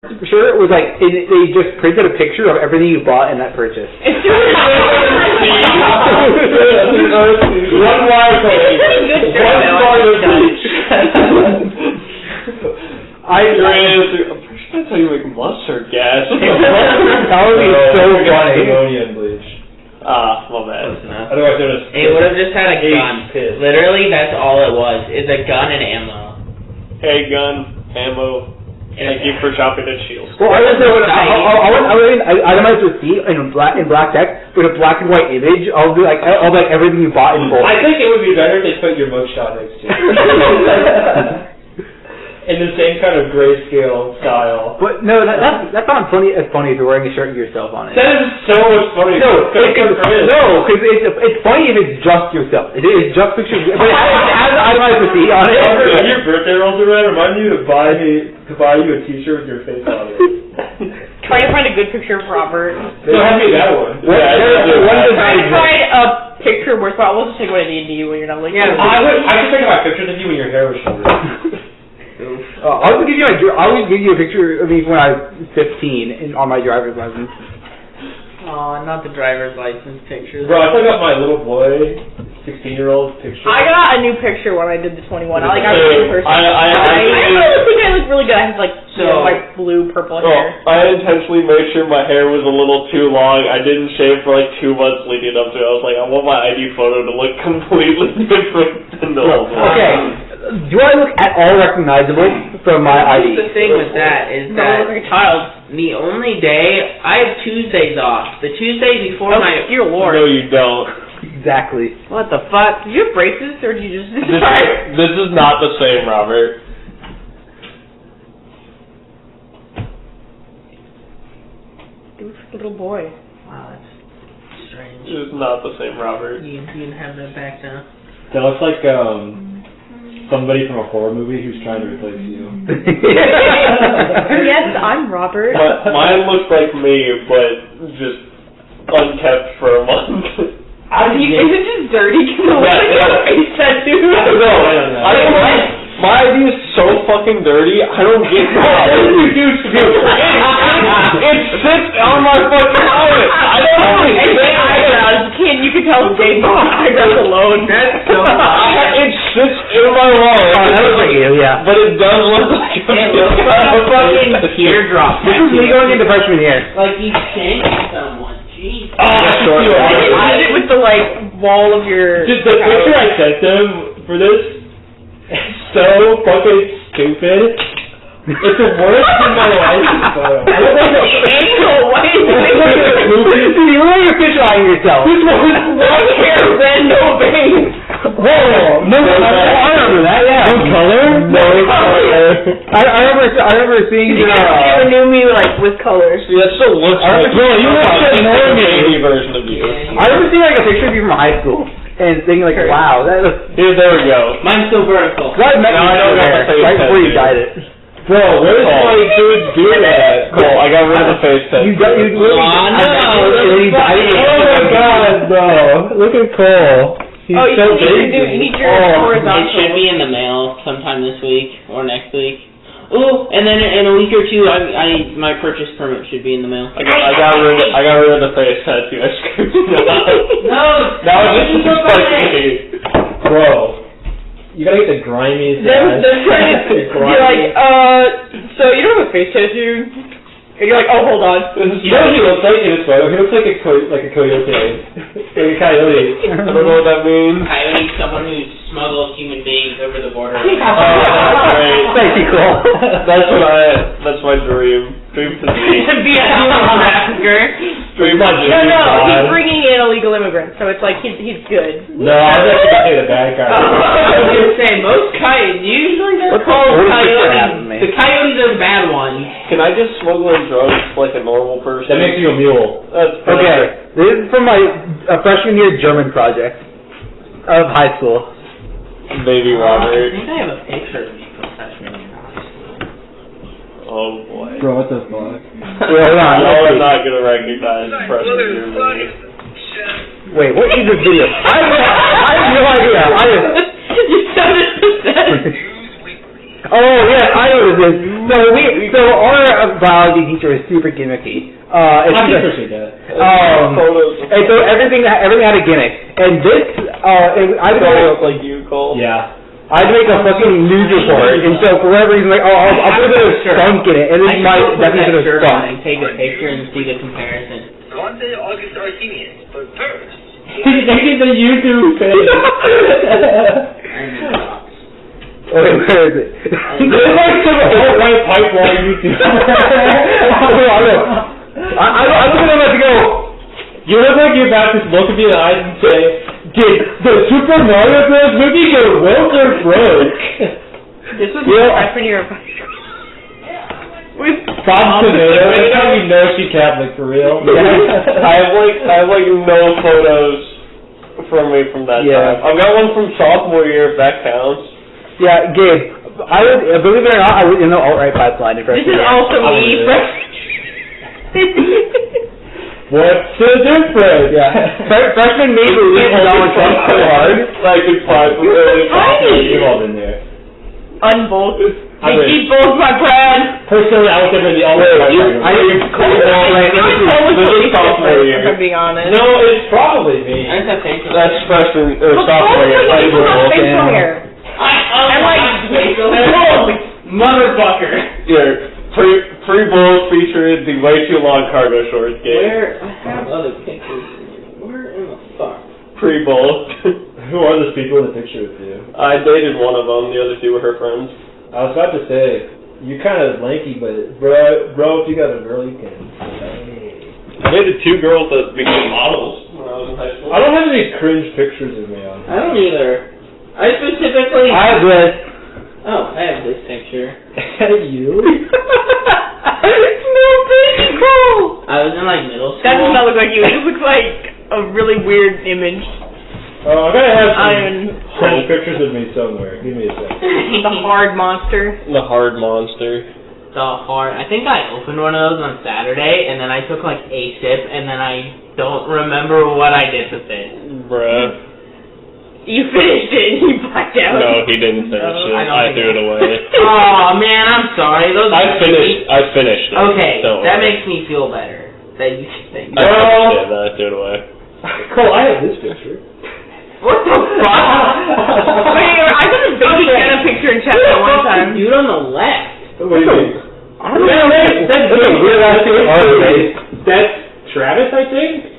Sure, it was like they just printed a picture of everything you bought in that purchase. One wire code. I'm pretty sure that's how you make mustard gas. That would be so funny. Ammonia and bleach. My bad. Otherwise, they're just. It would have just had a gun. Literally, that's all it was. It's a gun and ammo. Hey, gun, ammo. Thank you for shopping at Shields. Well, I would itemize receipt in black text with a black and white image. I'll be like everything you bought in bold. I think it would be better if they put your mugshot next to it. In the same kind of grayscale style. But no, that's not funny. As funny if you're wearing a shirt with yourself on it. That is so much funny. No, because it's funny if it's just yourself. It is just pictures, but it has itemized receipt on it. When your birthday rolls around, remind me to buy you a T-shirt with your face on it. Try to find a good picture of Robert. So hand me that one. Try to find a picture worth. Well, we'll just take away the D when you're not looking. Yeah, I was thinking about pictures of you when your hair was shorter. I always give you a picture of me when I was 15 on my driver's license. Oh, not the driver's license pictures. Bro, I took out my little boy, 16-year-old picture. I got a new picture when I did the 21. I got it in person. I think I look really good. I have like blue, purple hair. I intentionally made sure my hair was a little too long. I didn't shave for like 2 months leading up to it. I was like, I want my ID photo to look completely different than the old one. Okay. Do I look at all recognizable from my ID? The thing with that is that the only day I have Tuesdays off. The Tuesday before my dear Lord. No, you don't. Exactly. What the fuck? Did you have braces or did you just This is not the same, Robert. little boy? Wow, that's strange. This is not the same, Robert. You can have that back now. That looks like somebody from a horror movie who's trying to replace you. Yes, I'm Robert. Mine looks like me, but just unkept for a month. Is it just dirty? Because it looks like you have a face tattoo. My ID is so fucking dirty, I don't get how it used to be. It sits on my fucking wallet. I don't understand. You can tell it's Dave eyebrows alone. That's so it sits in my wallet. Oh, that looks like you, yeah. But it does look like a fucking teardrop. This is me going into freshman year. Like you shanked someone. Jeez. I did it with the wall of your. Just the picture I sent them for this. So fucking stupid. It's the worst in my life. I look like an angle. Why is you look like you're fish-eyeing yourself. This one long hair, then no veins. Whoa! No, I remember that. Yeah. No color. No color. I remember seeing your. You never knew me with colors. See, that still looks like bro, you look like a baby version of you. I remember seeing a picture of you from high school. And thinking wow, that looks... Here, there we go. Mine's still vertical. Well, I met you right before you dyed it. Bro, where did my dude do that? Cool, I got rid of the face tattoo. You literally... Oh my god, bro. Look at Cole. He's so big. You need your horizontal. It should be in the mail sometime this week or next week. Ooh, and then in a week or two, my purchase permit should be in the mail. I got rid of the face tattoo. I screwed it up. No, that was just me. Bro, you gotta get the grimiest. Then you're like, so you don't have a face tattoo? And you're like, oh, hold on. You know what he looks like in his photo? He looks like a coyote. Like a coyote. I don't know what that means. Coyote, someone who smuggles human beings over the border. Great. Thank you, Cole. That's my dream. Dream to be a human trafficker. Dream to No, he's bringing in illegal immigrants, so it's like he's good. No, I was actually gonna say the bad guy. I was gonna say most coyotes usually they're called coyotes. The coyotes are the bad ones. Can I just smuggle in drugs like a normal person? That makes you a mule. That's perfect. Okay, this is from my freshman year German project of high school. Baby Robert. I think I have a picture of me from freshman year. Oh boy. Bro, what the fuck? Hold on. I'm not gonna recognize freshman year me. Wait, what is this video? I have no idea. You sounded upset. Oh yeah, I know what this is. So our biology teacher is super gimmicky. I can appreciate that. And so everything had a gimmick. And this, I look like you, Cole. Yeah. I had to make a fucking news report, and so for whatever reason, like, I'll put a bit of skunk in it, and this is my definition of skunk. And take a picture and see the comparison. Launche August Artemius, but first. Make it the YouTube page. Okay, where is it? There's like some old white pipeline YouTube. I look at him to go. You look like you're about to look at me in the eyes and say, did the Super Mario Bros. Movie go woke or broke? This was my freshman year of high school. Bob Tomato, that's how you know she's Catholic for real. I have no photos from me from that time. I've got one from sophomore year, if that counts. Yeah, Gabe, believe it or not, I was in the alt-right pipeline in freshman year. This is also me, What's the difference? Yeah. Freshman me who hit Donald Trump so hard. Like it's tiny. You've all been there. Unbolt. They debolt my brand. Personally, I was never the alt-right. This is sophomore year. If I'm being honest. No, it's probably me. That's freshman or sophomore year. And motherfucker. Yeah. Pre-bowl featured the way too long cargo shorts game. Where? I have other pictures. Where in the fuck? Pre-bowl. Who are those people in the picture with you? I dated one of them. The other two were her friends. I was about to say, you're kind of lanky, but bro, if you got a girl, you can. I dated two girls that became models when I was in high school. I don't have any cringe pictures of me on. I don't either. I specifically. I have this. Oh, I have this picture. You? No, baby, cool. I was in like middle school. That does not look like you. It looks like a really weird image. Oh, I gotta have some cringe pictures of me somewhere. Give me a second. The hard monster. The hard monster. I think I opened one of those on Saturday, and then I took like a sip, and then I don't remember what I did with it. Bruh. You finished it and you blacked out. No, he didn't finish it. I threw it away. Oh man, I'm sorry. I finished it. Okay, that worry. makes me feel better. That you think. I finished it, but I threw it away. Cole, I have this picture. What the fuck? Wait, I got a baby Kenna picture in chat that one time. Dude on the left. What do you mean? I don't know. That's a weird ass thing. That's Travis, I think?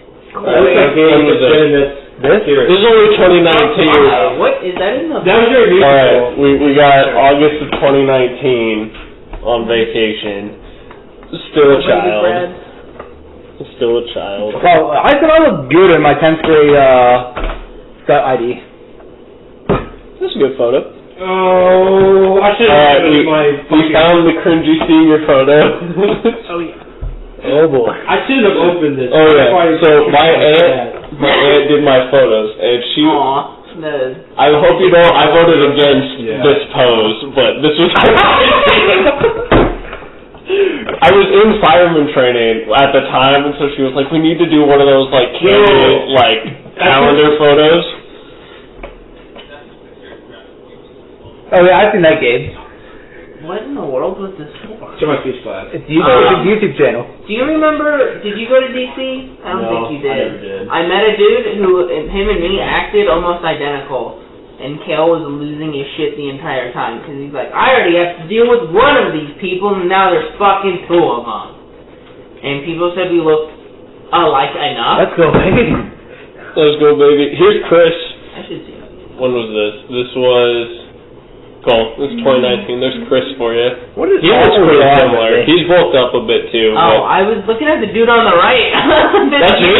This is only 2019. What is that in the... That was your music. Alright, we got August of 2019 on vacation. Still a child. Still a child. Well, I thought I looked good in my 10th grade ID. That's a good photo. Oh, I should have we found the cringy senior photo. Oh yeah. Oh boy. I should have opened this. Oh yeah. So my aunt did my photos, and she. I hope you don't. I voted against this pose, but this was. I was in fireman training at the time, and so she was like, "We need to do one of those like candid, like calendar photos." Oh yeah, I've seen that, Gabe. What in the world was this for? Show my speech class. It's YouTube, it's a YouTube channel. Do you remember, did you go to DC? I don't think you did. I never did. I met a dude who, him and me acted almost identical. And Kale was losing his shit the entire time. Because he's like, I already have to deal with one of these people, and now there's fucking two of them. And people said we looked alike enough. Let's go, baby. Let's go, baby. Here's Chris. I should see that. When was this? This was... Cool. This is 2019. There's Chris for you. What is he looks pretty similar. He's bulked up a bit too. Oh, I was looking at the dude on the right. That's you.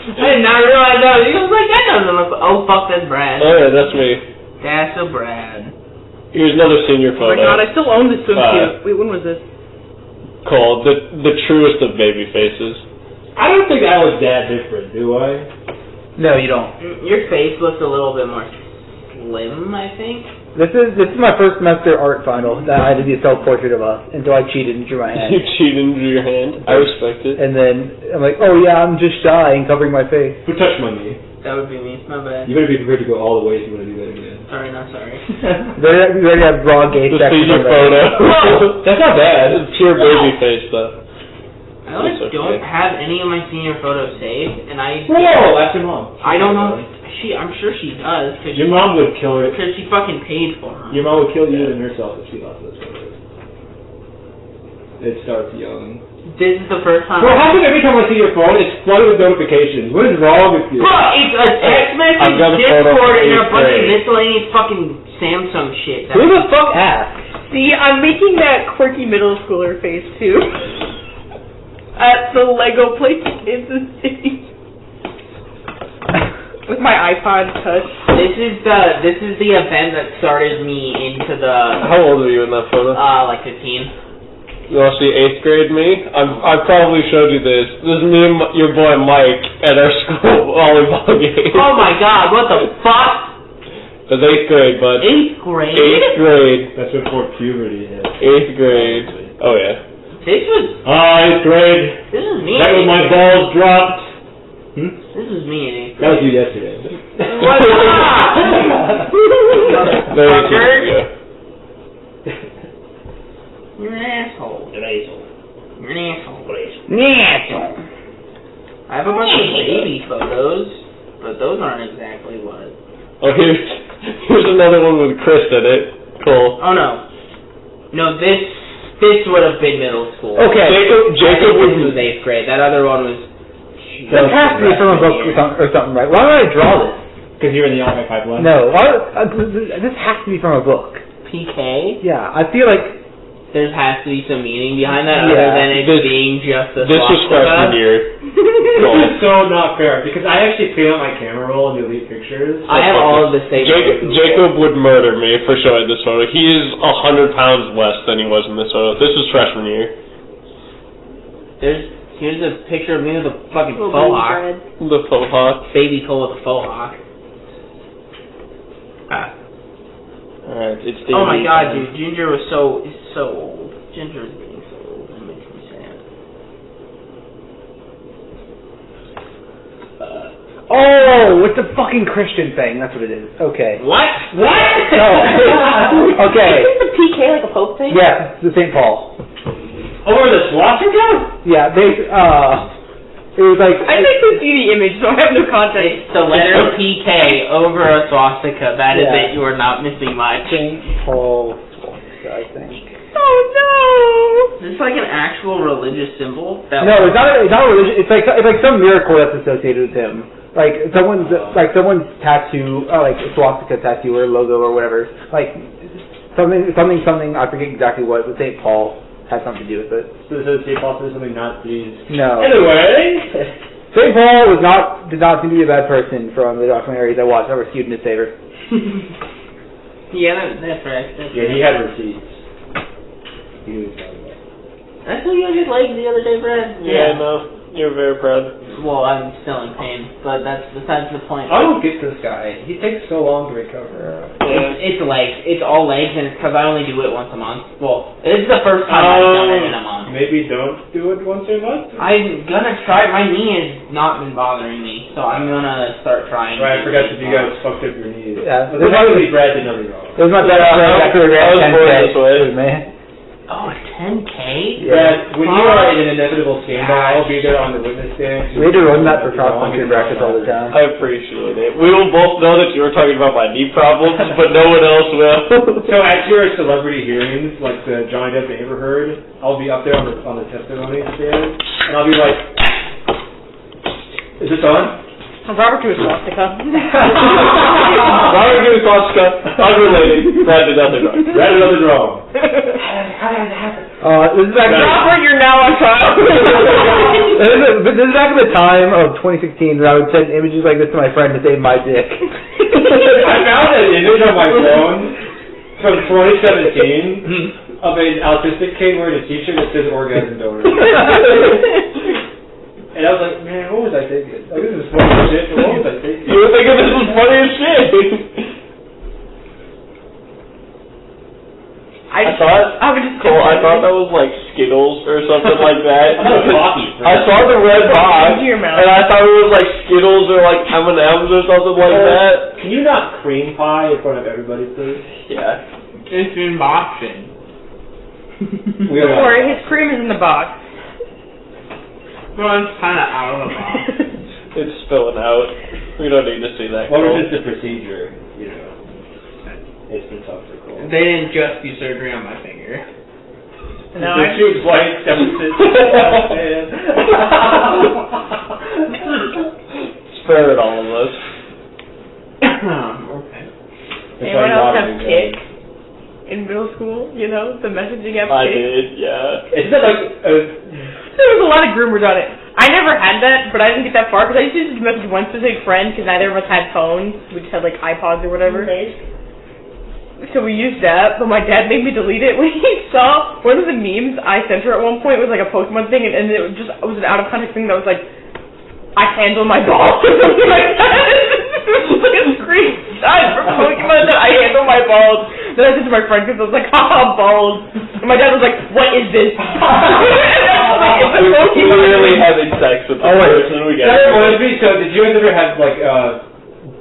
I did not realize that. He was like, that doesn't look. Oh fuck, that's Brad. Oh yeah, that's me. That's a Brad. Here's another senior Oh my photo. god, I still own this swimsuit. Wait, when was this? Called the truest of baby faces. I don't think I look that different, do I? No, you don't. Your face looks a little bit more slim, I think. This is my first semester art final that I had to do a self-portrait of us, and so I cheated and drew my hand. You cheated and drew your hand. I respect it. And then I'm like, oh yeah, I'm just shy and covering my face. Who touched my knee? That would be me. My bad. You better be prepared to go all the way if you want to do that again. Sorry, not sorry. We already have raw gay Just sex. see your photo. That's not bad. It's pure baby face though. I like don't have any of my senior photos saved, and I. Whoa! Ask your mom. I don't know. I'm sure she does. Cause Your mom would kill her. Because she fucking paid for them. Your mom would kill you and herself if she lost those photos. It starts young. This is the first time. Bro, how come every time I see your phone, it's flooded with notifications? What is wrong with you? Bro, it's a text message, I've got a photo Discord, of and a bunch of Ferry. miscellaneous fucking Samsung shit. Who the fuck asked? See, I'm making that quirky middle schooler face too. At the Lego place in Kansas City. With my iPod Touch. This is the event that started me into the How old are you in that photo? like 15. You want to see 8th grade me? I've probably showed you this. This is me and your boy Mike at our school volleyball game. Oh my god, what the fuck? That's 8th grade, bud. 8th grade? 8th grade. That's before puberty hit. 8th grade. Oh yeah. This was 8th grade. this is me. Right when my balls dropped. This is me in 8th grade. That was you yesterday. What Very Fucker. good. You're an asshole. An asshole. You're an asshole. I have a bunch of baby photos, but those aren't exactly what. Oh, here's another one with Chris in it. Cool. Oh no. No, this would have been middle school. Okay. Jacob This was 8th grade. That other one was. This has to be from a book or something, right? Why would I draw this? Because you're in the Army pipeline? No, this has to be from a book. PK. Yeah, I feel like There has to be some meaning behind that, Yeah. other than it This- being just a This was swastika. freshman year. This is so not fair, because I actually clean out my camera roll and delete pictures. I have all of the same. Jacob would murder me for showing this photo. He is 100 pounds less than he was in this photo. This was freshman year. Here's a picture of me with a fucking Little faux baby hawk. bread. The faux hawk. Baby toe with a faux hawk. Alright, it's the Oh my god, dude, Ginger was so old. Ginger is getting so old. That makes me sad. oh, it's a fucking Christian thing. That's what it is. Okay. What? No. Okay. Isn't the PK like a Pope thing? Yeah, it's the St. Paul. Over the swastika? Yeah, it was like. I think to see the image, so I have no context. It's the letter PK over a swastika. That is Yeah. it. You are not missing much. St. Paul, I think. Oh no! Is this like an actual religious symbol? No, it's not a religion. It's like some miracle that's associated with him. Like someone's tattoo, like a swastika tattoo or logo or whatever. Like something. I forget exactly what, but St. Paul has something to do with it. So St. Paul says something Nazis. No. Anyway. St. Paul did not seem to be a bad person from the documentaries I watched. I rescued in his favor. Yeah, that's right. Yeah, he had receipts. He knew what he was talking about. That's what you on his legs the other day, Brad? Yeah, no. You're very proud. Well, I'm still in pain, but that's besides the point. I don't get this guy. He takes so long to recover. It's legs. It's all legs, and it's because I only do it once a month. Well, this is the first time I've done it in a month. Maybe don't do it once a month? I'm gonna try. My knee has not been bothering me, so I'm gonna start trying. Right, I forgot that you guys fucked up your knees. Yeah, But luckily Brad did nothing wrong. It was my best friend after we ran I was born 10K. this way. Man. Oh, a 10K? Brad, when you are in an inevitable scandal, I'll be there on the witness stand. We had to run that for cross country practice all the time. I appreciate it. We will both know that you were talking about my knee problems, but no one else will. So at your celebrity hearings, like the Johnny Depp Amber Heard, I'll be up there on the testimony stand, and I'll be like, "Is this on?" Robert to a swastika. Robert Goose Oscar, unrelated. Brad did nothing wrong. Brad did nothing wrong. This is back. Robert, you're now on trial. This is back in the time of 2016 when I would send images like this to my friend to save my dick. I found an image on my phone from 2017 of an autistic kid wearing a t-shirt that says orgasm donor. And I was like, man, what was I thinking? Like, this is funny as shit, but what was I thinking? You were thinking this was funny as shit. I thought that was like Skittles or something like that. Coffee. I saw the red box, Into your mouth. and I thought it was like Skittles or like M&M's or something like that. Can you not cream pie in front of everybody, please? Yeah. It's in boxing. Don't worry, his cream is in the box. Well, it's kind of out of the box. It's spilling out. We don't need to see that. What Cole. was just the procedure, you know? It's been tough for Cole. They didn't just do surgery on my finger. No, The shoot white deficit. Spare it, all of us. Okay. anyone else have Kick in middle school? You know, the messaging app I Kick? did, yeah. Isn't that like There was a lot of groomers on it. I never had that, but I didn't get that far because I used to just message one specific friend because neither of us had phones. We just had like iPods or whatever. So we used that, but my dad made me delete it when he saw one of the memes I sent her at one point was like a Pokemon thing, and it was an out of context thing that was like, I handle my balls or something like that. It was like a screenshot from Pokemon that I handle my balls. Then I sent to my friend because I was like, haha, balls. And my dad was like, what is this? Clearly having sex with the person we got. That reminds me, so did you guys ever have like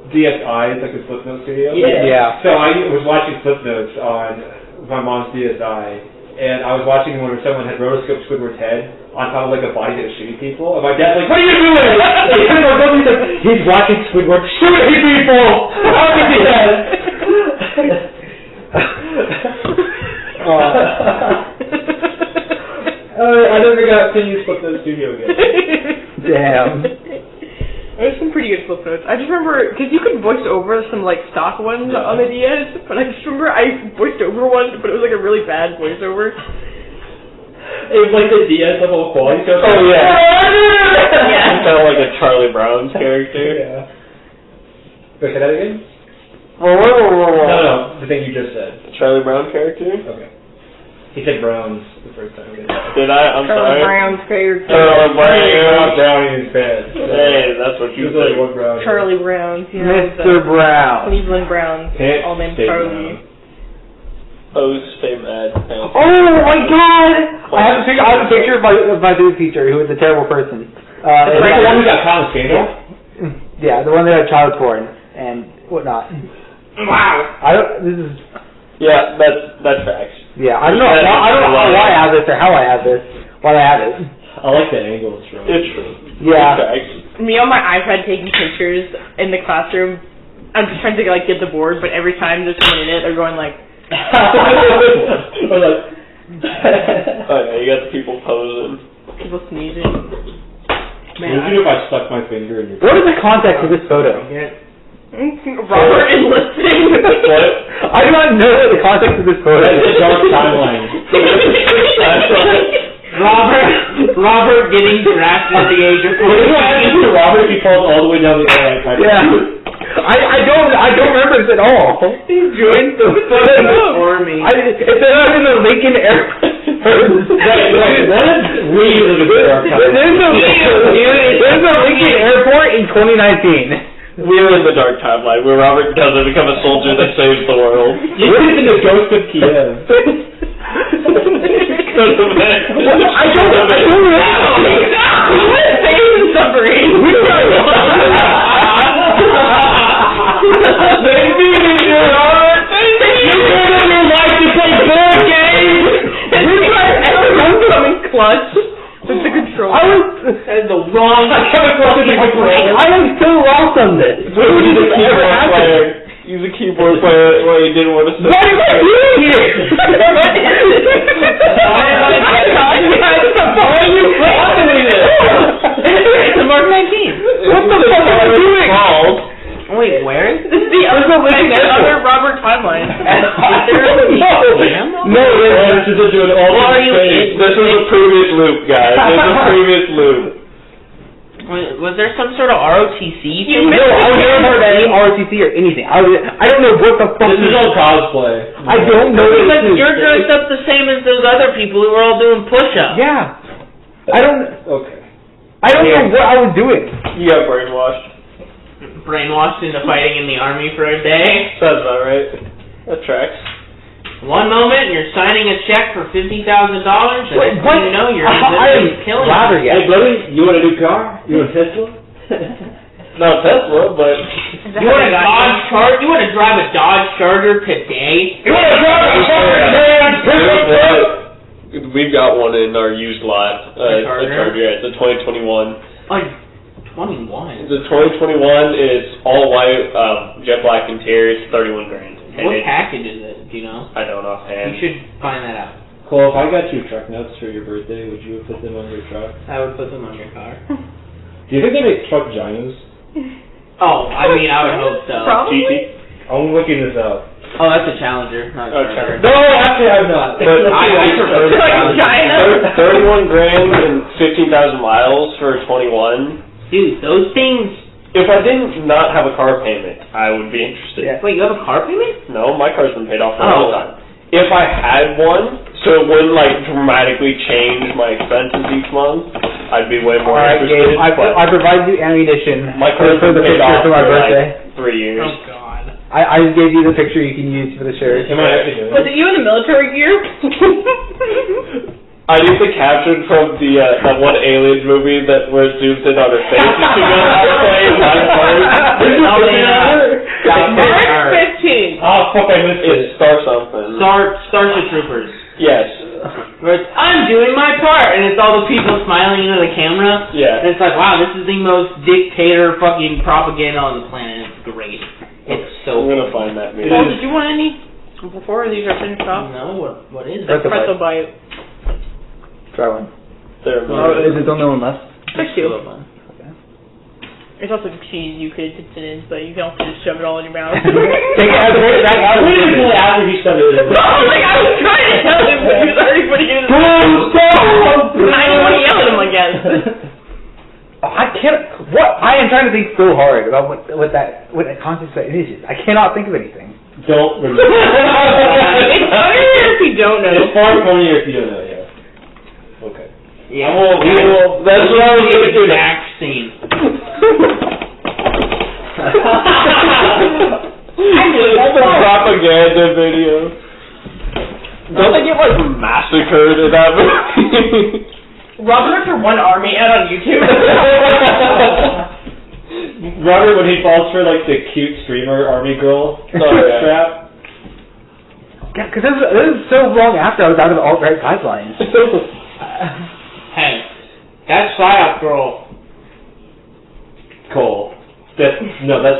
DSIs, like the Flipnote studio? Yeah. So I was watching Flipnotes on my mom's DSI, and I was watching one where someone had rotoscoped Squidward's head on top of like a body that was shooting people, and my dad's like, what are you doing? He's watching Squidward shooting people! How did he I never got to use Flipnote Studio again. Damn. There's some pretty good flip notes. I just remember, because you could voice over some, like, stock ones on the DS, but I just remember I voiced over one, but it was, like, a really bad voiceover. It was like the DS level quality stuff. Oh, yeah. Yeah. You sound like a Charlie Brown's character. Yeah. Wait, say that again? Whoa. No, the thing you just said. Charlie Brown character? Okay. He said Browns the first time. Did I? I'm sorry. Brown's character. Charlie Brown. Brownie is bad. Hey, that's what you There's only think. one Brown. Charlie Brown. Yeah, Mr. Brown. Cleveland Browns. Can't All named stay Charlie. Oh, stay mad. Oh my god! I have a picture of my dude teacher who was a terrible person. Is that the one who got caught in scandal? Yeah, the one that had child porn and whatnot. Wow. This is. Yeah, that tracks. Yeah, I don't know why I have this or how I have this. Why I have it. I like the angle it's from. It's true. Yeah. It tracks. Me on my iPad taking pictures in the classroom. I'm just trying to like get the board, but every time there's someone in it, they're going like. Oh yeah, you got the people posing. People sneezing. Imagine if I stuck my finger in your. What is the context of this photo? Robert is listening. What? I do not know the context of this photo. It's a dark timeline. Robert getting drafted at the age of 14. What happens to Robert if he falls all the way down the aisle? Yeah. I don't remember this at all. He joined the fucking army. It's in the Lincoln Airport. There's a Lincoln Airport in 2019. We're in the dark timeline where Robert doesn't become a soldier that saves the world. We're in the ghost of Kiev. I don't know. Save the submarine. Clutch with the controller. I was the wrong. I was so lost on this. He's a keyboard player. He's a keyboard player where he didn't want to say. What am I doing here? It's a Mark 19. What the fuck am I doing? Wait, where? This is the other Robert timeline. No, This is a previous loop, guys. There's a previous loop. Was there some sort of ROTC thing? No, I was never heard of any ROTC or anything. I don't know what the fuck. This is all cosplay. I don't know. Because you're dressed up the same as those other people who were all doing push-ups. Yeah. I don't know what I was doing. You got brainwashed. Brainwashed into fighting in the army for a day. Sounds about right. That tracks. One moment you're signing a check for $50,000, and next thing you know you're literally killing louder it. yet. Hey, brother, you want a new car? You want a Tesla? Not Tesla, but... You want to drive a Dodge Charger today? You want to drive a Charger? We've got one in our used lot. A It's Charger? a Charger, yeah. It's a 2021. Oh, 21. The 2021 is all white, jet black interior. It's $31,000. What package is it? Do you know? I don't You offhand. should find that out. Cole, if I got you truck nuts for your birthday, would you put them on your truck? I would put them on your car. Do you think they make truck ginos? Oh, I mean, I would hope so. Probably. I'm looking this up. Oh, that's a Challenger, not a Charger. No, actually I'm not. But I prefer the Challenger. China. $31,000 and 15,000 miles for a 21. Dude, those things... If I didn't not have a car payment, I would be interested. Yeah. Wait, you have a car payment? No, my car's been paid off for a Oh. long time. If I had one, so it wouldn't like dramatically change my expenses each month, I'd be way more Alright, interested. Gabe, I but provided you ammunition my car's for been the paid picture off for my for birthday. like 3 years. Oh, God. I just gave you the picture you can use for the shirt. Am I actually doing Was it? it you in the military gear? I need the caption from the that one Aliens movie that where it zooms in on her face and she goes, "I'm playing my part." March 15. Oh, fuck, I missed It's it. Star something. Starship Troopers. Yes. Where it's, I'm doing my part, and it's all the people smiling into the camera. Yeah. And it's like, wow, this is the most dictator fucking propaganda on the planet. It's great. It's so... I'm gonna find that movie. Paul, did you want any before these are finished off? No, what is it? Pretzel Pretzel bite. Try one. There. Oh, is it only one left? There's two. Okay. There's also cheese you could put in, but you can also just shove it all in your mouth. Take it out of the I waited until after he started it. I was trying to tell him, but he was already putting it in his mouth. And I didn't want to yell at him again. I can't. What? I am trying to think so hard about what that concept is. I cannot think of anything. Don't remember. It's funnier if you don't know. It's far funnier if you don't know, yeah. Okay. Yeah. That's what I was gonna do. Exact scene. That's a propaganda video. Don't they get like massacred in that movie? Robert for one army ad on YouTube. Robert, when he falls for like the cute streamer army girl yeah. trap. Yeah, because this is so long after I was out of the alt-right pipelines. Hey, that's PSYOP girl. Cole. That's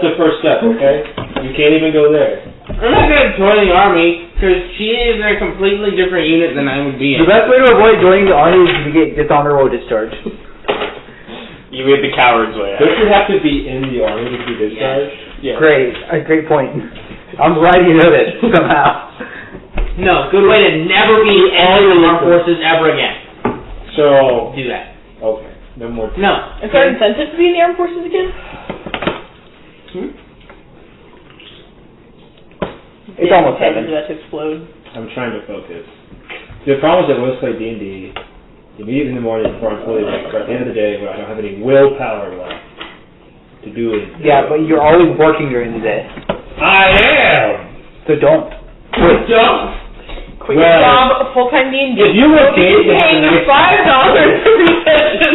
the first step, okay? You can't even go there. I'm not gonna join the army, because she is a completely different unit than I would be in. The best way to avoid joining the army is to get dishonorable discharge. You made the coward's way out. Don't you have to be in the army to be discharged? Yeah. Great, a great point. I'm glad you know this somehow. No, good way to never be in any of the armed forces ever again. So, Do that. okay, no more. No. Is there incentive to be in the armed forces again? It's almost Incentive heaven. for that to explode. I'm trying to focus. The problem is I always play D&D immediately in the morning before I'm fully awake, but at the end of the day when I don't have any willpower left to do it. Yeah, but you're always working during the day. I am! So don't. Quit Well, your job, full-time D&D. if you were You'll be paid to paying have you $5 every session.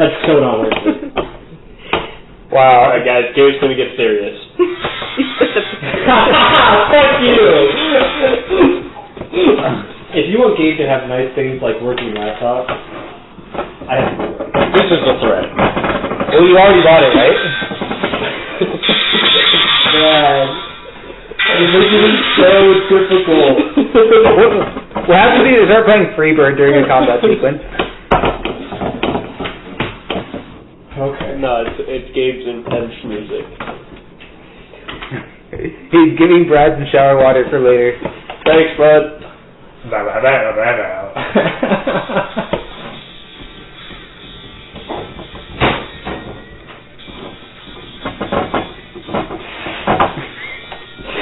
That's so not worth it. Wow. Alright guys, Gabe's gonna get serious. Fuck you! If you want Gabe to have nice things like working laptop, I have to do it. This is the threat. Well, you already bought it, right? God. You're making it so difficult. What happens if you start playing Freebird during a combat sequence? Okay. No, it's Gabe's intense music. He's giving Brad some shower water for later. Thanks, bud.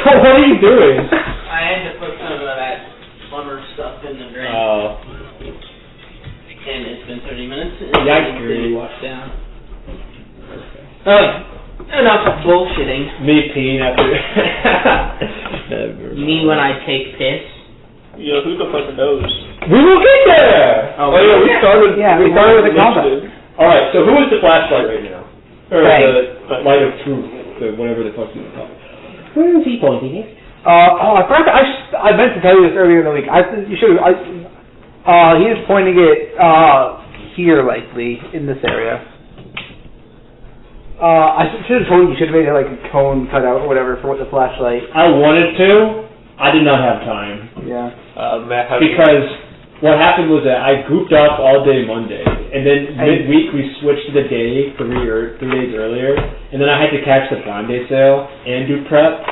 What are you doing? I had to put some of that plumber stuff in the drain. And it's been 30 minutes. And Yeah, it's great. been washed down. Enough bullshitting. Me peeing after. Never. Me when I take piss. Yo, who the fuck knows? We will get there! Oh yeah, we started. Yeah, we started with the combat. Alright, so who is the flashlight right now? Or Frank. the light of truth, the whatever the fuck you call it. Where is he pointing it? I forgot. I meant to tell you this earlier in the week. You should. He is pointing it here, likely in this area. I should have told you. You should have made it like a cone cutout or whatever for the flashlight. I wanted to. I did not have time. Yeah. Because what happened was that I grouped up all day Monday, and then midweek we switched to the day 3 days earlier, and then I had to catch the Prime Day sale and do prep,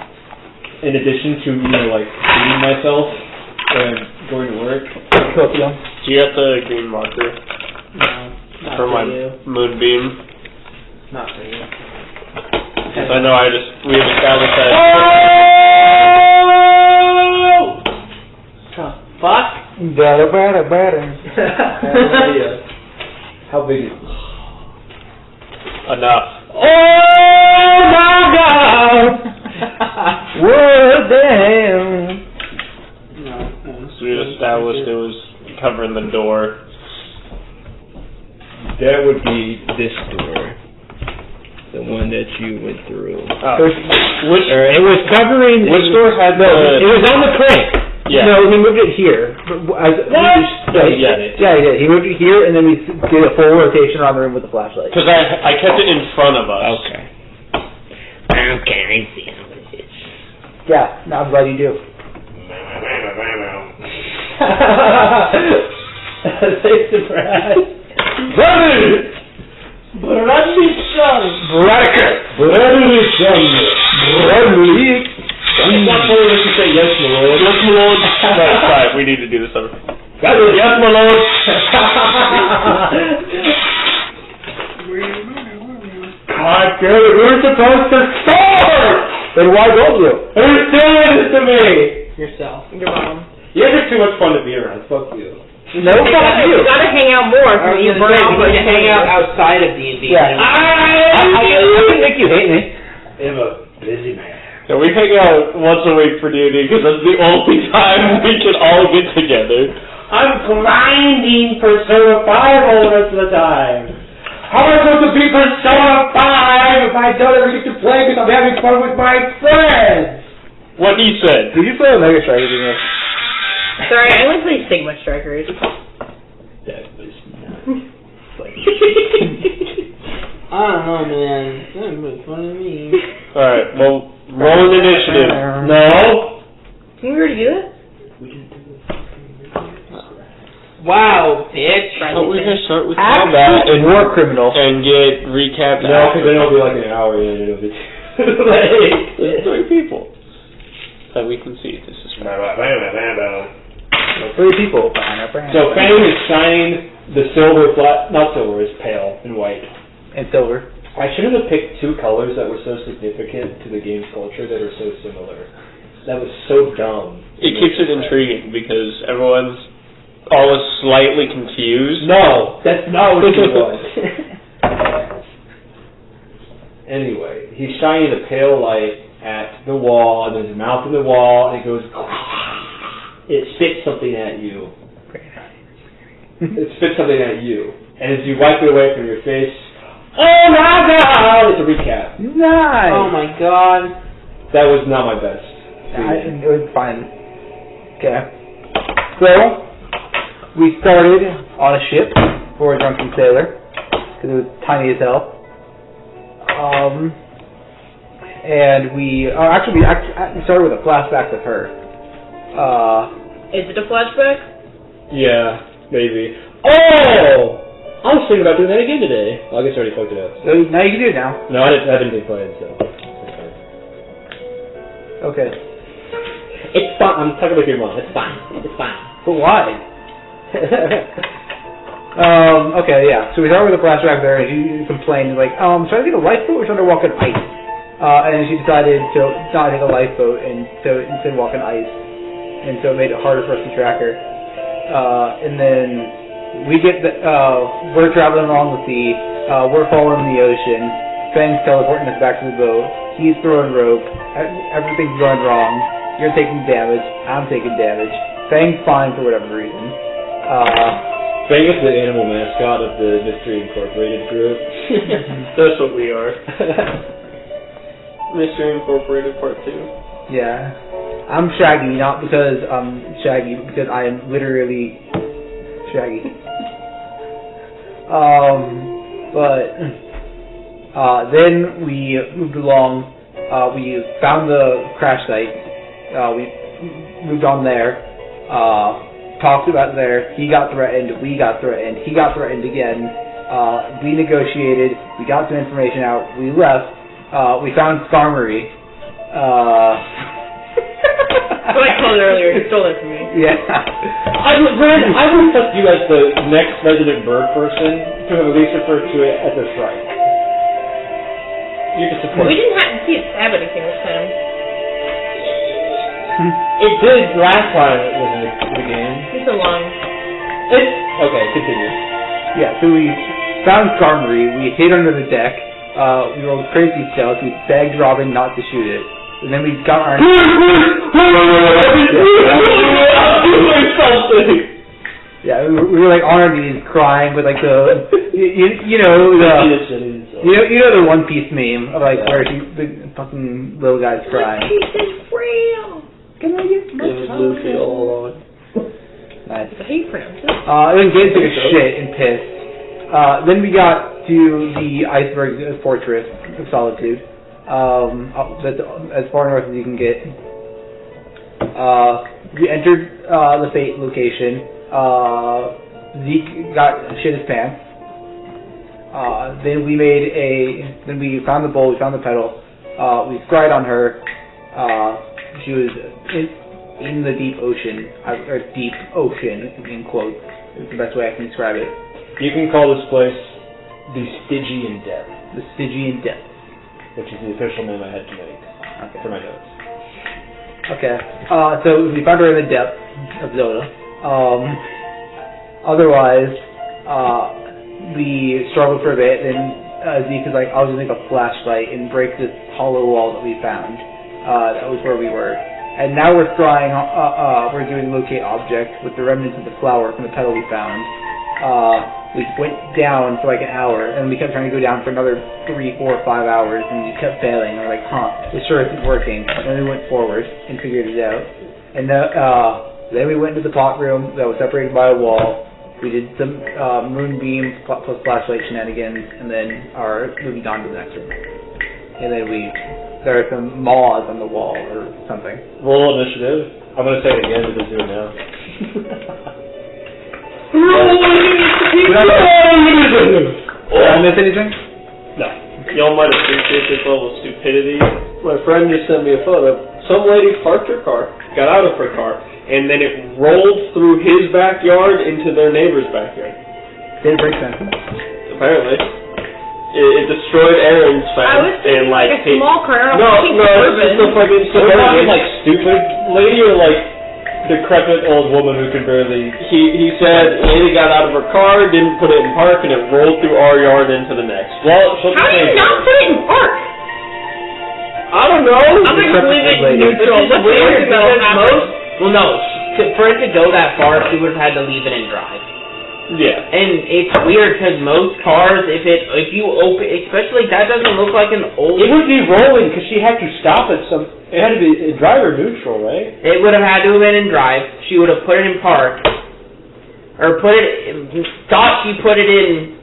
in addition to like feeding myself and going to work. Cool, yeah. Do you got the green marker No, not for my you. moonbeam? Not for you. Because I know we have established that. Fuck. Better. How big is it? Enough. Oh my God! What the hell? So we established it was covering the door. That would be this door. The one that you went through. Which It was covering. which door had No, the? it was on the crank. Yeah. No, he moved it here. Yeah, he did. He moved it here, and then we did a full rotation around the room with the flashlight. Because I kept it in front of us. Okay. Okay, I see how it is. Yeah, no, I'm glad you do. Say surprise. Bradley. It's not funny unless you say yes, my lord. Yes, my lord. No, sorry, we need to do this over. Yes, my lord. God damn it, we're supposed to start! Then why don't you? Who's doing this to me? Yourself. Your mom. You guys are too much fun to be around. Fuck you. No, fuck you. You gotta hang out more so you burn out. But to hang out outside of D&D. Yeah. I can make you hate me. I'm a busy man. So we hang out once a week for D&D because that's the only time we can all get together. I'm grinding Persona 5 all the rest of the time. How am I supposed to beat Persona 5 if I don't ever get to play because I'm having fun with my friends? What he said. Did you play Omega Strikers in this? Sorry, I only play Sigma Strikers. That was I don't know, man. That was funny to me. Alright, well, roll an initiative. No. Can we already do that? Wow, bitch. Oh, we're gonna start with Actual combat war criminal. and get recapped. No, because then it'll be like an hour and it'll be too late. There's 3 people that we can see. This is Three people. So Fang is shining the silver not silver, it's pale and white. And silver. I shouldn't have picked 2 colors that were so significant to the game's culture that are so similar. That was so dumb. It keeps it intriguing because everyone's always slightly confused. No, that's not what he was. Anyway, he's shining a pale light at the wall, and there's a mouth in the wall, and it goes. It spits something at you. It spits something at you, and as you wipe it away from your face, oh my God! It's a recap. Nice. Oh my god. That was not my best. It was fine. Okay. So, we started on a ship for a drunken sailor, because it was tiny as hell. And we started with a flashback with her. Is it a flashback? Yeah, maybe. Oh! I was thinking about doing that again today. Well, I guess I already fucked it up. So now you can do it now. No, I didn't have anything planned, so. Okay. It's fine. I'm talking about your mom. It's fine. It's fine. But why? Okay, yeah. So we started with a flashback there, and she complained, like, should I take a lifeboat or should I walk on ice? And then she decided to not take a lifeboat and to instead walk on ice. And so it made it harder for us to track her. And then we get we're traveling along the sea, we're falling in the ocean, Fang's teleporting us back to the boat, he's throwing rope, everything's going wrong, You're taking damage. I'm taking damage. Fang's fine for whatever reason. Fang is the animal mascot of the Mystery Incorporated group. That's what we are. Mystery Incorporated Part 2. Yeah. I'm Shaggy, not because I'm Shaggy, but because I am literally Shaggy. Then we moved along. We found the crash site. We moved on there. Talked about there. He got threatened. We got threatened. He got threatened again. We negotiated. We got some information out. We left. We found Skarmory. What I called earlier, he stole it from me. Yeah. I would put you as the next resident bird person to at least refer to it as a shrike. You can support We didn't have to see it stab anything this time. it did last time it was in the game. It's so long. Okay, continue. Yeah, so we found Skarmory. We hid under the deck. We rolled crazy stealth. We begged Robin not to shoot it. And then we got our... Yeah, we were like on our knees crying with like the... You know the One Piece meme of like where the fucking little guy's crying. One Piece is real! Can I get my It was Luffy all along. Nice. How you pronounce it? Then Gabe took a shit and pissed. Then we got to the iceberg fortress of Solitude. That's as far north as you can get. We entered the Fate location. Zeke got shit his pants. Then we found the bowl. We found the pedal. We scryed on her. She was in the deep ocean, or deep ocean in quotes. Is the best way I can describe it. You can call this place the Stygian Depth. The Stygian Depth. Which is the official name I had to make for my notes. Okay. So we found her in the depths of Zelda. Otherwise, we struggled for a bit, and Zeke is like, I'll just make a flashlight and break this hollow wall that we found. That was where we were. And now we're trying, we're doing locate object with the remnants of the flower from the petal we found. We went down for like an hour, and we kept trying to go down for another 3, 4, 5 hours, and we kept failing. And we're like, this sure isn't working. And then we went forward and figured it out. And then we went into the pot room that was separated by a wall. We did some moonbeam plus flashlight shenanigans, and then moved on to the next room. And then there are some moths on the wall or something. Roll initiative. I'm going to say it again because do it now. Did I miss anything? No. Y'all might appreciate this level of stupidity. My friend just sent me a photo. Some lady parked her car, got out of her car, and then it rolled through his backyard into their neighbor's backyard. Did it break fences? Apparently. It destroyed Aaron's fence. I was thinking like a small car. No, it's just a fucking So we're talking suburban. like stupid lady or like decrepit old woman who can barely... He said lady got out of her car, didn't put it in park, and it rolled through our yard into the next. Well, How do you not put it in park? I don't know. I'm gonna leave it neutral. What's weird because well, no, for it to go that far, she would have had to leave it in drive. Yeah. And it's weird because most cars, if you open, especially that doesn't look like an old. It would be rolling because she had to stop at some. It had to be driver neutral, right? It would have had to have been in drive. She would have put it in park, or thought she put it in.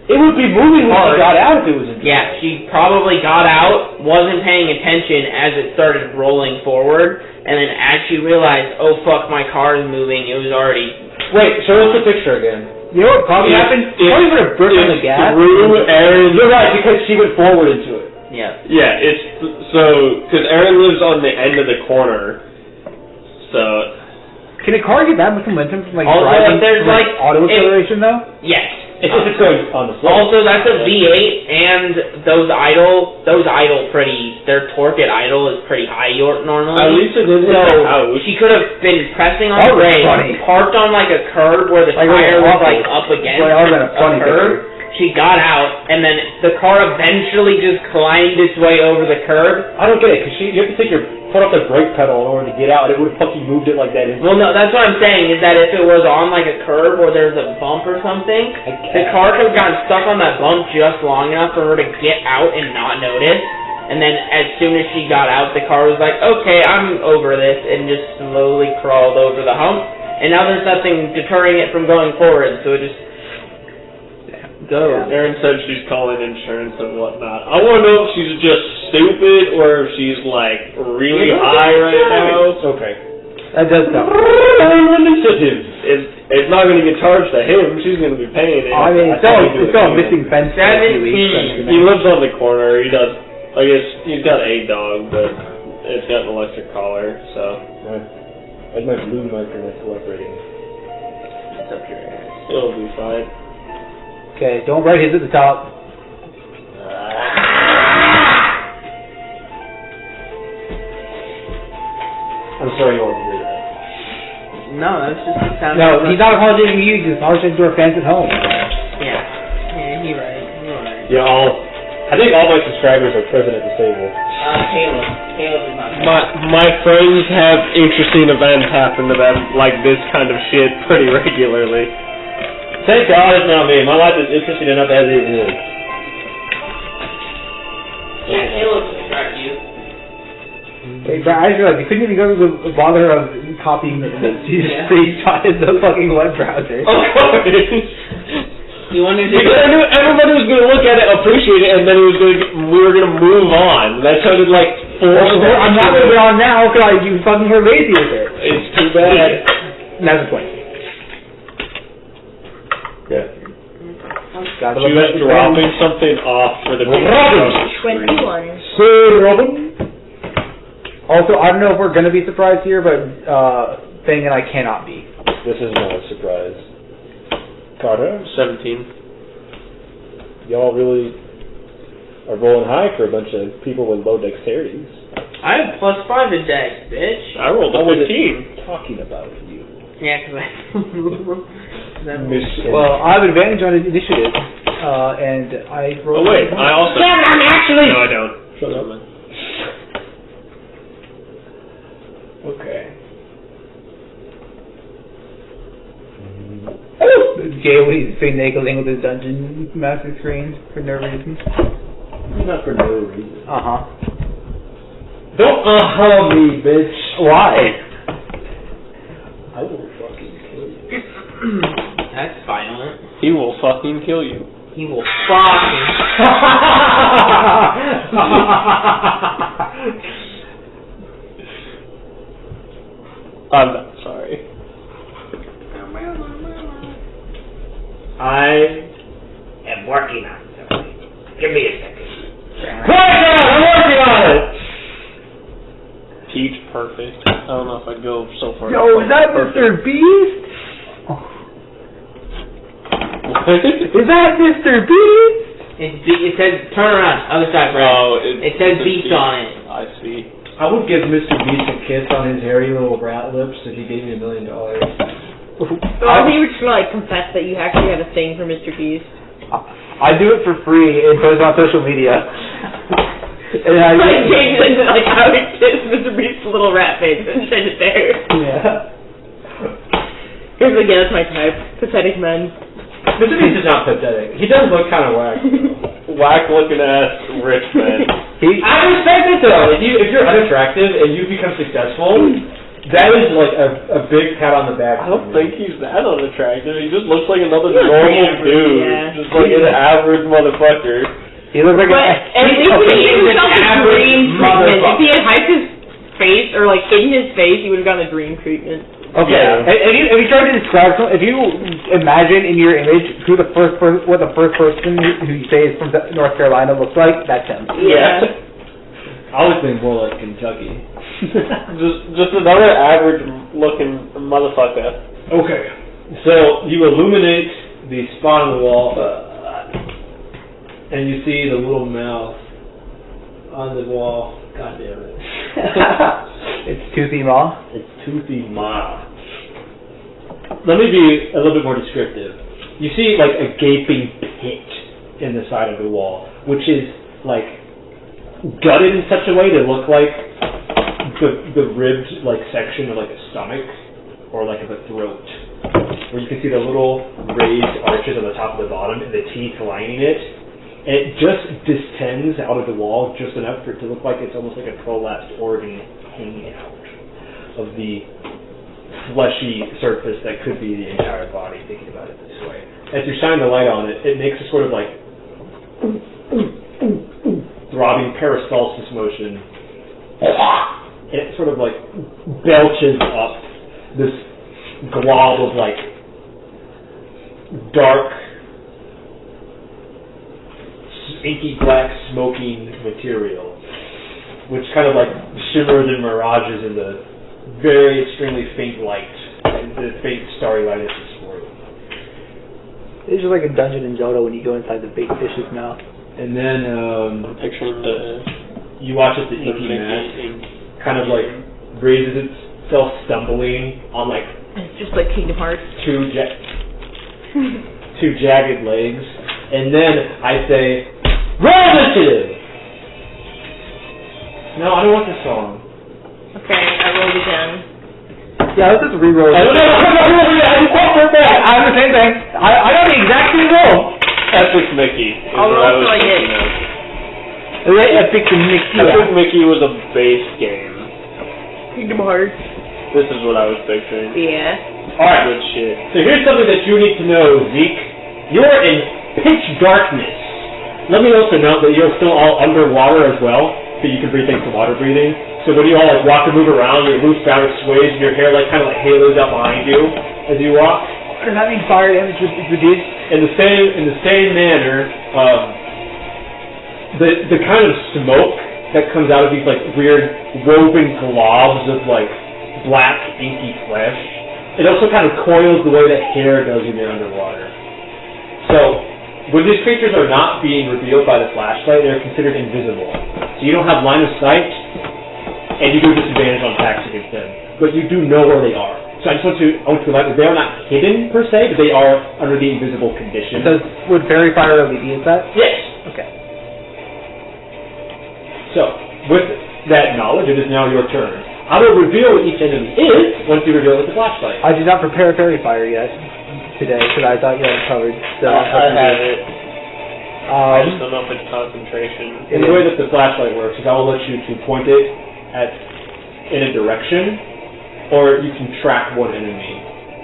It would be moving when she got out if it was in drive. Yeah, she probably got out, wasn't paying attention as it started rolling forward, and then as she realized, oh fuck, my car is moving, it was already... Wait, show us the picture again. You know what probably happened? Probably would have burst on the gas. You're right, because she went forward into it. Yeah. Yeah, it's so because Aaron lives on the end of the corner, so. Can a car get that much momentum from like Also, driving there's from, like auto acceleration though? Yes. It's just it's going on the slope. Also, that's a V8, and those idle their torque at idle is pretty high normally. At least it didn't hit the house. She could have been pressing on That the was brake, funny. parked on like a curb where the Like, tire was awful. like up against Boy, that would've been a funny curb. she got out, and then the car eventually just climbed its way over the curb. I don't get it, because you have to take your foot off the brake pedal in order to get out, and it would have fucking moved it like that. Well, no, that's what I'm saying, is that if it was on like a curb or there's a bump or something, the car could have gotten stuck on that bump just long enough for her to get out and not notice. And then as soon as she got out, the car was like, okay, I'm over this, and just slowly crawled over the hump. And now there's nothing deterring it from going forward, so it just goes. Erin said she's calling insurance and whatnot. I want to know if she's just stupid or if she's like really high right now. Okay. That does sound. It's not going to get charged to him. She's going to be paying it. I mean, it's still a missing fence for a few weeks. He lives on the corner. He does. I guess he's got a dog, but it's got an electric collar, so. Where's my blue marker that's cooperating? It's up your ass. It'll be fine. Okay, don't write his at the top. I'm sorry you want to hear that. No, that's just the sound. No, he's not apologizing to you, he's apologizing to our fans at home. Yeah, you're right. You're right. Yeah, I think all my subscribers are present at the table. Caleb is not. My friends have interesting events happen to them, like this kind of shit, pretty regularly. Thank God it's not me. My life is interesting enough as it is. Yeah, Caleb subscribed to you. Wait, but I just realized you couldn't even go to the bother of copying the image. You just screenshotted the fucking web browser. Of course! You wanted to Because I knew everybody was going to look at it, appreciate it, and then we were going to move on. That sounded like I'm not going to be on now because you fucking were lazy with it. It's too bad. That's the point. Yeah. She was dropping something off for the Robin! 21. Sir Robin? Also, I don't know if we're going to be surprised here, but Thing and I cannot be. This is not a surprise. Carter? 17. Y'all really are rolling high for a bunch of people with low dexterities. I have +5 to dex, bitch. I rolled a 15. Talking about you. Yeah, because Well, I have advantage on initiative, and I rolled... Oh wait, I also... Yeah, I'm actually... No, I don't. Shut up. Okay. Jay, when he's finagling with his dungeon master screen for no reason. Not for no reason. Uh-huh. Don't me, bitch. Why? I will fucking kill you. That's violent. He will fucking kill you. He will fucking... I'm not sorry. I am working on something. Give me a second. I'm working on it! Peach perfect. I don't know if I'd go so far. Yo, is that Mr. Beast? Is that Mr. Beast? It says, turn around, other side, Brad. Oh, it says Beast on it. I see. I would give Mr. Beast a kiss on his hairy little rat lips if he gave me $1 million. Well, he would just like confess that you actually had a thing for Mr. Beast. I do it for free and post it on social media. And I Like, change it into like how to kiss Mr. Beast's little rat face and send it there. Yeah. Here's like, yeah, that's my type. Pathetic men. Mr. Beast is not pathetic. He does look kind of whack. Whack looking ass rich man. I respect it though. If you're unattractive and you become successful, that is like a big pat on the back. I don't think he's that unattractive. He just looks like another normal dude. Yeah. Just like an average motherfucker. He looks like But at least he gave himself a dream treatment. If he had hyped his face or like hidden his face, he would have gotten a dream treatment. Okay. Yeah. If you try to describe someone, if you imagine in your image what the first person who you say is from North Carolina looks like, that's him. Yeah. I would think more like Kentucky. just another average looking motherfucker. Okay. So you illuminate the spot on the wall, and you see the little mouth on the wall. God damn it. It's Toothy Maw. It's Toothy Ma. Let me be a little bit more descriptive. You see like a gaping pit in the side of the wall, which is like gutted in such a way to look like the ribbed like section of like a stomach or like of a throat, where you can see the little raised arches on the top of the bottom and the teeth lining it. And it just distends out of the wall just enough for it to look like it's almost like a prolapsed organ hanging out of the fleshy surface that could be the entire body, thinking about it this way. As you shine the light on it, it makes a sort of like throbbing peristalsis motion. And it sort of like belches up this glob of like dark, inky black smoking material, which kind of like shimmers and mirages in the very extremely faint light, the faint starry light is exploring. It's just like a dungeon in Zelda when you go inside the big fish's mouth. And then Picture you watch as the inky mass kind of like raises itself stumbling on like It's just like Kingdom Hearts. two jagged legs, and then I say, roll initiative! No, I don't want this song. Okay, I rolled again. Yeah, let's just re-roll it. I'm I'm the same thing. I got the exact same roll. Epic Mickey. Is I'll what roll I was till I get- thinking of. Epic Mickey. Epic Mickey was a base game. Kingdom Hearts. This is what I was picturing. Yeah. Alright, Good shit. so here's something that you need to know, Zeke. You're in pitch darkness. Let me also note that you're still all underwater as well, so you can breathe thanks to water breathing. So when you all like walk and move around, your loose fabric sways and your hair like kind of like halos out behind you as you walk. Does that mean fire damage is reduced? In the same manner, the kind of smoke that comes out of these like weird woven globs of like black inky flesh, it also kind of coils the way that hair does when you're underwater. So when these creatures are not being revealed by the flashlight, they're considered invisible. So you don't have line of sight, and you do disadvantage on attacks against them, but you do know where they are. So I just want to highlight that they are not hidden per se, but they are under the invisible condition. Would fairy fire alleviate that? Yes. Okay. So, with that knowledge, it is now your turn. I will reveal what each enemy is once you reveal it with the flashlight. I did not prepare fairy fire yet today, because I thought you had it covered. So I have it. I just Um, don't know if it's concentration. And the way that the flashlight works is I will let you to point it in a direction, or you can track one enemy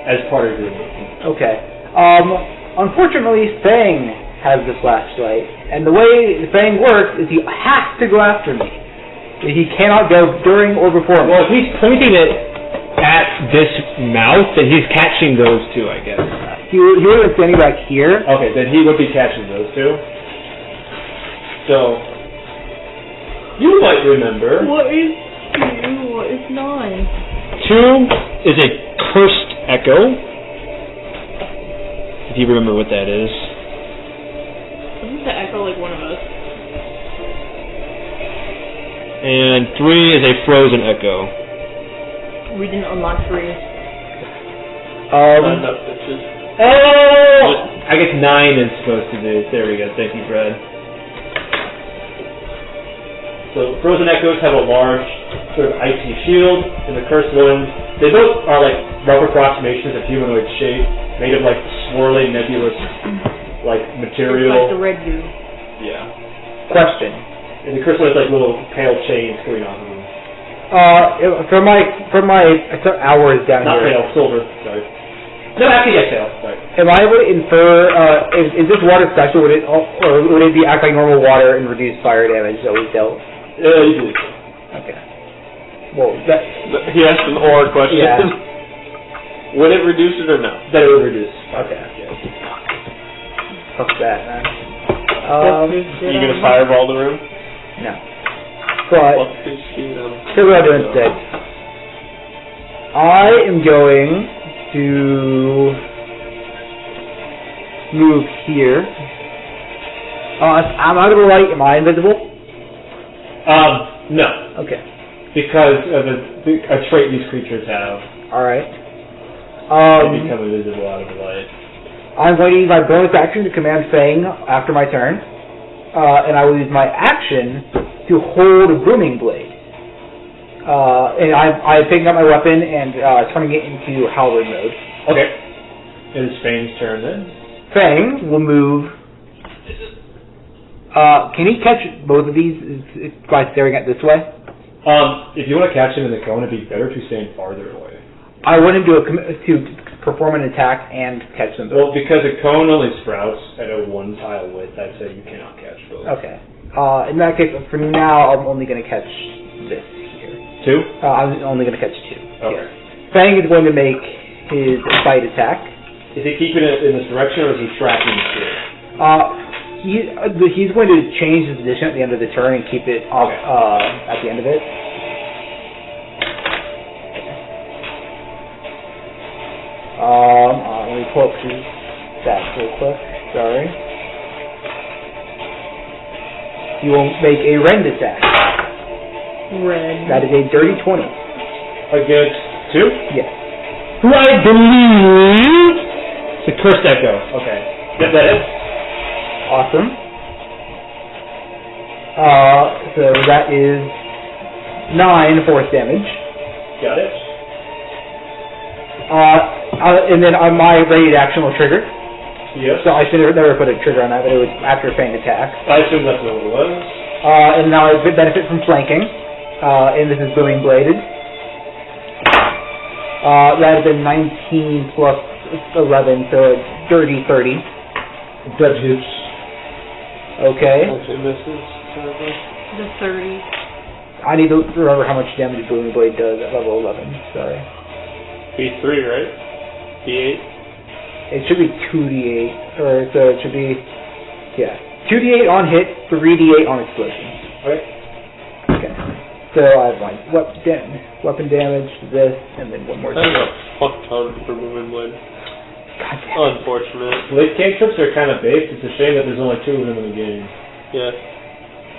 as part of your movement. okay. Unfortunately, Fang has the flashlight, and the way Fang works is he has to go after me. He cannot go during or before me. Well, if he's pointing it at this mouth, then he's catching those two, I guess. He would have been standing back here. Okay, then he would be catching those two. So, you might remember... What is 2? What is 9? 2 is a cursed echo. If you remember what that is. Isn't the echo like one of us? And 3 is a frozen echo. We didn't unlock 3. Signed up, bitches. Oh! I guess 9 is supposed to be. There we go. Thank you, Brad. So frozen echoes have a large sort of icy shield, and the cursed ones, they both are like rough approximations of humanoid shape, made of like swirling nebulous like material. Like the red goo. Yeah. Question. And the cursed one has like little pale chains coming off of them. From my hours down Not here. pale, silver. Sorry. No, actually, yes, pale. Sorry. Am I able to infer? Is this water special? Would it, or would it be act like normal water and reduce fire damage that we dealt? You do. Okay. Well, that. He asked an or question. Yeah. Would it reduce it or no? That it would reduce. Okay. Fuck that, man. You gonna fireball the room? No. But Fuck this shit. here's what I'll do instead. I am going to move here. I'm out of the light. Am I invisible? No. Okay. Because of a trait these creatures have. All right. They become invisible out of the light. I'm going to use my bonus action to command Fang after my turn, and I will use my action to hold a booming blade. And I'm picking up my weapon and turning it into halberd mode. Okay. It is Fang's turn then. Fang will move. Can he catch both of these by staring at this way? If you want to catch him in the cone, it'd be better to stand farther away. I want him to perform an attack and catch them both. Well, because a cone only sprouts at a 1 tile width, I'd say you cannot catch both. Okay. In that case, for now, I'm only going to catch this here. 2? I'm only going to catch 2. Okay. Fang is going to make his bite attack. Is he keeping it in this direction, or is he tracking the spirit? He's going to change his position at the end of the turn and keep it off at the end of it. Let me pull up his stats real quick. Sorry. He will make a rend attack. Red. That is a dirty 20. Against 2? Yes. Who I believe the cursed echo. Okay. Get that it? Awesome. So that is 9 force damage. Got it. And then my raid action will trigger. Yes. So I should never put a trigger on that, but it was after a Fang attack. I assume that's what it was. And now I benefit from flanking. And this is booming bladed. That has been 19 plus 11, so a dirty 30. That hits. Okay. Actually misses. The 30. I need to remember how much damage booming blade does at level 11. Sorry. B3, right? B8? It should be 2d8, or so it should be, 2d8 on hit, 3d8 on explosion. Okay. So I have my weapon damage, this, and then one more. That's a fuck ton for moving blade. God damn. Unfortunate. Blade cantrips are kind of based. It's a shame that there's only 2 of them in the game. Yeah.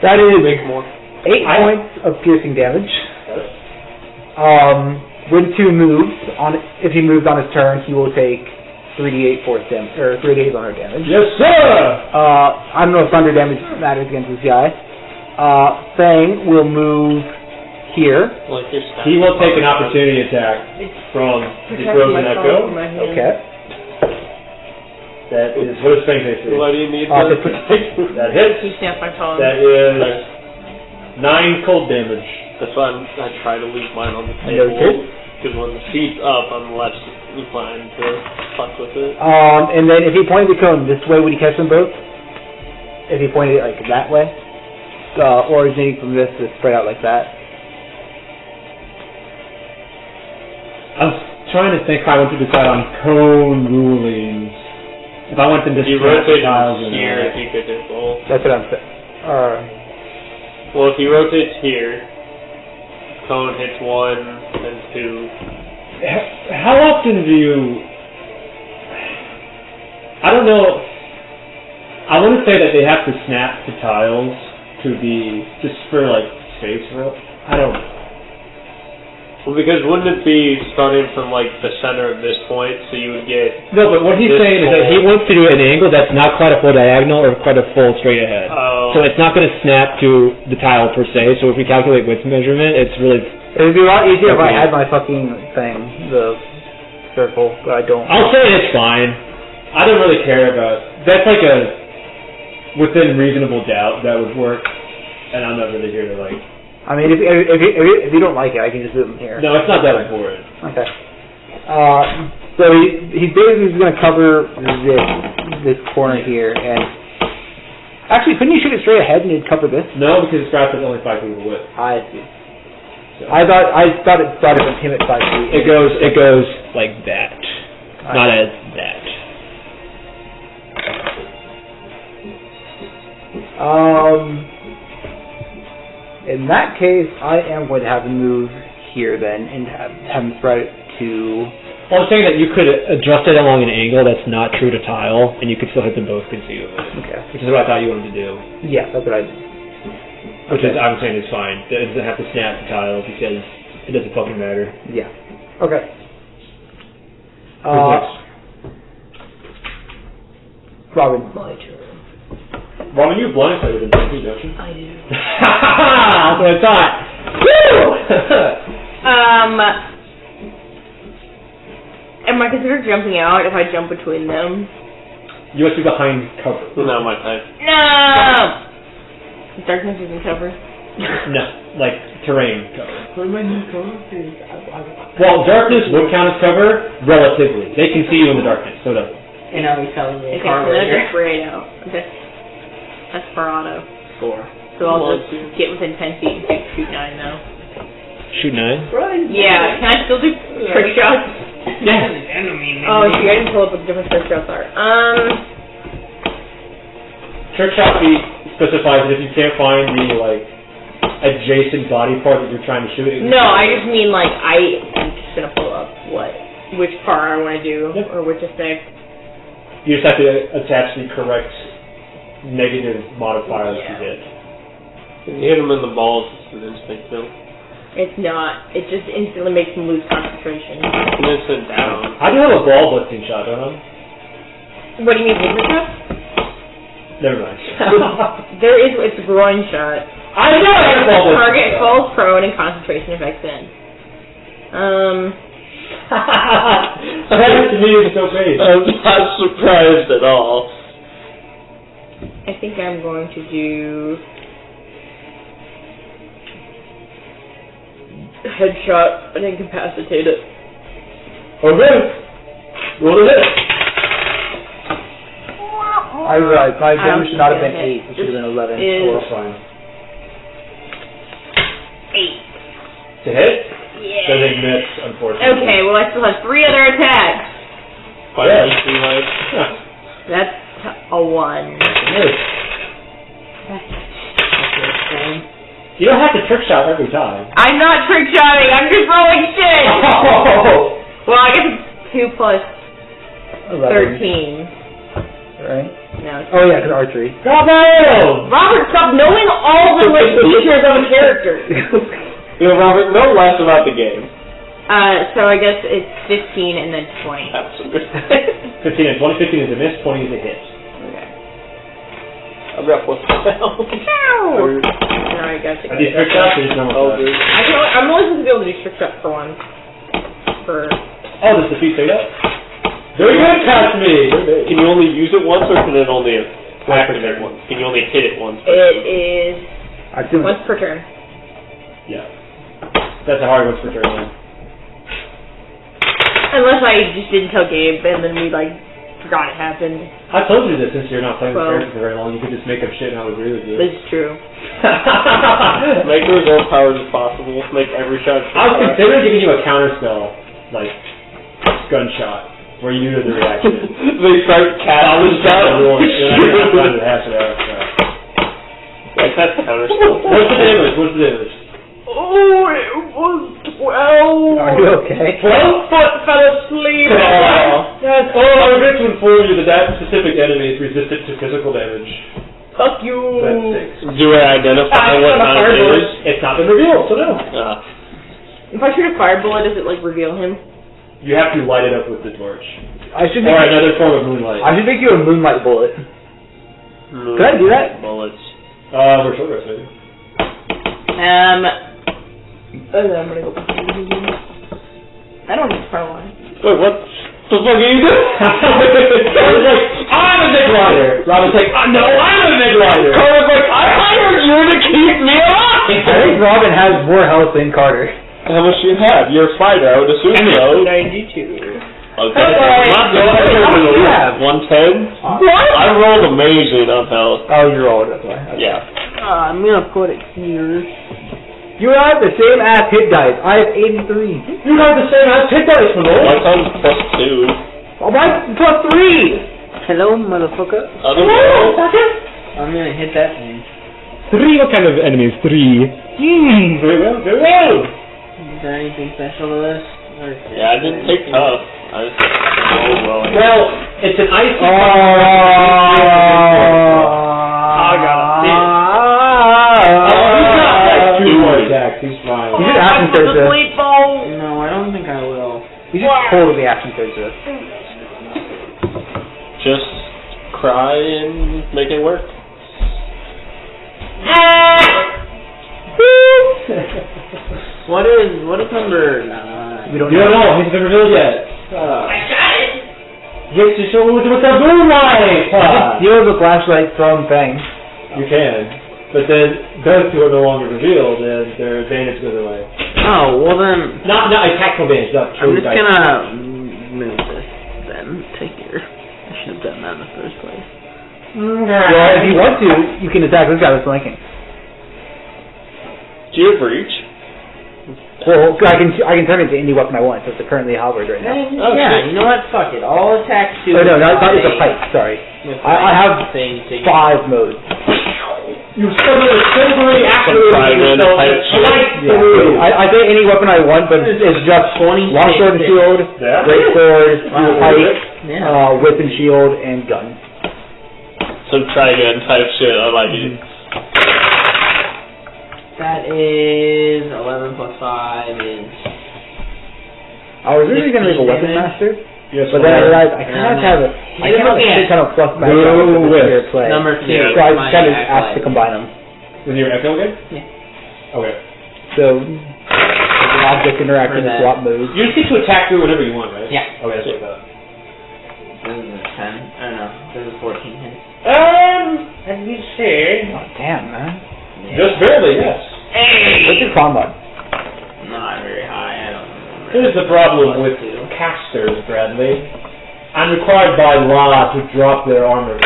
That is Make more. 8 points of piercing damage. Got it. When 2 moves, if he moves on his turn, he will take 3d8 force damage, or 3d8 thunder damage. Yes, sir! I don't know if thunder damage matters against this guy. Fang will move here. Like your stats. He will take an opportunity attack from the frozen echo. Okay. That is, what is Fang AC? Why do you need to that? That hits. He can't my phone. That is 9 cold damage. That's why I try to leave mine on the Noted. table. Because when the seat's up, I'm less inclined to fuck with it. And then if he pointed the cone this way, would he catch them both? If he pointed it like that way? Or is he from this to spread out like that? I was trying to think how I want to decide on cone rulings. If I want them to You snap rotate tiles him and here all if you could hit both. That's what I'm saying. Well, if he rotates here, cone hits 1 and 2. How often do you... I don't know. I want to say that they have to snap the tiles to be... just for, like, space. I don't... Well, because wouldn't it be starting from, like, the center of this point, so you would get... No, but what he's this saying is that he wants to do an angle that's not quite a full diagonal or quite a full straight ahead. Oh. So it's not going to snap to the tile per se, so if we calculate width measurement, it's really... It would be a lot easier if I had my fucking thing, the circle, but I don't. I'll say it's fine. I don't really care about... That's like a... within reasonable doubt that would work, and I'm not really here to, like... I mean, if you don't like it, I can just move him here. No, it's not that important. Okay. So he's basically just going to cover this corner here, and actually, couldn't you shoot it straight ahead and it'd cover this? No, because it's grabbed at only 5 feet of width. I see. So. I thought it started from him at 5 feet. It goes like that, not as that. In that case, I am going to have him move here then, and have him spread it to... Well, I'm saying that you could adjust it along an angle that's not true to tile, and you could still hit them both conceivably. Okay. Which is what I thought you wanted to do. Yeah, that's what I did. Which is, I'm saying is fine. It doesn't have to snap the tile because it doesn't fucking matter. Yeah. Okay. Who's next? Robin. My turn. Robin, you blindsided him, don't you? I do. That's what I thought. Woo! Am I considered jumping out if I jump between them? You must be behind cover. Not my type. No! Darkness isn't cover. No, like terrain cover. What am I doing? Well, darkness would count as cover, relatively. They can see you in the darkness, so does it. And now he's telling me a Okay, car so that's later. a spray out. Okay. That's per auto. 4. So I'll just get within 10 feet and shoot 9 now. Shoot 9? Yeah, can I still do trick shots? Yeah. Oh, see, I didn't pull up what the different trick shots are. Trick shot feat specifies that if you can't find the, like, adjacent body part that you're trying to shoot. No, I just mean, like, I'm just gonna pull up which part I want to do, Yep. or which effect. You just have to attach the correct negative modifiers to hit. If you hit him in the balls, it's an instant kill. It's not. It just instantly makes him lose concentration. It's an instant down. I do have a ball busting shot, don't I? What do you mean, movement shot? Never mind. It's a groin shot. I know I have a ball busting Target shot. falls prone and concentration effects in. That to me is so base. I'm not surprised at all. I think I'm going to do headshot and incapacitate it. Okay. Roll the hit. I realized my I damage should not have been okay. 8. It should have been 11. Is- Oh, fine. 8. To hit? Yeah. Doesn't miss, unfortunately. Okay, well I still have 3 other attacks. Fire three lights. That's a 1. Miss. You don't have to trick shot every time. I'm not trick shotting, I'm just rolling shit! Oh! Well, I guess it's 2 plus 11. 13. Right? No, it's Oh, yeah, because archery. Bravo! Robert, stop knowing all the like features of a character. You know, Robert, know less about the game. So I guess it's 15 and then 20. Absolutely. 15 and 20. 15 is a miss, 20 is a hit. Okay. I've got plus spell. No, I guess Are these trick shots or just normal Oh, shots? dude. I'm only supposed to be able to do trick shots for one. Oh, does the feat say that? Very good, catch me! Can you only use it once, or can it only activate once? Can you only hit it once? It is I assume once per turn. Yeah. That's a hard one for turn one. Unless I just didn't tell Gabe and then we like forgot it happened. I told you that since you're not playing with Well. characters for very long, you could just make up shit and I would agree with you. This is true. Make her as overpowered as possible. Make every shot. I was considering giving you a counter spell, like gunshot, where you do the reaction. They start casting shots. Like that's counter spell. What's the damage? Oh, it was 12. Are you okay? 12 foot fell asleep. Yes. Oh, I regret to inform you that that specific enemy is resistant to physical damage. Fuck you. That's 6. Do I identify what kind it is? It's not been revealed, so no. If I shoot a fire bullet, does it like reveal him? You have to light it up with the torch. I should Or make another form of moonlight. I should make you a moonlight bullet. Could I do that? Bullets. We're short rest, maybe. I'm gonna go. I don't need to front line. Wait, what the fuck are you doing? Robin's like, I'm a Nick Rider. Robin's like, no, I'm a Nick Rider. Carter's like, I hired you to keep me alive! I think Robin has more health than Carter. How much do you have? You're a fighter, I would assume so. 92. Okay, not How much do you have? 110? What? I rolled amazing on health. Oh, you rolled, that's why. Okay. Yeah. I'm gonna put it here. You and I have the same ass hit dice. I have 83. You have the same ass hit dice, Manolo. My time's +2. Oh, mine's +3. Hello, motherfucker. Other roll? I'm gonna hit that thing. 3? What kind of enemy is 3? Very well, very well. Is there anything special to this? Or is it- Yeah, I didn't take tough. I just rolled well. Well, it's an icy. I got it. He's got like 2 more attacks. He's fine. You should ask him to this. No, I don't think I will. You should totally ask him to this. Just cry and make it work. What is number 9? We don't You don't know. know. He's been revealed yet. I got it. Yes, you show what's the moonlight. Steal the flashlight from Fang. You can, but then those two are no longer revealed, and their advantage goes away. Oh, well then, Not a tactical advantage. Not I'm true. just gonna move this then. Take your... I should have done that in the first place. Well, if you want to, you can attack this guy with flanking. Do you have reach? Well, I can turn it into any weapon I want, so it's currently a halberd right now. Oh, yeah, shit. you know what? Fuck it. All attacks do. Oh no, not with a pike, sorry. I have things. 5 modes. You summon a silvery Fireman activated type shit. Yeah. I say any weapon I want, but it's just 26 longsword and shield, Yeah. great sword, pike, Yeah. whip and shield, and gun. Some Trigun type shit. I like it. That is 11 plus 5 is. I was really gonna make a weapon master, Yes, but then I realized I kind of have a shit kind of fluff background with this play. Number 2. Yeah. So I my kind of acolyte. asked to combine them. With your echo again? Yeah. Okay. So, it's an object interaction For that. swap moves. You just get to attack through whenever you want, right? Yeah. Okay, that's what I thought. This is a 10. I don't know. This is 14 hits. Let me see. Oh, damn, man. Just barely, yes. What's your combat? Not very high. I don't remember. Here's the problem with casters, Bradley. I'm required by law to drop their armor.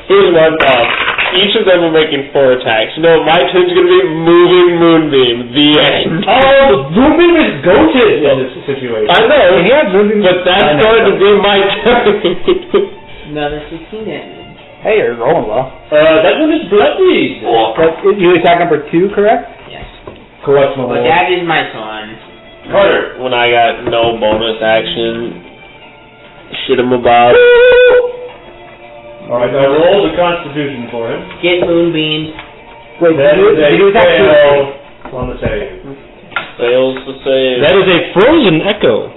Here's one thought. Each of them are making 4 attacks. You know, my turn's gonna be moving moonbeam. The end. Oh, Moonbeam is goated in this situation. I know, Yeah, moving. but that's going to be my turn. Another 16 damage. Hey, you're rolling well. That one is bloodied. You attack number 2, correct? Yes. Correct, my But lord. that is my son. Carter. When I got no bonus action, shit him about. Alright, I rolled a constitution for him. Get moonbeams. Wait, That did is you a attack 2? fail on the save. Fails to save. That is a frozen echo.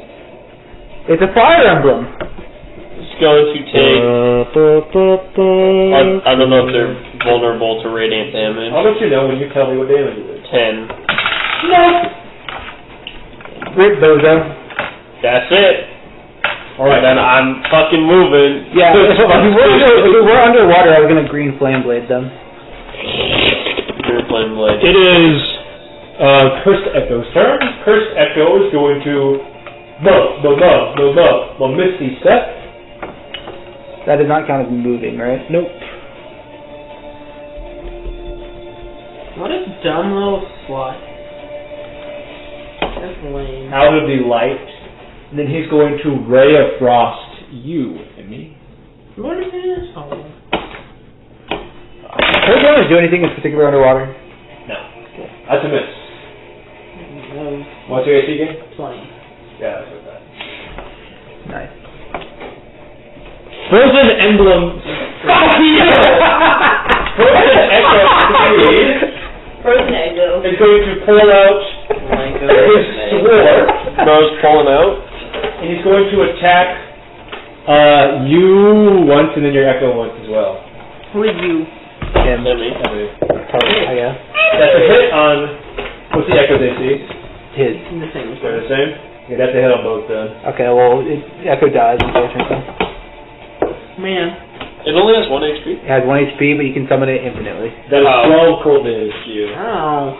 It's a fire emblem. It's going to take. I don't know if they're vulnerable to radiant damage. I'll let you know when you tell me what damage it is. 10. Rip Bozo. That's it. Alright, Then I'm fucking moving. Yeah, if we were underwater, I was gonna green flame blade them. Green flame blade. it is Cursed Echo's turn. Cursed Echo is going to Misty Step. That does not count as moving, right? Nope. What a dumb little slut. That's lame. Out of the light. And then he's going to Ray of Frost you and me. What is this? Oh. Does it want to do anything in particular underwater? No. That's a miss. What's your AC again? 20. Yeah, that's what that. Nice. Frozen Emblem. Frozen Echo 3 Frozen Echo. is going to pull out his sword. Bro's pulling out. And he's going to attack you once and then your Echo once as well. Who is you? Him. Me. Probably, I guess. That's a hit on. What's the Echo's AC? His. The same. They're the same? Yeah, that's a hit on both then. Okay, well, Echo dies in turn. Man. It only has 1 HP. It has 1 HP, but you can summon it infinitely. That is 12 cold damage to you. Oh.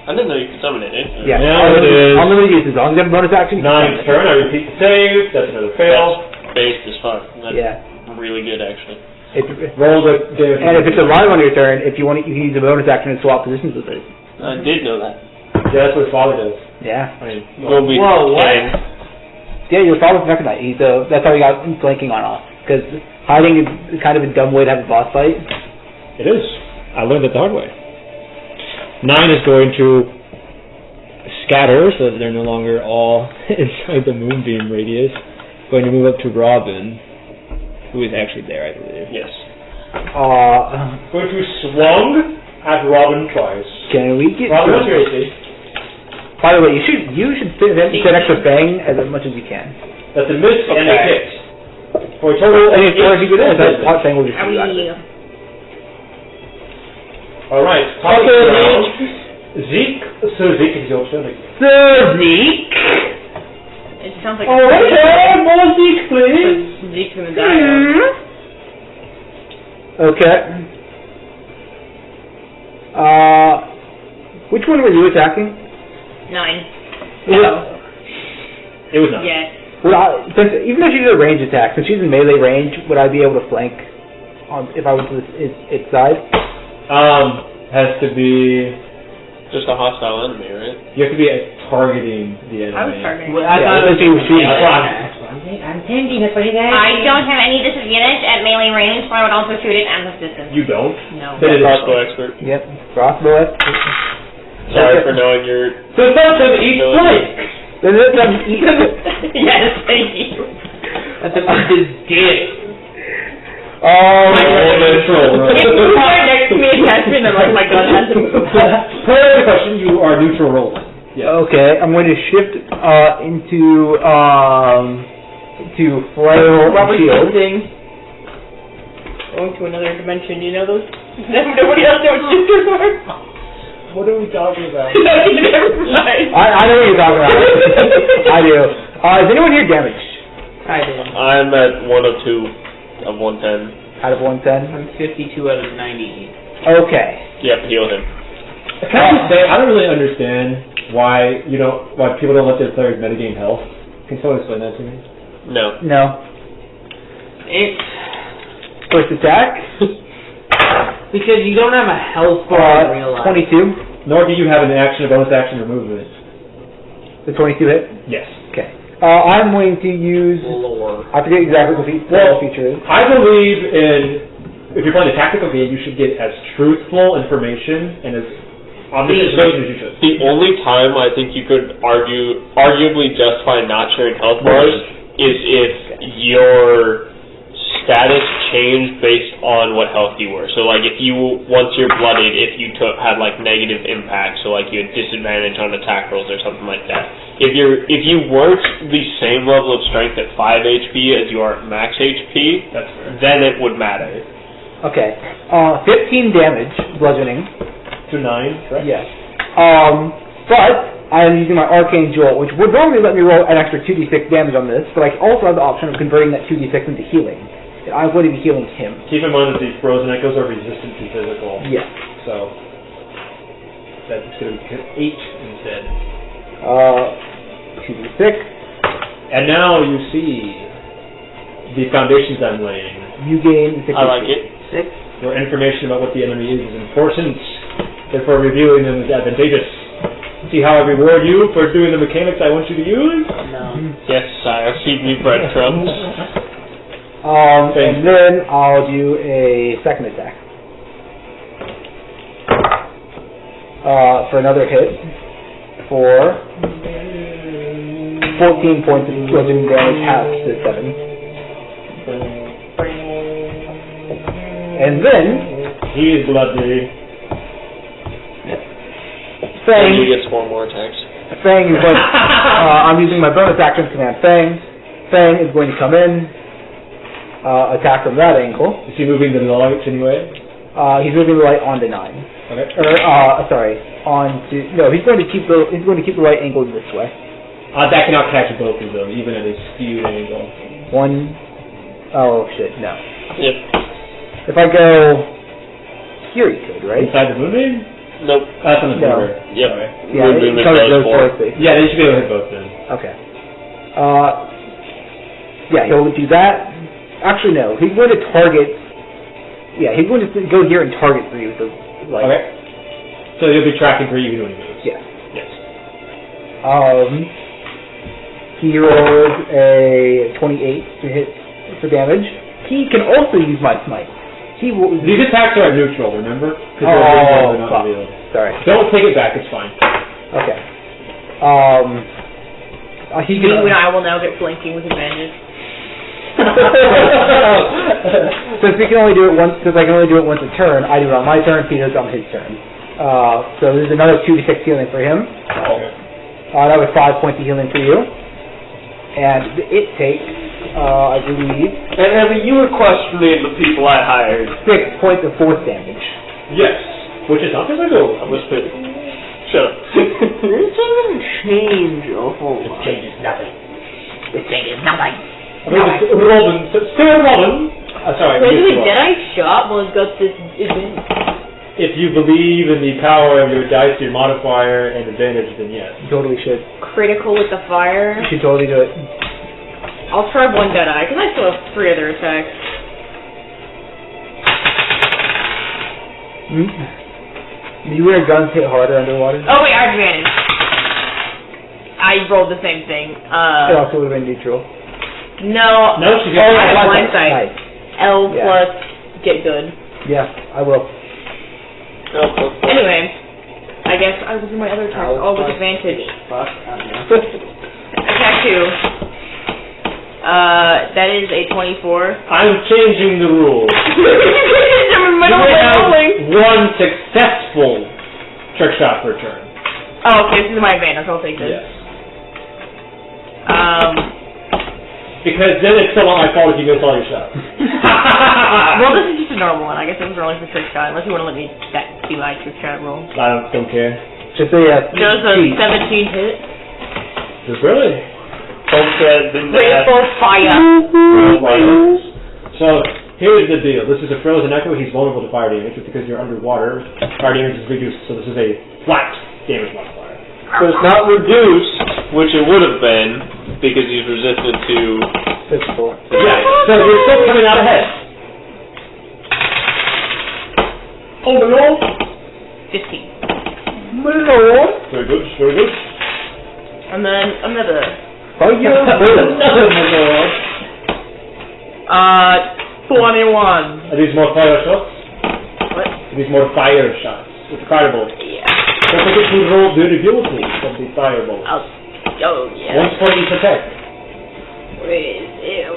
I didn't know you could summon it. Yeah, Now it is unlimited uses. As long as you have a bonus action, you can Nine's summon turn. I repeat the save. That's another fail. That's based as fuck. That's it. Yeah. really good, actually. Roll the damage. And if it's alive on your turn, if you want, you can use a bonus action and swap positions with it. I did know that. Yeah, that's what his father does. Yeah. I mean, Will be Whoa, what? 10. Yeah, your father's Mechanite. That's how he got flanking on off. Because hiding is kind of a dumb way to have a boss fight. It is. I learned it the hard way. 9 is going to scatter so that they're no longer all inside the moonbeam radius. Going to move up to Robin, who is actually there, I believe. Yes. going to swung at Robin twice. Can we get? Robin, what's your AC? By the way, you should fit extra fang as much as you can. That's a miss and a Okay. hit. For a total of Any story if you 8 do this, points. that thing will just shoot out of it. Alright, top of the round. Zeke. So Zeke is your turn. Sir Zeke! It sounds like Okay, more Zeke, please. Zeke's gonna die. Now. Okay. Which one were you attacking? 9. It was not. Yes. Would even though she's a range attack, since she's in melee range, would I be able to flank if I was to its side? Has to be. Just a hostile enemy, right? You have to be targeting the enemy. I was targeting. Well, I Yeah, thought let's see who's shooting. I'm thinking that's what it is. I don't have any disadvantage at melee range, so I would also shoot it at this distance. You don't? No. Then it is Crossbow fine. expert. Yep. Crossbow. Sorry for knowing your... So let them eat flank! Then let them eat. Yes, thank you. That's about his dick. Neutral. If you are next to me and catch me, then like, my gun has to move. Per the question, you are neutral rolling. Yeah. Okay, I'm going to shift into flail shield. Going to another dimension, you know those? Nobody else knows what shifters are? What are we talking about? No, never mind. I know what you're talking about. I do. Is anyone here damaged? I did. I'm at 102 of 110. Out of 110? I'm 52 out of 90. Okay. Yep, heal him. Can I just say, I don't really understand why people don't let their players metagame health. Can someone explain that to me? No. No. It's First attack? because you don't have a health bar in real life. 22. Nor do you have an action, a bonus action, or movement. The 22 hit? Yes. Okay. I'm going to use... Lore. I forget exactly what the feature is. I believe if you're playing a tactical game, you should get as truthful information and as obvious information as you should. The only time I think you could arguably justify not sharing health bars is if your status changed based on what health you were. So like if you, once you're bloodied, if you had like negative impact, so like you had disadvantage on attack rolls or something like that. If you weren't the same level of strength at 5 HP as you are at max HP, That's fair. then it would matter. Okay. 15 damage, bludgeoning. To 9, correct? Yes. But I'm using my Arcane Jolt, which would normally let me roll an extra 2d6 damage on this, but I also have the option of converting that 2d6 into healing. And I'm going to be healing him. Keep in mind that these frozen echoes are resistant to physical. Yes. So that's going to be 8 instead. 2d6. And now you see the foundations I'm laying. You gain 6 I like it. 6. Where information about what the enemy is important, therefore reviewing them is advantageous. See how I reward you for doing the mechanics I want you to use? No. Yes, sire. Feed me breadcrumbs. And then I'll do a second attack. For another hit. For 14 points of bludgeoning damage, half to 7. And then He is bloody. Then you Fang. get 4 more attacks. Fang is going. I'm using my bonus action to command Fang. Fang is going to come in, attack from that angle. Is he moving the light anyway? He's moving the light onto 9. Okay. No, he's going to keep the light angle this way. That cannot catch both of them, even at a skewed angle. Oh shit, no. Yep. If I go here, he could, right? Inside the moonbeam? Nope. That's on the No. border. Yep. Sorry. Yeah, Moonbeam it is covers those those 4. 4 spaces. Yeah, they should be able to hit both then. Okay. Yeah, he'll do that. Actually, no. He's going to target. Yeah, he's going to go here and target for you with the light. Okay. So you'll be tracking for you when he moves. Yes. Yes. He rolls a 28 to hit for damage. He can also use my smite. He will. These attacks are at neutral, remember? Because Oh, they're not fuck. revealed. Sorry. Don't take it back, it's fine. Okay. He can. I will now get flanking with advantage. Since we can only do it once, because I can only do it once a turn, I do it on my turn. He does it on his turn. So there's another 2d6 healing for him. Okay. That was 5 points of healing for you. and it takes, I believe, And Heavy, you were questioning the people I hired. 6 points of force damage. Yes. Which is not physical. I was fit. Shut up. This doesn't change a whole This lot. changes nothing. This changes nothing. I mean, it's Robin. Still Robin. Sorry. Basically, Robin. Deadeye shot while it's got this advantage. If you believe in the power of your dice, your modifier, and advantage, then yes. You totally should. Critical with the fire. You should totally do it. I'll try one Deadeye, because I still have 3 other attacks. Do you wear guns hit harder underwater? Oh wait, I have advantage. I rolled the same thing. It also would have been neutral. No. No, she got I have blind blind sight. sight. L Yeah. plus get good. Yeah, I will. Anyway, I guess I will do my other attack, all with advantage. Fuck, I don't know. Attack 2. That is a 24. I'm changing the rules. I'm You may have rolling. one successful trick shot per turn. Oh, okay, this is my advantage. I'll take this. Yes. Because then it's still not my fault if you miss all your shots. Well, this is just a normal one. I guess it was rolling for trick shot, unless you want to let me be my trick shot roll. I don't care. Just say Does a 17 hit? Just really? Folks said, didn't they have... Grateful fire. So, here's the deal. This is a frozen echo. He's vulnerable to fire damage, but because you're underwater, fire damage is reduced, so this is a flat damage modifier. So it's not reduced, which it would have been, because he's resistant to... physical. Yeah, so you're still coming out ahead. Oh my lord! 15. My lord! Very good, very good. And then another. Fire Another my lord. 21. Are these more fire shots? What? Are these more fire shots? It's fireball. Yeah. Don't forget to roll durability from the fireball. Oh, yeah. Once for each attack. Where is it?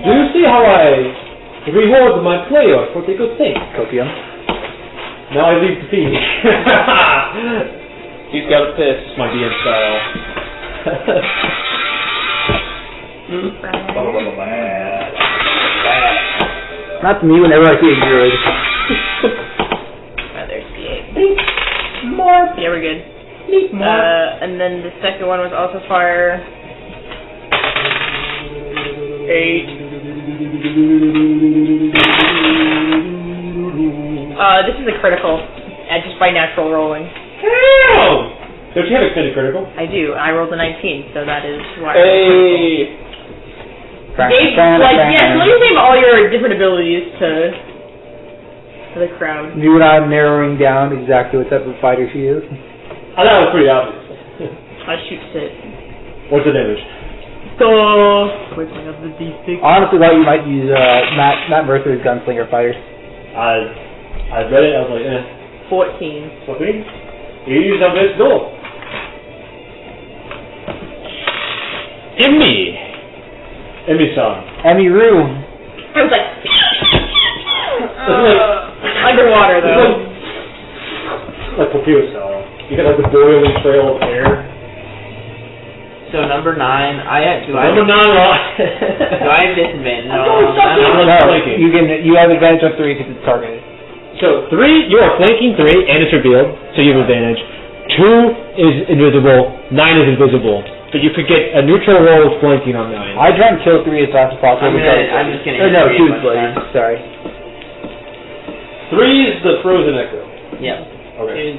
Do you see how I reward my player for the good thing? Copium. Now I leave the field. He's got a piss. It's my DM style. Not me whenever I see a druid. There's the 8. More. Yeah, we're good. And then the second one was also fire. 8. This is a critical, just by natural rolling. Damn! Don't you have extended critical? I do. I rolled a 19, so that is why. Hey! Dave, yeah, so you name all your different abilities to the crowd. You and I'm narrowing down exactly what type of fighter she is. I thought it was pretty obvious. I shoot it. What's the damage? Quick, I have the D6. Honestly, thought you might use Matt Mercer's gunslinger fighter. I read it, I was like, 14. Okay. He's a bit dull. Emmy-san. Emmy Roo. I was like, underwater though. Like torpedo style. You got like the boiling trail of air. So number 9, do I Number 9, do I have disadvantage? Flanking. You have advantage on 3 because it's targeted. So 3, you are flanking 3, and it's revealed, so you have advantage. 2 is invisible, 9 is invisible. But you could get a neutral roll with flanking on 9. I try and kill 3 as fast as possible. I'm just gonna hit no, 3 2 a bunch of blades. times. Sorry. 3 is the frozen echo. Yeah. Okay.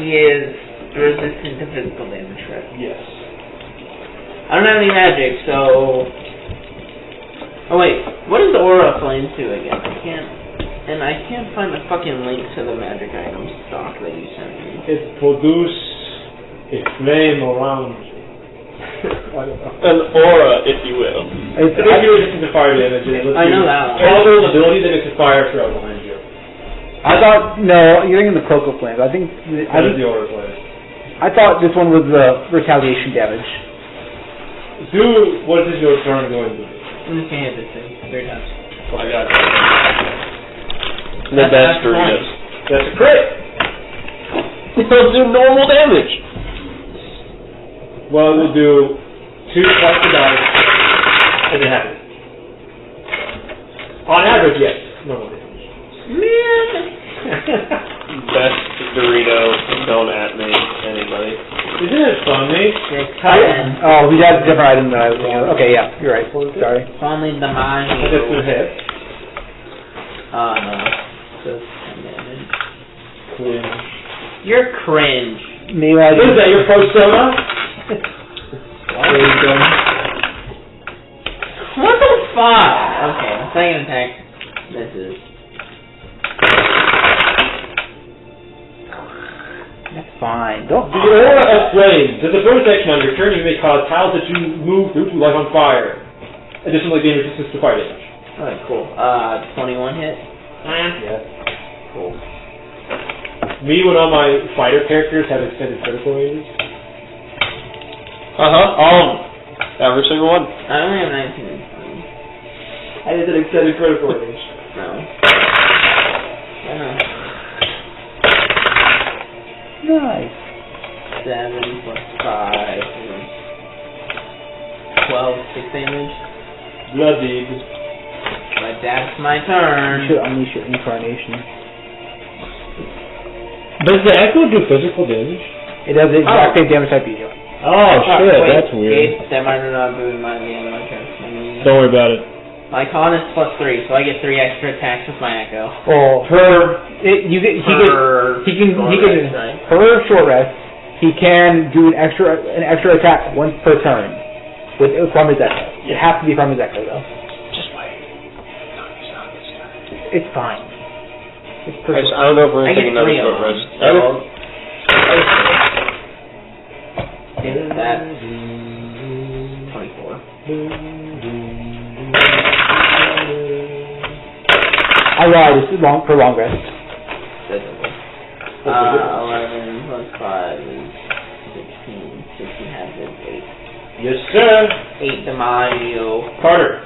He is resistant to physical damage, right? Yes. I don't have any magic, so... Oh wait, what does aura flame to again? I can't find the fucking link to the magic item stock that you sent me. It produces a flame around you. An aura, if you will. It's actually resistant to fire damage. I know that one. All ability that makes a fire trail behind you. I thought, no, you're thinking the Cocoa Flame. I think That is the aura flame. I thought this one was the retaliation damage. What is your turn going to do? I'm just gonna hit this thing 3 times. I got it. The best Doritos. That's a crit! It'll do normal damage. Well, we'll do shoot twice the dice, and it happens. On average, yes. Normal damage. Best Dorito, don't at me, anybody. Isn't it funny? Oh, we had a different item than I was thinking of. Okay, yeah, you're right. Sorry. Finally, the mind. I just threw hit. No. Just 10 damage. Cringe. You're cringe. Maybe I What is that, your persona? What the fuck? Okay, second attack. This is. That's fine. Don't The aura of flames. As a bonus action on your turn, you may cause tiles that you move through to light on fire. Additionally, gain resistance to fire damage. Alright, cool. 21 hit. Yeah. Cool. Me, when all my fighter characters have extended critical ranges. All of them. Every single one. I only have 19. I did an extended critical range. No. Nice. 7 plus 5 is 12, 6 damage. Bloodied. But that's my You turn. should unleash your incarnation. Does the echo do physical damage? It does the exact same damage type you do. Oh shit, Wait, that's weird. That might not be my end of my turn. Don't worry about it. My con is plus 3, so I get 3 extra attacks with my echo. Well, he can her short rest. He can do an extra attack once per turn from his echo. It has to be from his echo though. Just wait. It's fine. It's I perfect. don't know if we're I going to take get another 3 short of them. rest. That's 24. I lied. This is for long rest. That's okay. 11 plus 5 is 16. 16 half is 8. Yes, sir. 8 Damayo. Carter.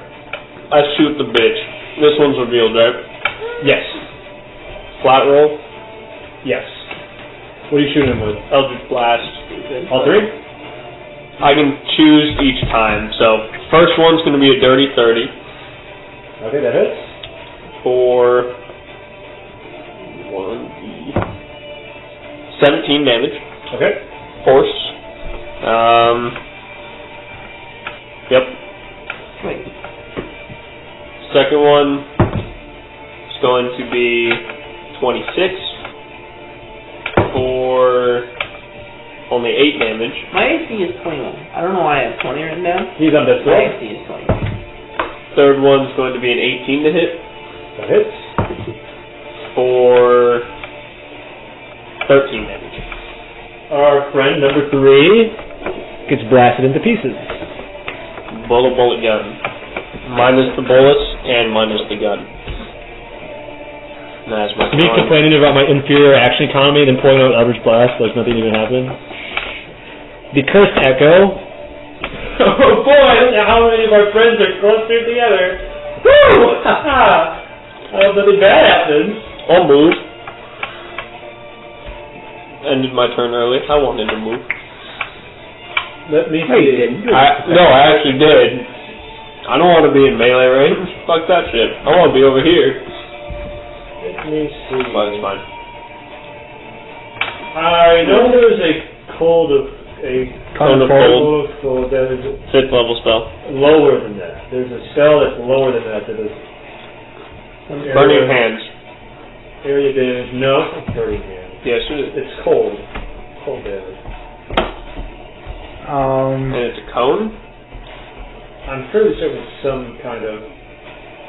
I shoot the bitch. This one's revealed, right? Yes. Flat roll. Yes. What are you shooting him with? Eldritch Blast. All three? I can choose each time. So, first one's going to be a dirty 30 Okay, that hits. for 17 damage. Okay. Force. Yep. Wait. Second one is going to be 26 for only 8 damage. My AC is 21. I don't know why I have 20 written down. He's on this My one. AC is 20. Third one's going to be an 18 to hit That hits. for 13 damage. Our friend number 3. Gets blasted into pieces. Bullet gun. Minus the bullets and minus the gun. That's my Me complaining about my inferior action economy, then pulling out Eldritch Blast like nothing even happened. The cursed echo. Oh boy, look at how many of our friends are clustered together. Woo! I hope nothing bad happens. I'll move. Ended my turn early. I wanted to move. Let me No, you see. didn't. No, I actually did. I don't want to be in melee range. Fuck that shit. I want to be over here. Let me see. But it's fine. I know there's a cone of cold that is 5th level spell. lower than that. There's a spell that's lower than that that is Burn your hands. area damage. No, it's not burning hands. Yes, it is. It's cold. Cold damage. And it's a cone? I'm fairly certain it's some kind of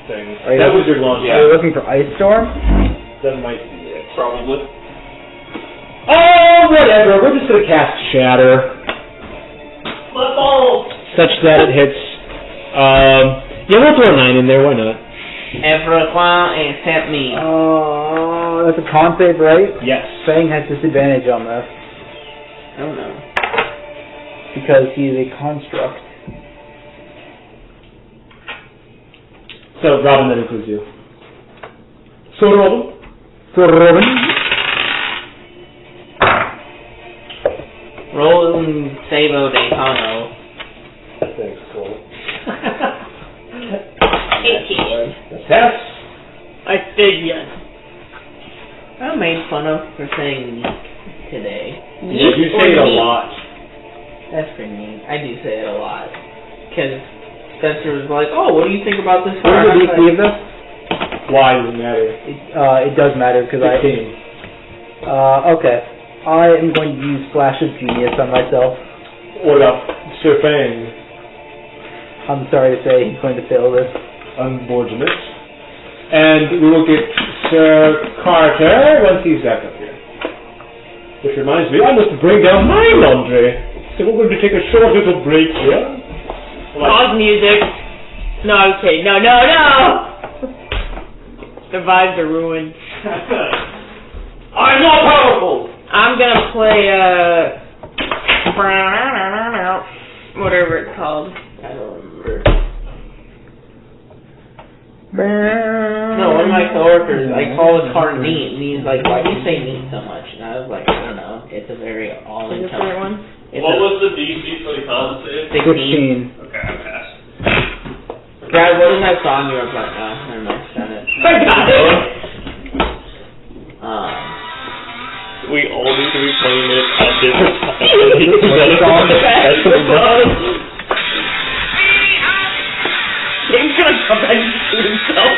thing. Are you That looking- was your launch. Are you looking for Ice Storm? That might be it. Probably. Oh, whatever. We're just gonna cast Shatter, such that it hits. Yeah, we'll throw a 9 in there. Why not? Everyone except me. Oh, that's a con save, right? Yes. Fang has disadvantage on this I don't know. because he is a construct. So, Robin, that includes you. So, Robin? So, Robin, Roll Sabo de Tano. That Stygian. I made fun of for saying neat today. Yeah, you say it a lot. That's pretty neat. I do say it a lot. Because Spencer was like, oh, what do you think about this What one? is the DC of this? Why does it matter? It does matter because 15. okay. I am going to use Flash of Genius on myself. What about Sir Fang? I'm sorry to say he's going to fail this. Unfortunate. And we will get Sir Carter once he's back up here. Which reminds me, I must bring down my laundry. So we're going to take a short little break here. Pause music. No, okay. No. The vibes are ruined. I'm more powerful! I'm gonna play, whatever it's called. I don't remember. No, one of my coworkers, I call the car neat, and he's like, why do you say neat so much? And I was like, I don't know, it's a very Is this the right all-encompassing. one? What was the DC for the con save? 16. Okay, I passed. Brad, what is that song you were playing? Oh, never mind, got it. We all need to be playing it at different times. That's the song. James gonna come back and shoot himself.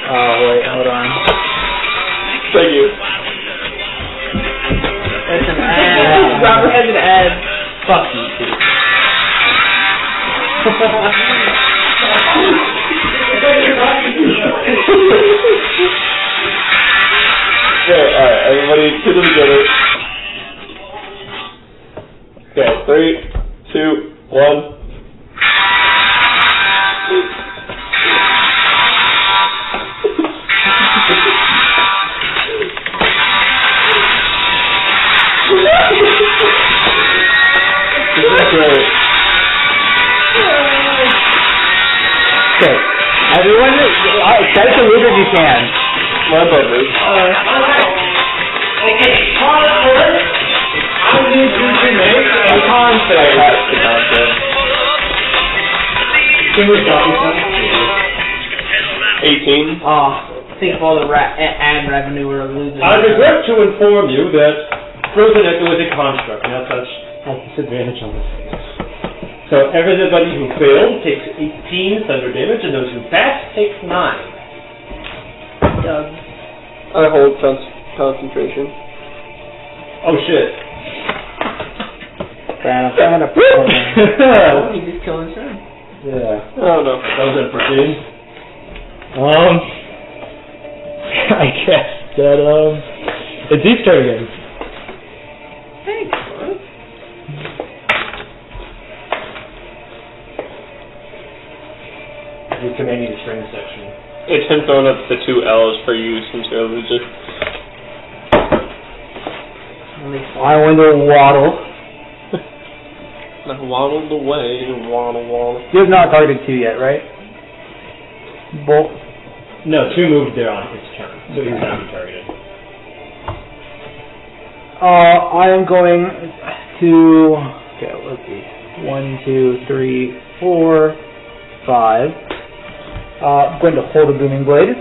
Oh, wait, hold on. Thank you. That's an ad. Robert has an ad. Fuck you, too. Okay, alright, everybody put them together. Okay, 3, 2, 1. This is great. Okay. Everyone, try to move if you can. My brothers. Okay, Carter, I need you to make a contract. That's the concept. Can we copy something? 18. Think of all the ad revenue we're losing. I regret to inform you that Frozen Echo is a construct, and as such, has disadvantage on this phase. So everybody who failed takes 18 thunder damage, and those who passed take 9. Doug. I hold concentration. Oh shit. Oh, he just killed his friend. Yeah. I don't know. That was unforeseen. I guess that, it's Eve's turn again. Thanks. You're commanding the string section. It's him throwing up the 2 L's for you since you're a loser. I want to waddle. I waddled away, waddle. You have not targeted 2 yet, right? Bolt. No, 2 moved there on his turn, so he's not be targeted. I am going to. Okay, let's see. 1, 2, 3, 4, 5. I'm going to hold a booming blade. To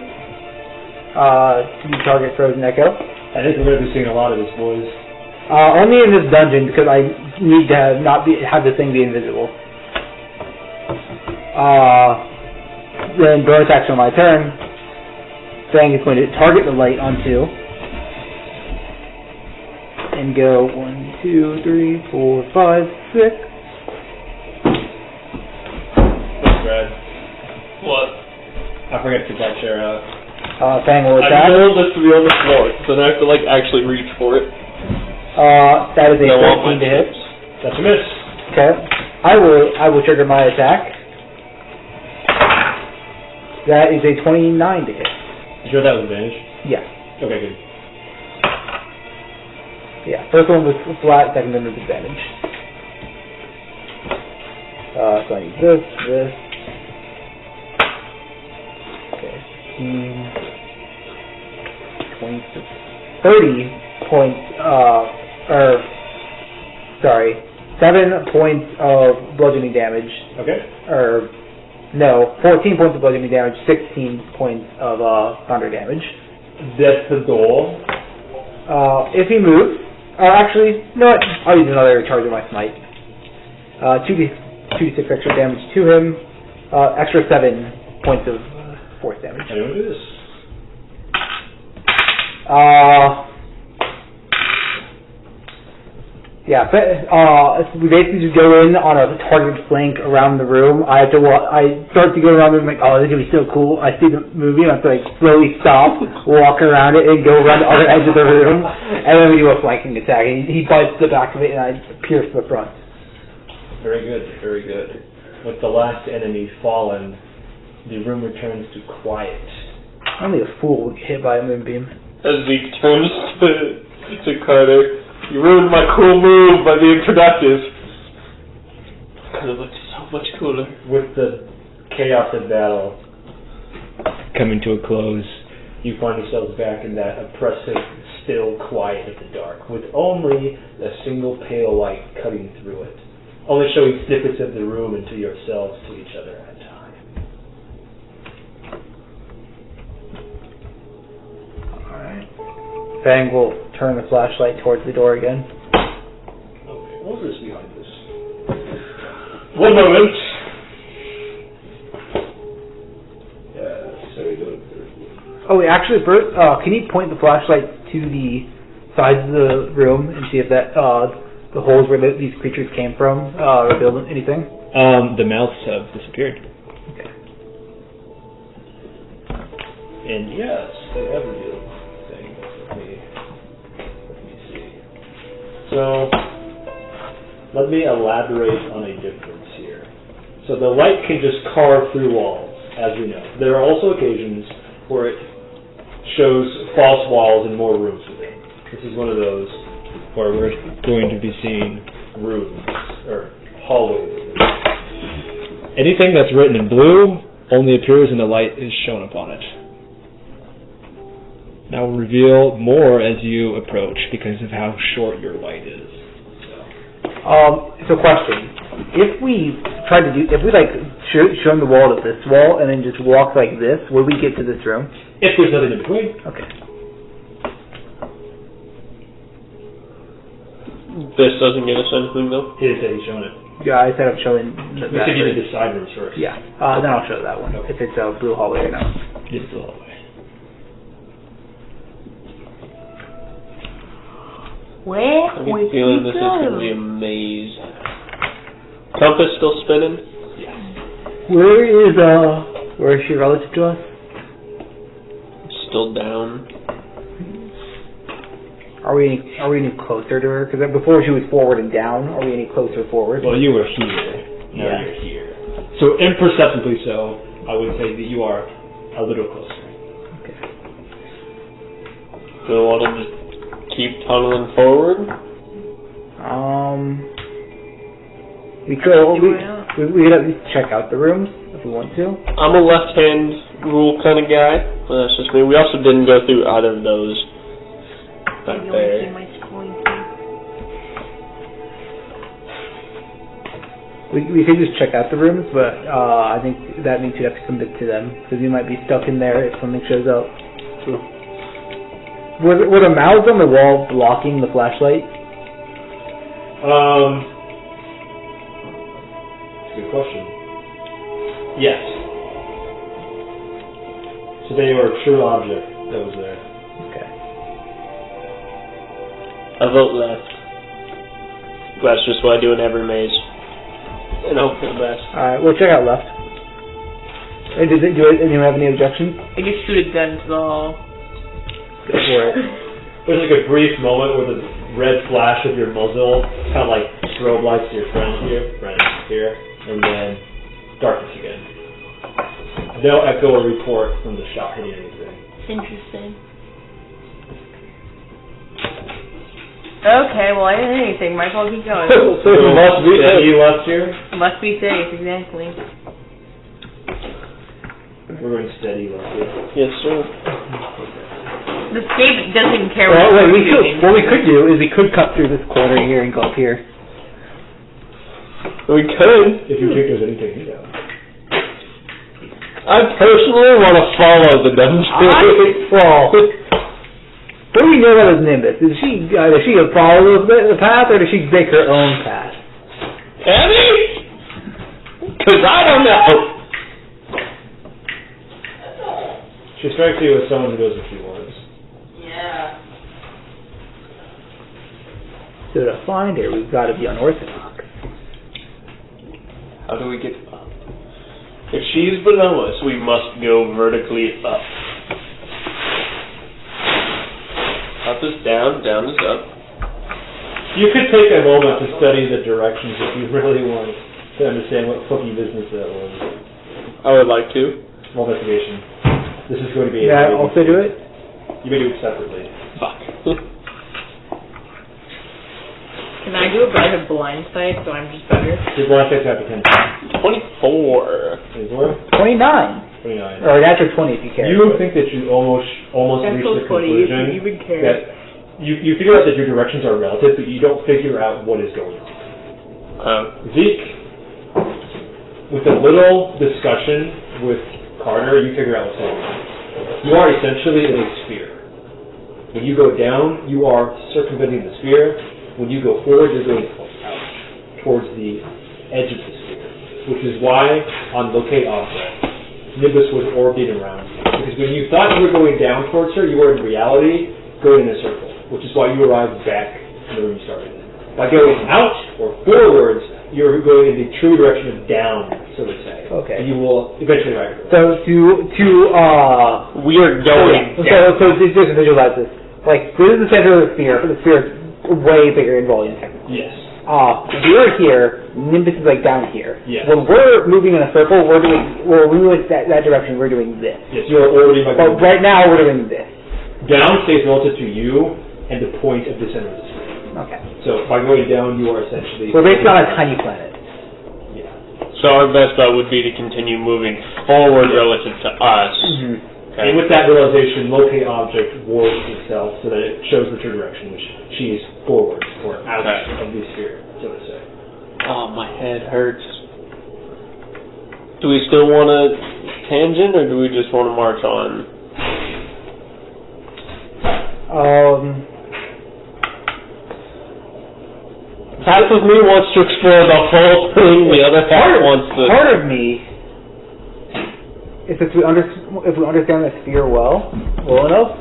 target Frozen Echo. I think we're going to be seeing a lot of this, boys. Only in this dungeon because I need to have this thing be invisible. Then bonus action on my turn. Fang is going to target the light on 2. And go 1, 2, 3, 4, 5, 6. What's Brad? What? I forgot to get that chair out. Fang will I attack. told this to be on the floor, so then I have to actually reach for it. That is a I want 13 to hit. That's a miss. Okay. I will trigger my attack. That is a 29 to hit. You sure that was advantage? Yeah. Okay, good. Yeah. First one was flat, second one was advantage. So I need this. Okay. 15, 20, 30 points, 7 points of bludgeoning damage. Okay. Or, no, 14 points of bludgeoning damage, 16 points of thunder damage. That's the goal. If he moves, actually, you know what? I'll use another charge of my smite. 2d6 extra damage to him, extra 7 points of force damage. Anyone do this? Yeah, we basically just go in on a targeted flank around the room. I start to go around the room like, oh, this is gonna be so cool. I see the movie, and I have to like slowly stop, walk around it, and go around the other edge of the room, and then we do a flanking attack. And he bites the back of it, and I pierce the front. Very good, very good. With the last enemy fallen, the room returns to quiet. Only a fool would get hit by a moonbeam. As he turns to Carter, you ruined my cool move by being productive. Could have looked so much cooler. With the chaos of battle Coming to a close. you find yourselves back in that oppressive, still quiet of the dark, with only a single pale light cutting through it, only showing snippets of the room and to yourselves, to each other at a time. Alright. Fang will turn the flashlight towards the door again. Okay, what is behind this? One moment. Oh, wait, actually, Bert, can you point the flashlight to the sides of the room and see if that the holes where these creatures came from reveal anything? The mouths have disappeared. Okay. And yes, they have revealed things. Let me see. So, let me elaborate on a difference here. So the light can just carve through walls, as we know. There are also occasions where it shows false walls and more rooms within. This is one of those Where we're going to be seeing rooms, or hallways. anything that's written in blue only appears when the light is shown upon it. Now reveal more as you approach because of how short your light is. So question. If we shone the wall to this wall and then just walk like this, would we get to this room? If there's nothing in between. Okay. This doesn't get us anything though. He said he's showing it. Yeah, I said I'm showing that. We said you did the side rooms first. Yeah. Then I'll show that one. Okay. If it's a blue hallway or not. It's the hallway. Where I have a feeling this is going to be a maze. Compass still spinning? Where is she relative to us? Still down. Are we any closer to her? Because before she was forward and down. Are we any closer forward? Well, you were here. Now Yeah. you're here. So imperceptibly so, I would say that you are a little closer. Okay. Do we want to just keep tunneling forward? We could at least check out the rooms if we want to. I'm a left-hand rule kind of guy, but that's just me. We also didn't go through out of those back there. We could just check out the rooms, but I think that means you'd have to commit to them because you might be stuck in there if something shows up. True. Were the mouths on the wall blocking the flashlight? Good question. Yes. So they were a true object that was there. Okay. I vote left. That's just what I do in every maze. And hope for the best. Alright, we'll check out left. Hey, do anyone have any objections? I just shoot a gun to the hall. Go for it. There's like a brief moment where the red flash of your muzzle kind of like strobe lights to your friend here, and then darkness again. No echo or report from the shot hitting anything. It's interesting. Okay, well I didn't hit anything. Might as well keep going. So it must be steady left here. Must be safe, exactly. We're going steady left here. Yes, sir. The scape doesn't even care Well, what what we could do is we could cut through this corner here and go up here. We could. If you think there's anything you know. I personally want to follow the dungeon. Well, what do we know about this Nimbus? Does she follow the path, or does she make her own path? Abby? Because I don't know. She strikes you as someone who knows what she wants. Yeah. So to find her, we've got to be unorthodox. How do we get up? If she's below us, we must go vertically up. Up is down, down is up. You could take a moment to study the directions if you really want to understand what fucking business that was. I would like to. Small investigation. This is going to be... Yeah, also do it? You may do it separately. Fuck. Can I do it, but I have blind sight, so I'm just better? Your blind sight's after 10. 24. 24? 29. 29. Or after 20 if you care. You think that you almost That's reached the so funny, if conclusion you even care. that you figure out that your directions are relative, but you don't figure out what is going on. Zeke, with a little discussion with Carter, you figure out what's going on. You are essentially in a sphere. When you go down, you are circumventing the sphere. When you go forward, you're going out towards the edge of the sphere, which is why on locate object, Nimbus was orbiting around you. Because when you thought you were going down towards her, you were in reality going in a circle, which is why you arrived back in the room you started in. By going out or forwards, you're going in the true direction of down, so to say. Okay. And you will eventually arrive at So we are going down. So just to visualize this. Like, this is the center of the sphere, but the sphere is way bigger in volume, technically. Yes. We're here, Nimbus is like down here. Yes. When we're moving in a circle, we're moving that direction, we're doing this. Yes, you're orbiting by But right now, we're doing this. down stays relative to you and the point of the center of the sphere. Okay. So by going down, you are essentially... We're basically on a tiny planet. Yeah. So our best bet would be to continue moving forward relative to us. Mm-hmm. Okay. And with that realization, locate object warps itself so that it shows the true direction, which she is forward or out of the sphere, so to say. Oh, my head hurts. Do we still want a tangent, or do we just want to march on? Half of me wants to explore the whole thing, the other half wants to... Part of me is if we understand the sphere well enough,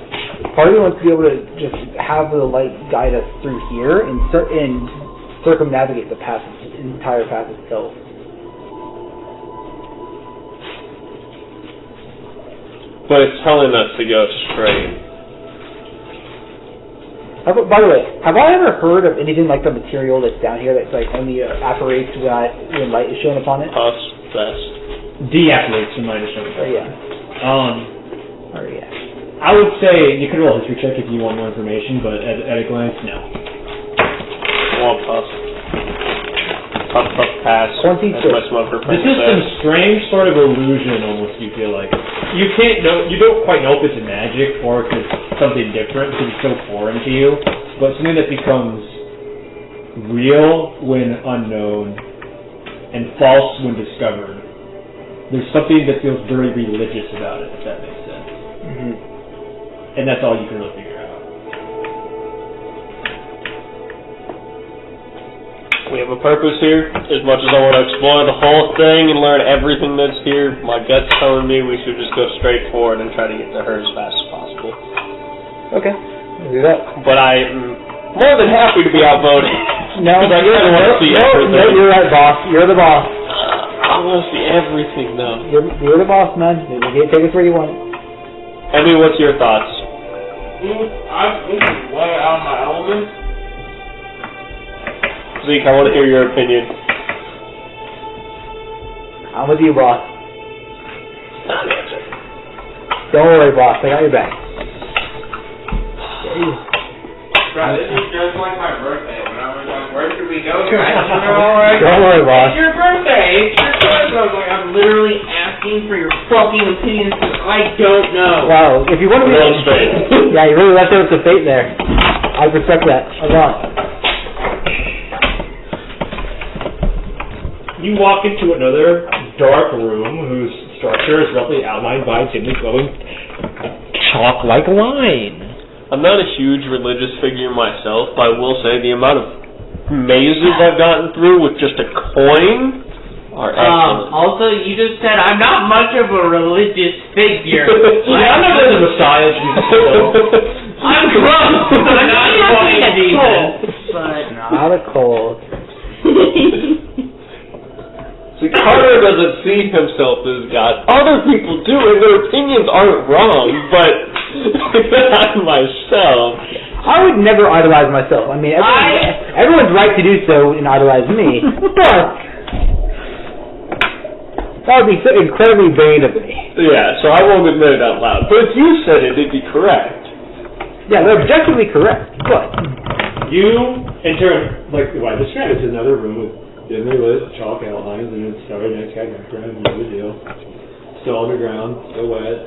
part of me wants to be able to just have the light guide us through here and circumnavigate the entire path itself. But it's telling us to go straight. By the way, have I ever heard of anything like the material that's down here that's like only apparates when light is shown upon it? Us, best. Deactivates when light is shown. Oh yeah. I would say you could roll a history check if you want more information, but at a glance, no. Well, puff. Puff, pass. 22. That's my smoker friend. This is some strange sort of illusion, almost. You feel like you don't quite know if it's magic or if it's something different because it's so foreign to you. But something that becomes real when unknown and false when discovered. There's something that feels very religious about it, if that makes sense. Mm-hmm. And that's all you can really figure out. We have a purpose here. As much as I want to explore the whole thing and learn everything that's here, my gut's telling me we should just go straight forward and try to get to her as fast as possible. Okay, we'll do that. But I'm more than happy to be outvoted. No, because I kind of want to see everything. No, you're right, boss. You're the boss. I want to see everything, though. You're the boss, man. You can't take us where you want. Emmy, what's your thoughts? I'm way out of my element. Zeke, I want to hear your opinion. I'm with you, boss. Non-answer. Don't worry, boss. I got your back. Bro, this is just like my birthday. When I was like, where should we go? Don't worry, boss. It's your birthday. It's your birthday. I was like, I'm literally asking for your fucking opinions because I don't know. Wow, if you want to be Real straight. yeah, you really left it up to fate there. I respect that a lot. You walk into another dark room whose structure is roughly outlined by dimly glowing chalk-like line. I'm not a huge religious figure myself, but I will say the amount of mazes I've gotten through with just a coin are excellent. Also, you just said I'm not much of a religious figure. I'm not the Messiah, Jesus. I'm close. I'm not a Jesus, but Not a cold. See, Carter doesn't see himself as God. Other people do, and their opinions aren't wrong, but not myself. I would never idolize myself. I mean, everyone's right to do so and idolize me, but that would be so incredibly vain of me. Yeah, so I won't admit it out loud. But if you said it, it'd be correct. Yeah, they're objectively correct, but You enter, like I described, it's another room with dimly lit chalk outlines and it's starry night sky background, you know the deal. Still underground, still wet.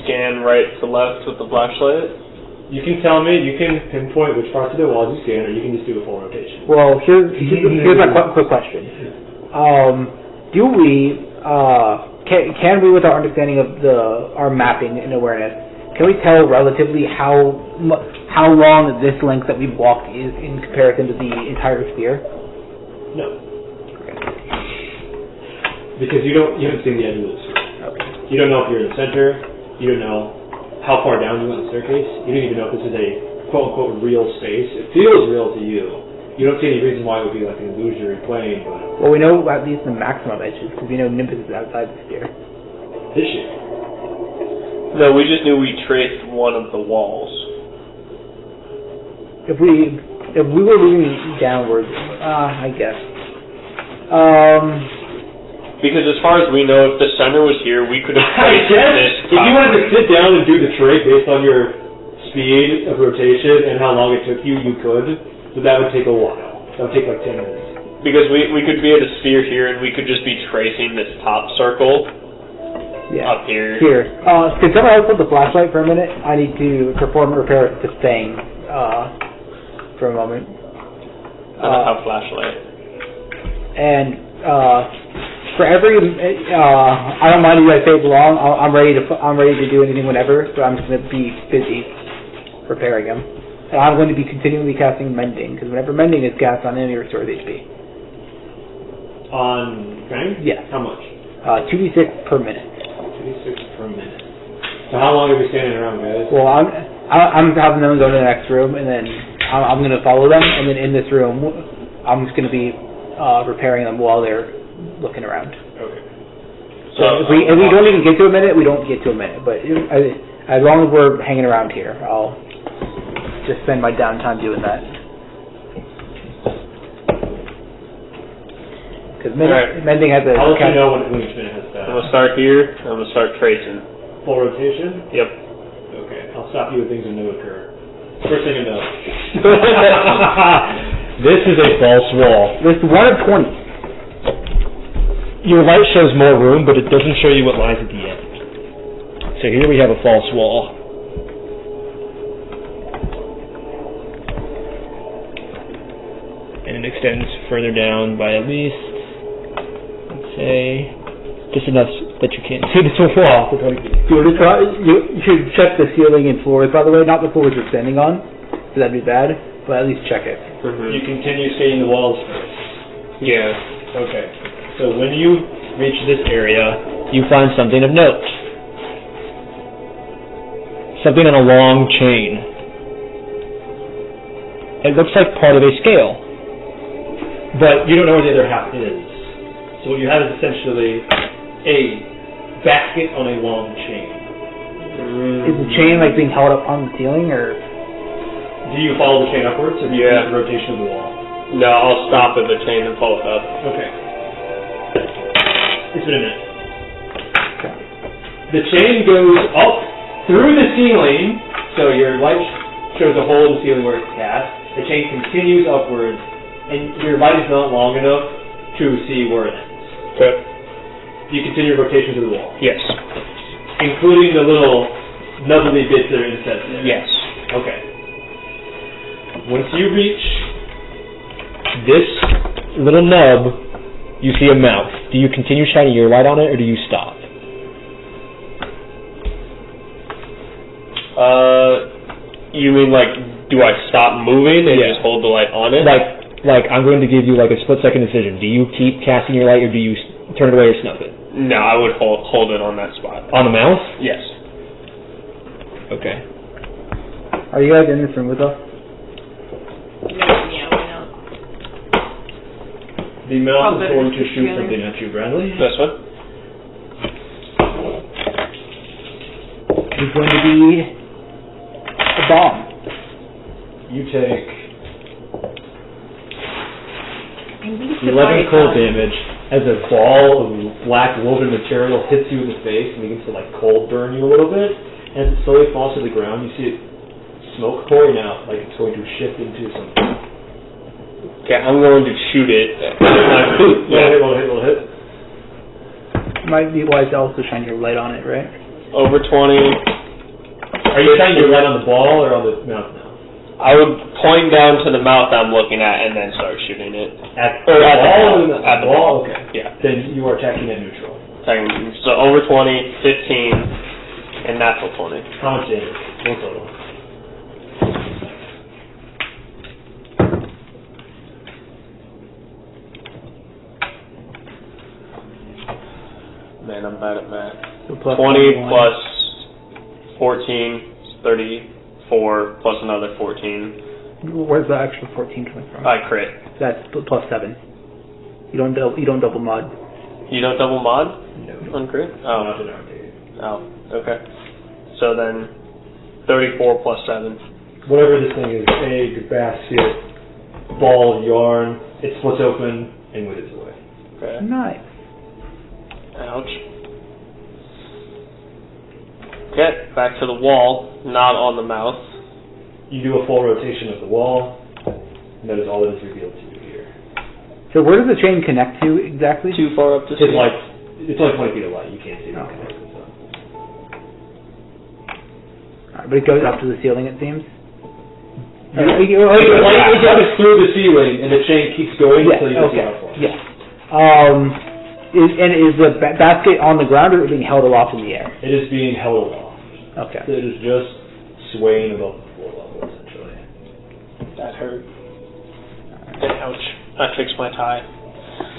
Scan right to left with the flashlight. You can tell me, you can pinpoint which parts of the walls you scan, or you can just do a full rotation. well, here's my quick question. Do we can we, with our understanding of our mapping and awareness, can we tell relatively how long this length that we've walked is in comparison to the entire sphere? No. Because you haven't seen the edge of the sphere. Okay. You don't know if you're in the center. You don't know how far down you went on the staircase. You don't even know if this is a quote-unquote real space. It feels real to you. You don't see any reason why it would be like an illusory plane, but... Well, we know at least the maximum edges, because we know Nimbus is outside the sphere. Is she? No, we just knew we traced one of the walls. If we were moving downwards, I guess. Because as far as we know, if the center was here, we could have I placed guess this. if you wanted to sit down and do the trig based on your speed of rotation and how long it took you, you could, but that would take a while. That would take like 10 minutes. Because we could be at a sphere here, and we could just be tracing this top circle Yeah. up here. Here. Can someone else put the flashlight for a minute? I need to perform a repair to Thing for a moment. I don't have flashlight. And for every, I don't mind if you guys stay long. I'm ready to do anything whenever, but I'm just going to be busy repairing them. And I'm going to be continually casting Mending, because whenever Mending is cast on enemy, restores HP. On Fang? Yes. How much? 2d6 per minute. 26 per minute. So how long are we standing around, guys? Well, I'm having them go to the next room, and then I'm going to follow them, and then in this room, I'm just going to be repairing them while they're looking around. Okay. So if we don't even get to a minute, we don't get to a minute. But as long as we're hanging around here, I'll just spend my downtime doing that. Because Mending has a... I'll let you know when each minute has that. I'm going to start here. I'm going to start tracing. Full rotation? Yep. Okay. I'll stop you when things that know occur. First thing to know. This is a false wall. This 1 of 20. Your light shows more room, but it doesn't show you what lies at the end. So here we have a false wall. And it extends further down by at least, let's say, just enough that you can't see the wall for 20 feet. You should check the ceiling and floors, by the way, not the floors you're standing on, so that'd be bad, but at least check it. You continue scanning the walls first. Yeah. Okay. So when you reach this area, you find something of note. Something on a long chain. It looks like part of a scale. But you don't know where the other half is. So what you have is essentially a basket on a long chain. Is the chain like being held up on the ceiling, or? Do you follow the chain upwards, or do you use the rotation of the wall? No, I'll stop at the chain and pull it up. Okay. It's been a minute. Okay. The chain goes up through the ceiling, so your light shows a hole in the ceiling where it's cast. The chain continues upwards, and your light is not long enough to see where it ends. Okay. You continue rotation to the wall. Yes. Including the little nubbly bits that are inset there. Yes. Okay. Once you reach this little nub, you see a mouth. Do you continue shining your light on it, or do you stop? You mean like, do I stop moving and just hold the light on it? Like I'm going to give you like a split-second decision. Do you keep casting your light, or do you turn it away or snuff it? No, I would hold it on that spot. On the mouth? Yes. Okay. Are you guys in this room with us? Yeah, we know. The mouse is going to shoot something at you, Bradley. This one? It's going to be a bomb. You take 11 cold damage as a ball of black woven material hits you in the face and begins to like cold burn you a little bit, and it slowly falls to the ground. You see it smoke pouring out like it's going to shift into something. Okay, I'm going to shoot it. Roll hit. Might be wise to also shine your light on it, right? Over 20. Are you shining your light on the ball or on the mouth now? I would point down to the mouth I'm looking at and then start shooting it. At the ball? Okay. Yeah. Then you are attacking at neutral. So over 20, 15, and natural 20. How much damage? One total. Man, I'm bad at math. So plus 20 plus 14, 34, plus another 14. Where's the extra 14 coming from? I crit. That's plus 7. You don't double mod. You don't double mod? No. On crit? Oh. Not in our case. Oh, okay. So then 34 plus 7. Whatever this thing is, egg, basket, ball, yarn, it splits open and withers away. Okay. Nice. Ouch. Okay, back to the wall, not on the mouth. You do a full rotation of the wall, and that is all that is revealed to you here. So where does the chain connect to exactly? Too far up to see. It's only 20 feet of light. You can't see it. Okay. Alright, but it goes up to the ceiling, it seems. The light goes through the ceiling, and the chain keeps going until you see how far. Yes. Is the basket on the ground, or is it being held aloft in the air? It is being held aloft. Okay. It is just swaying above the floor level, essentially. That hurt. Ouch. I fixed my tie.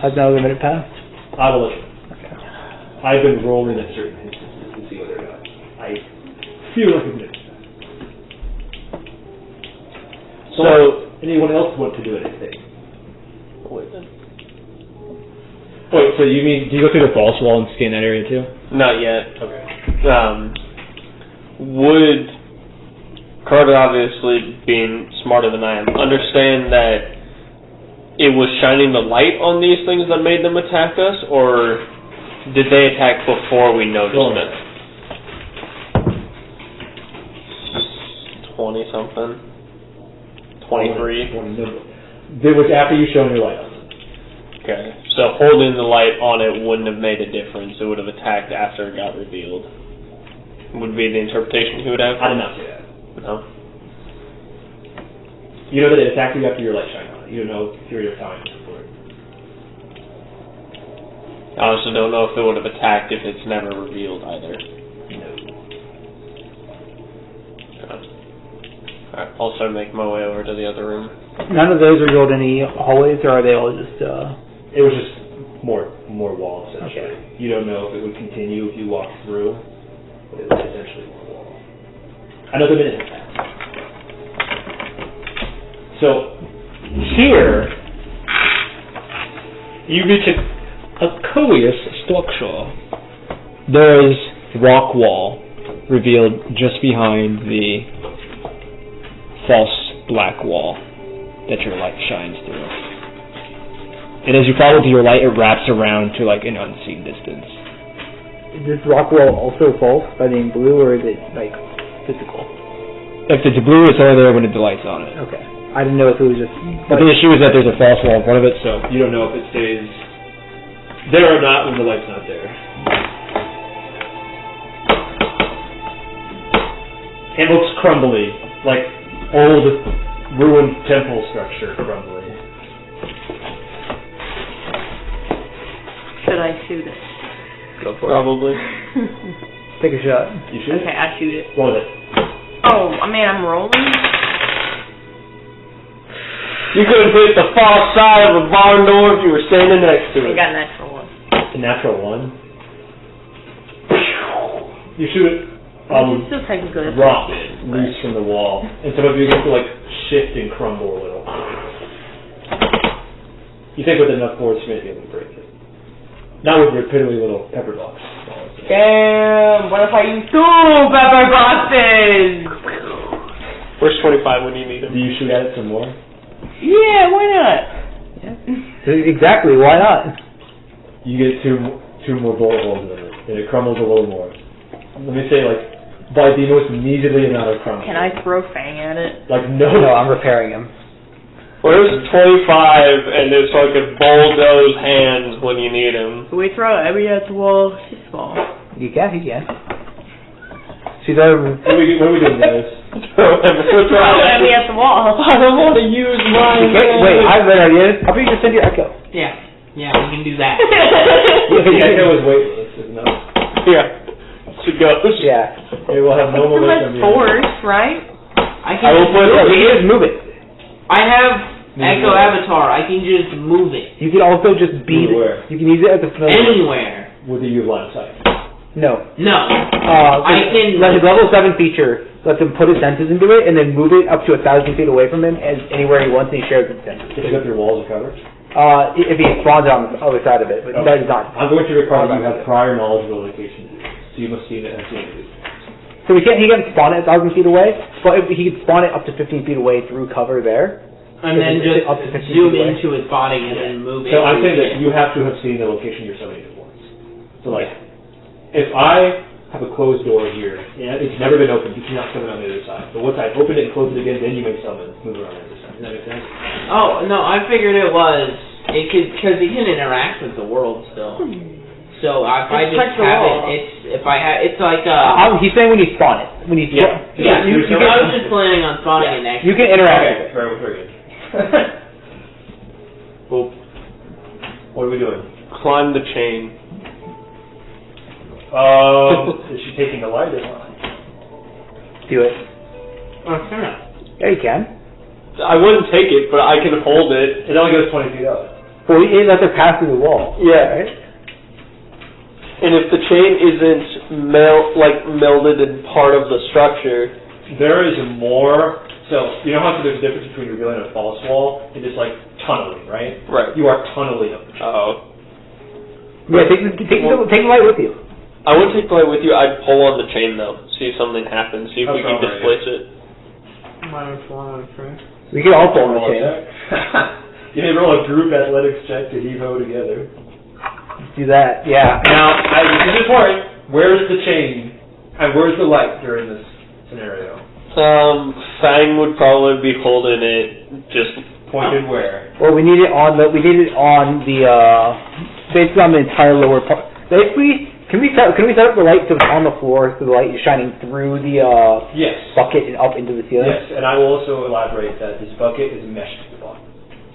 Has another minute passed? I will let you. Okay. I've been rolling at certain instances to see whether or not I feel like a minute. So, anyone else want to do anything? Wait then. Wait, so you mean, do you go through the false wall and scan that area too? Not yet. Okay. Would Carter, obviously being smarter than I am, understand that it was shining the light on these things that made them attack us, or did they attack before we noticed it? 20 something. 23. It was after you shone your light on it. Okay, so holding the light on it wouldn't have made a difference. It would have attacked after it got revealed. Would be the interpretation he would have? I did not say that. No. You know that it attacked you after your light shined on it. You don't know period of time before it. I also don't know if it would have attacked if it's never revealed either. No. Alright, I'll start making my way over to the other room. None of those revealed any hallways, or are they all just, It was just more walls, essentially. Okay. You don't know if it would continue if you walked through, but it was essentially more wall. Another minute has passed. So, here, You reach a curious structure. There is rock wall revealed just behind the false black wall that your light shines through. And as you follow to your light, it wraps around to like an unseen distance. is this rock wall also false by being blue, or is it, like, physical? If it's blue, it's only there when the light's on it. Okay. I didn't know if it was just... But the issue is that there's a false wall in front of it, so you don't know if it stays there or not when the light's not there. It looks crumbly, like old ruined temple structure crumbling. Should I shoot it? Go for Probably. Take a shot. You should. Okay, I shoot it. Roll it. Oh, I mean, I'm rolling. You could have hit the far side of a barn door if you were standing next to I it. got a natural one. A natural 1. You shoot it. It's still technically a Drop first it hit, loose from the wall, and some of you get to like shift and crumble a little. You think with enough force you may be able to break it. Not with your piddly little pepper box. Damn, what if I use 2 pepper boxes? Where's 25 when you need him? Do you shoot at it some more? Yeah, why not? Exactly, why not? You get two more bullet holes in it, and it crumbles a little more. Let me say, like, by the most measly amount of crumble. Can I throw Fang at it? Like, no. No, I'm repairing him. Where's 25 and it's like a bulldoze hands when you need him? We throw Abby at the wall. She's small. You can. She's over. What are we doing, guys? Throw Abby at the wall. I don't want to use mine. Wait, I have an idea. How about you just send your Echo? Yeah, we can do that. The Echo is weightless, isn't it? Yeah. She goes. Yeah. It will have no Too much momentum. force, right? I I will put We can just move it. I have Echo Avatar. I can just move it You can also just beat Move where? it. You can use it at the snow. anywhere. With the U line of sight. No. No, I can- His level 7 feature lets him put his senses into it and then move it up to 1,000 feet away from him as anywhere he wants, and he shares his senses. Pick up your walls of cover. If he spawns it on the other side of it, but that is not. I'm going to require you have prior knowledge of the location. So you must see it and see it. So he can't spawn it 1,000 feet away, but he could spawn it up to 15 feet away through cover there. and then Is it just up to 15 zoom feet away? into his body and then move it. So I'm saying that you have to have seen the location you're summoning at once. So like, if I have a closed door here, and it's never been opened, you cannot summon on the other side. But once I open it and close it again, then you may summon, move around the other side. Does that make sense? Oh no, I figured it was because it can interact with the world still. So if I just touch the have wall. it's like He's saying when you spawn it. When you Yeah. you I was just planning on spawning it next. you can interact with Okay, it. very good. Well, what are we doing? Climb the chain. Is she taking the light or not? Do it. Oh, sure. Yeah, you can. I wouldn't take it, but I can hold it. It only goes 20 feet up. Well, he lets her pass through the wall. Yeah. Right? And if the chain isn't melded in part of the structure, There is more. So you know how there's a difference between revealing a false wall and just like tunneling, right? right? You are tunneling up. Oh. Yeah, take the light with you. I wouldn't take the light with you. I'd pull on the chain though. See if something happens. See if we can That's displace it. We can all pull on the chain. You may roll a group athletics check to heave ho together. Do that. Yeah. Now, this is important. Where's the chain and where's the light during this scenario? Fang would probably be holding it just Pointed where? Well, we need it on the basically on the entire lower part. Basically, can we set up the light so it's on the floor, so the light is shining through the Yes. bucket and up into the ceiling? Yes, and I will also elaborate that this bucket is meshed to the bottom,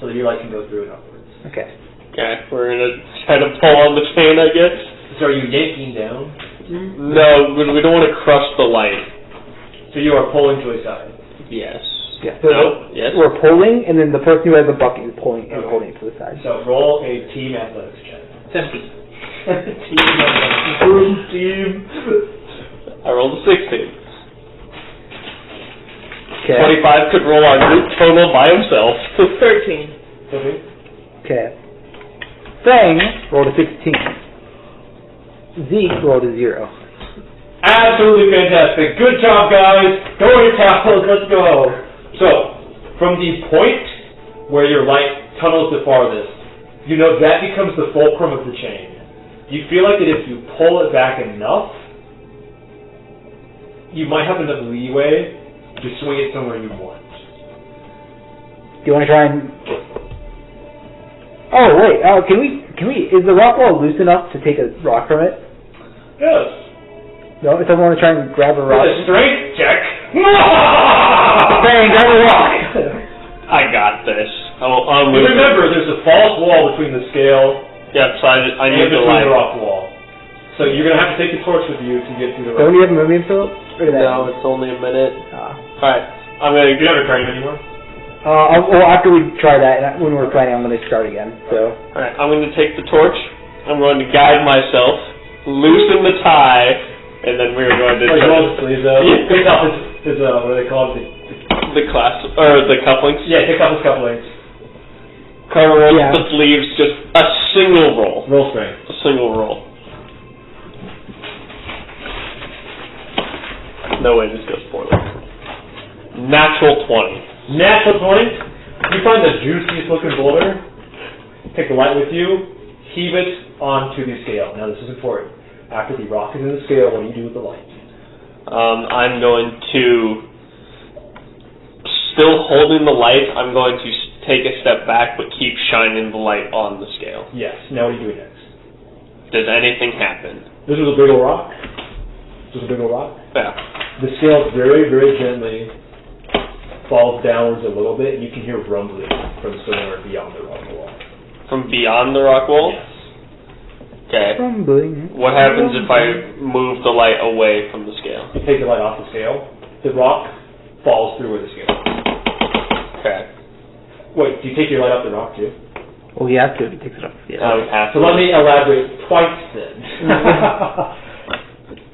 so that your light can go through and upwards. Okay. Okay, we're gonna try to pull on the chain, I guess. So are you yanking down? No, we don't want to crush the light. So you are pulling to a side. Yes. Yeah. So No. Yes. we're pulling, and then the person who has the bucket is pulling and holding it to the side. So roll a team athletics check. 17. Team. I rolled a 16. Okay. 25 could roll our group total by himself. 13. Okay. Okay. Fang rolled a 16. Zeke rolled a 0. Absolutely fantastic. Good job, guys. Go on your towels. Let's go. So, from the point where your light tunnels the farthest, you know that becomes the fulcrum of the chain. You feel like that if you pull it back enough, you might have enough leeway to swing it somewhere you want. Do you want to try and? Oh wait. Can we? Is the rock wall loose enough to take a rock from it? Yes. No. If I want to try and grab a rock. With a strength check. Bang, grab a rock. I got this. Remember, there's a false wall between the scale Yeah, so I and need the between light. the rock wall. So you're going to have to take the torch with you to get through the rock. Don't you have a movement, Philip? No, it's only a minute. Alright, I'm gonna You don't have a turn anymore? Well, after we try that, when we're planning, I'm going to start again. So. Alright, I'm gonna take the torch. I'm going to guide myself, loosen the tie, and then we're going to roll the sleeves up. Take off his what do they call it? the clasp or the cufflinks. Yeah, take off his cufflinks. Carter rolls the sleeves, just a single roll. Roll strength. A single roll. No way this goes poorly. Natural 20. Natural 20. You find the juiciest looking boulder. Take the light with you. Heave it onto the scale. Now this is important. After the rock is in the scale, what do you do with the light? I'm going to, still holding the light, I'm going to take a step back but keep shining the light on the scale. Yes. Now what do you do next? Does anything happen? This is a big old rock. Yeah. The scale very, very gently falls downwards a little bit, and you can hear rumbling from somewhere beyond the rock wall. From beyond the rock wall? Yes. Okay. Rumbling. What happens if I move the light away from the scale? You take the light off the scale. The rock falls through where the scale is. Okay. Wait, do you take your light off the rock too? Well, he has to if he takes it off. Yeah. So let me elaborate twice then.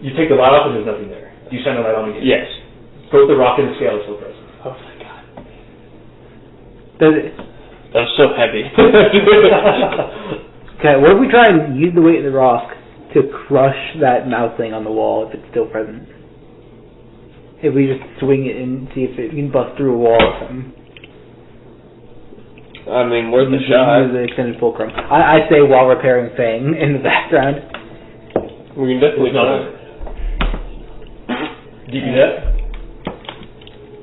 You take the light off and there's nothing there. Do you shine the light on again? Yes. Both the rock and the scale are still present. Oh my god. Does it? That was so heavy. Okay, what if we try and use the weight of the rock to crush that mouse thing on the wall if it's still present? If we just swing it and see if it can bust through a wall or something. I mean, worth a Use shot. the extended fulcrum. I say while repairing Fang in the background. We can definitely It's not try. over. Do you do that?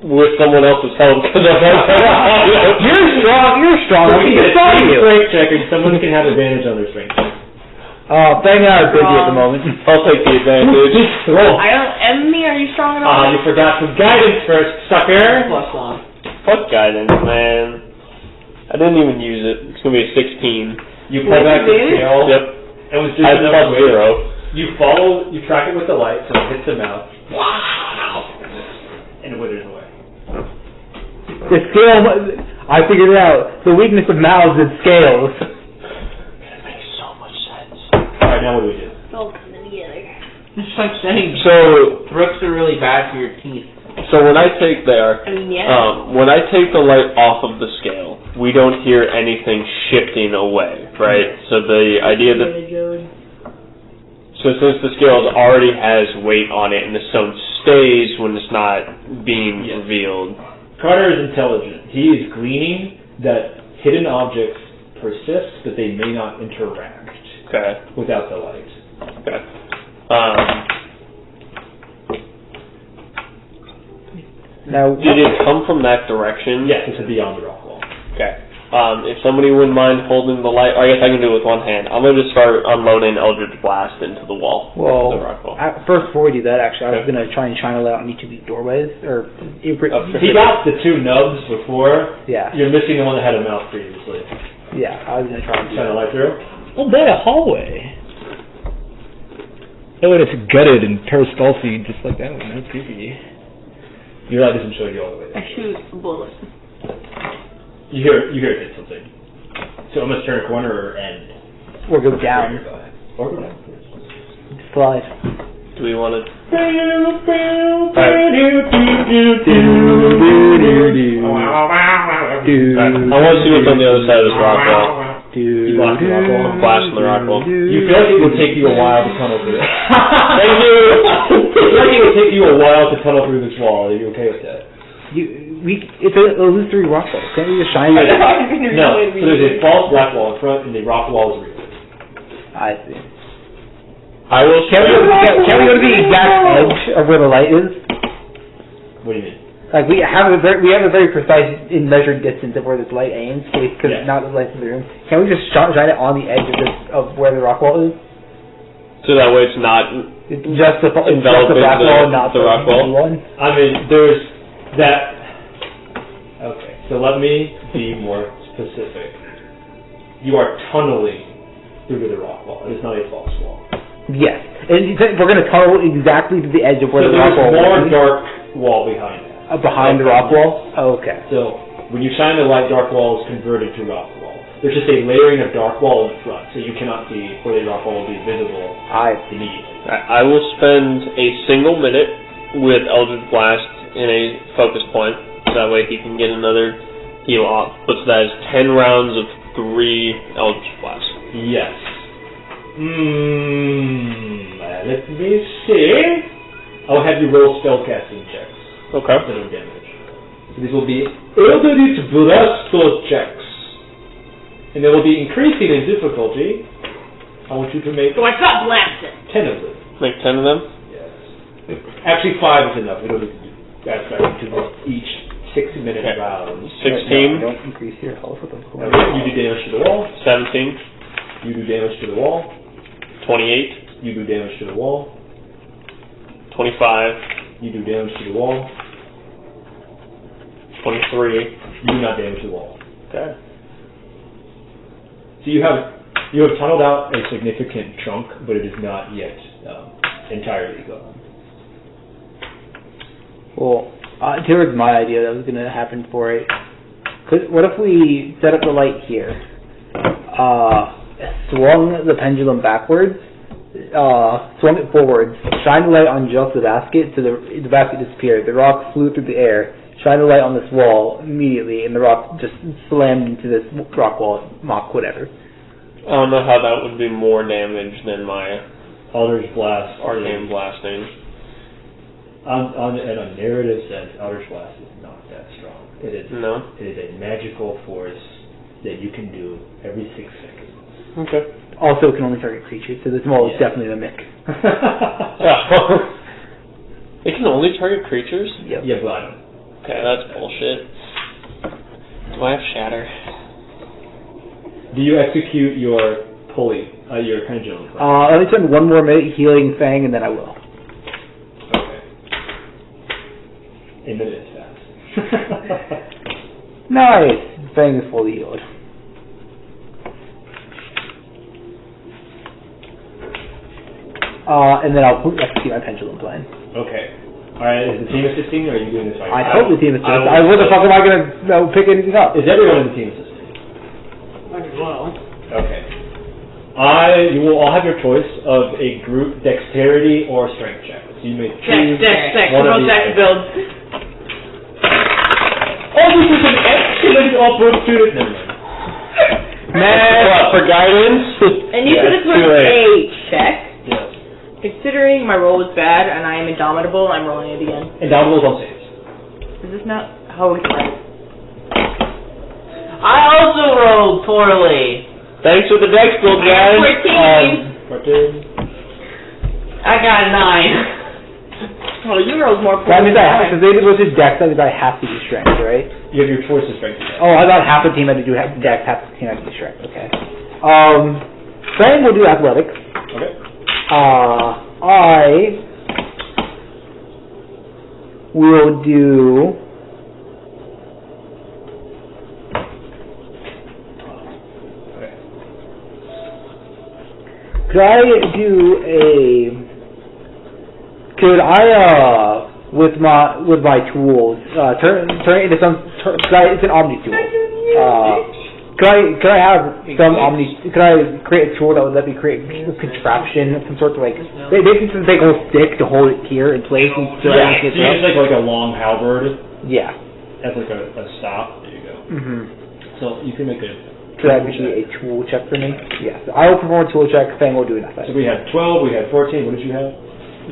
With someone else's help, because You're strong. We We can get saw a you. strength check and someone can have advantage on their strength check. Fang and I are busy at the moment. I'll take the advantage. Roll. I don't. Emily, are you strong at all? You forgot some guidance first, sucker. Fuck guidance, man. I didn't even use it. It's gonna be a 16. You pull back the scale. Yep. And with just I have enough weight, +0. you track it with the light so it hits the mouth. And it withers away. The scale, I figured it out. The weakness of mouths is scales. That makes so much sense. Alright, now what do we do? It's all coming together. It's like saying So, brooks are really bad for your teeth. when I take when I take the light off of the scale, we don't hear anything shifting away, right? So the idea that since the scale already has weight on it and the stone stays when it's not being revealed. Carter is intelligent. He is gleaning that hidden objects persist, but they may not interact without the light. Okay. Now, Did it come from that direction? Yes, it's beyond the rock wall. Okay. If somebody wouldn't mind holding the light, I guess I can do it with one hand. I'm going to start unloading Eldritch Blast into the wall. well, The rock wall. first before we do that, actually, I was going to try and shine a light on each of these doorways. Or He got the two nubs before. Yeah. You're missing the one that had a mouth previously. Yeah, I was going to try and do Shine the that. light through. Oh, that a hallway. Oh, and it's gutted and peristalcy just like that one. That's creepy. Your light doesn't show you all the way I there. shoot a bullet. You hear it hit something. So I'm gonna turn a corner or end. Or go down. Or go down. Slide. Do we want to... I want to see what's on the other side of this rock wall. You blast the rock wall. I'm blasting the rock wall. You feel like it would take you a while to tunnel through it. Thank you! You feel like it would take you a while to tunnel through this wall. Are you okay with that? It's an illusory rock wall. Can't we just shine it? No. So there's a false black wall in front, and the rock wall is real. I see. I will Can we go to the exact edge of where the light is? What do you mean? Like we have a very precise and measured distance of where this light aims, because now the light's in the room. Can we just shine it on the edge of where the rock wall is? So that way it's not It's just the black enveloping wall, not the rock wall? one. I mean, there's that Okay, so let me be more specific. You are tunneling through to the rock wall. It is not a false wall. Yes. And we're going to tunnel exactly to the edge of where So the rock wall there's more is. dark wall behind it. Behind the rock wall? Oh, okay. So when you shine the light, dark wall is converted to rock wall. There's just a layering of dark wall in front, so you cannot see where the rock wall will be visible immediately. I will spend a single minute with Eldritch Blast in a focus point, so that way he can get another heal off. But that is 10 rounds of 3 Eldritch Blasts. Yes. Let me see. I'll have you roll spellcasting checks. Okay. Instead of damage. So these will be Eldritch Blast checks. And they will be increasing in difficulty. I want you to make So I got blasted. 10 of them. Make 10 of them? Yes. Actually, 5 is enough. We don't need to do that to each 6-minute Okay. round. 16. Don't increase your health with those. Okay, you do damage to the wall. 17. You do damage to the wall. 28. You do damage to the wall. 25. You do damage to the wall. 23. You do not damage the wall. Okay. So you have tunneled out a significant chunk, but it is not yet entirely gone. Well, here was my idea that was going to happen for it. What if we set up the light here, swung the pendulum backwards, swung it forwards, shine the light on just the basket, so the basket disappeared. The rock flew through the air. Shine the light on this wall immediately, and the rock just slammed into this rock wall, Mach whatever. I don't know how that would be more damage than my Eldritch Blast. arcane blasting. In a narrative sense, Eldritch Blast is not that strong. It is a magical force that you can do every 6 seconds. Okay. Also, it can only target creatures, so this wall is definitely the mick. It can only target creatures? Yep. Yeah, but I don't. Okay, that's bullshit. Do I have Shatter? Do you execute your pulley, your pendulum? Let me spend 1 more minute healing Fang, and then I will. Okay. A minute is fast. Nice! Fang is fully healed. And then I'll execute my pendulum plan. Okay. Alright, is the team assisting, or are you doing this by yourself? I hope the team assists. What the fuck am I going to pick anything up? Is everyone in the team assisting? Might as well. Okay. You will all have your choice of a group dexterity or strength check. So you may choose Dex. one of Most these. dex build. Oh, this is an excellent opportunity. Never mind. Man! What, for guidance? And you Yeah, could have too put late. a check. Yes. Considering my roll was bad and I am indomitable, I'm rolling it again. Indomitable on saves. Is this not how we play? I also rolled poorly. Thanks for the dex build, guys. 14. I got a 9. Well, you rolled more That poorly. means because they did with his dex, that means I have to do strength, right? You have your choice of strength. Oh, I thought half the team had to do dex, half the team had to do strength. Okay. Fang will do athletics. Okay. I will do. Okay. Could I do a? Could I with my tools turn it into some? It's an omni tool. Could I have some omni? Could I create a tool that would let me create a contraption, some sort of like basically some big old stick to hold it here in place and so I can So you use like a long halberd yeah. as like a stop. There you go. Mhm. So you can make a. Could that be a tool check for me? Yes. I will perform a tool check. Fang will do nothing. So we had 12. We had 14. What did you have? 9.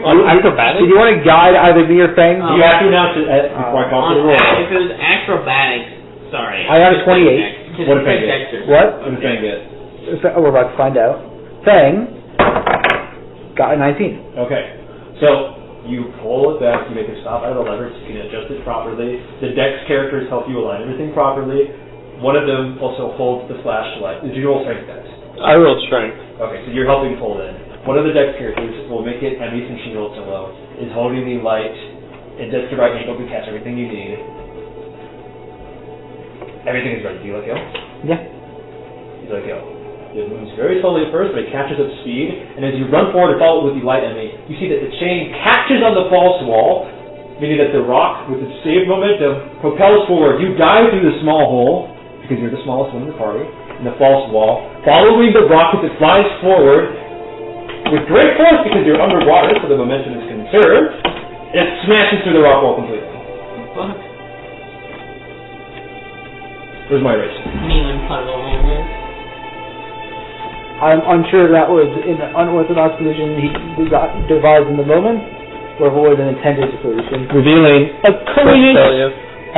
On acrobatics? Did you want to guide either me or Fang? You have to now before I call for the roll. If it was acrobatics, sorry. I got a 28. What did Fang get? What? What did Fang get? We're about to find out. Fang got a 19. Okay. So you pull it back. You make it stop out of the lever so you can adjust it properly. The Dex characters help you align everything properly. One of them also holds the flashlight. Did you roll strength Dex? I rolled strength. Okay, so you're helping pull in. One of the Dex characters will make it, at least since she rolled so low, is holding the light at just the right angle to catch everything you need. Everything is ready. Do you let go? Yeah. You let go. It moves very slowly at first, but it catches up speed, and as you run forward to follow it with the light enemy, you see that the chain catches on the false wall, meaning that the rock, with its saved momentum, propels forward. You dive through the small hole, because you're the smallest one in the party, in the false wall, following the rock as it flies forward with great force because you're underwater, so the momentum is conserved, and it smashes through the rock wall completely. Fuck. Where's my race? Me and puzzle man. I'm unsure that was in an unorthodox position he got devised in the moment, or if it was an intended solution. Revealing a curious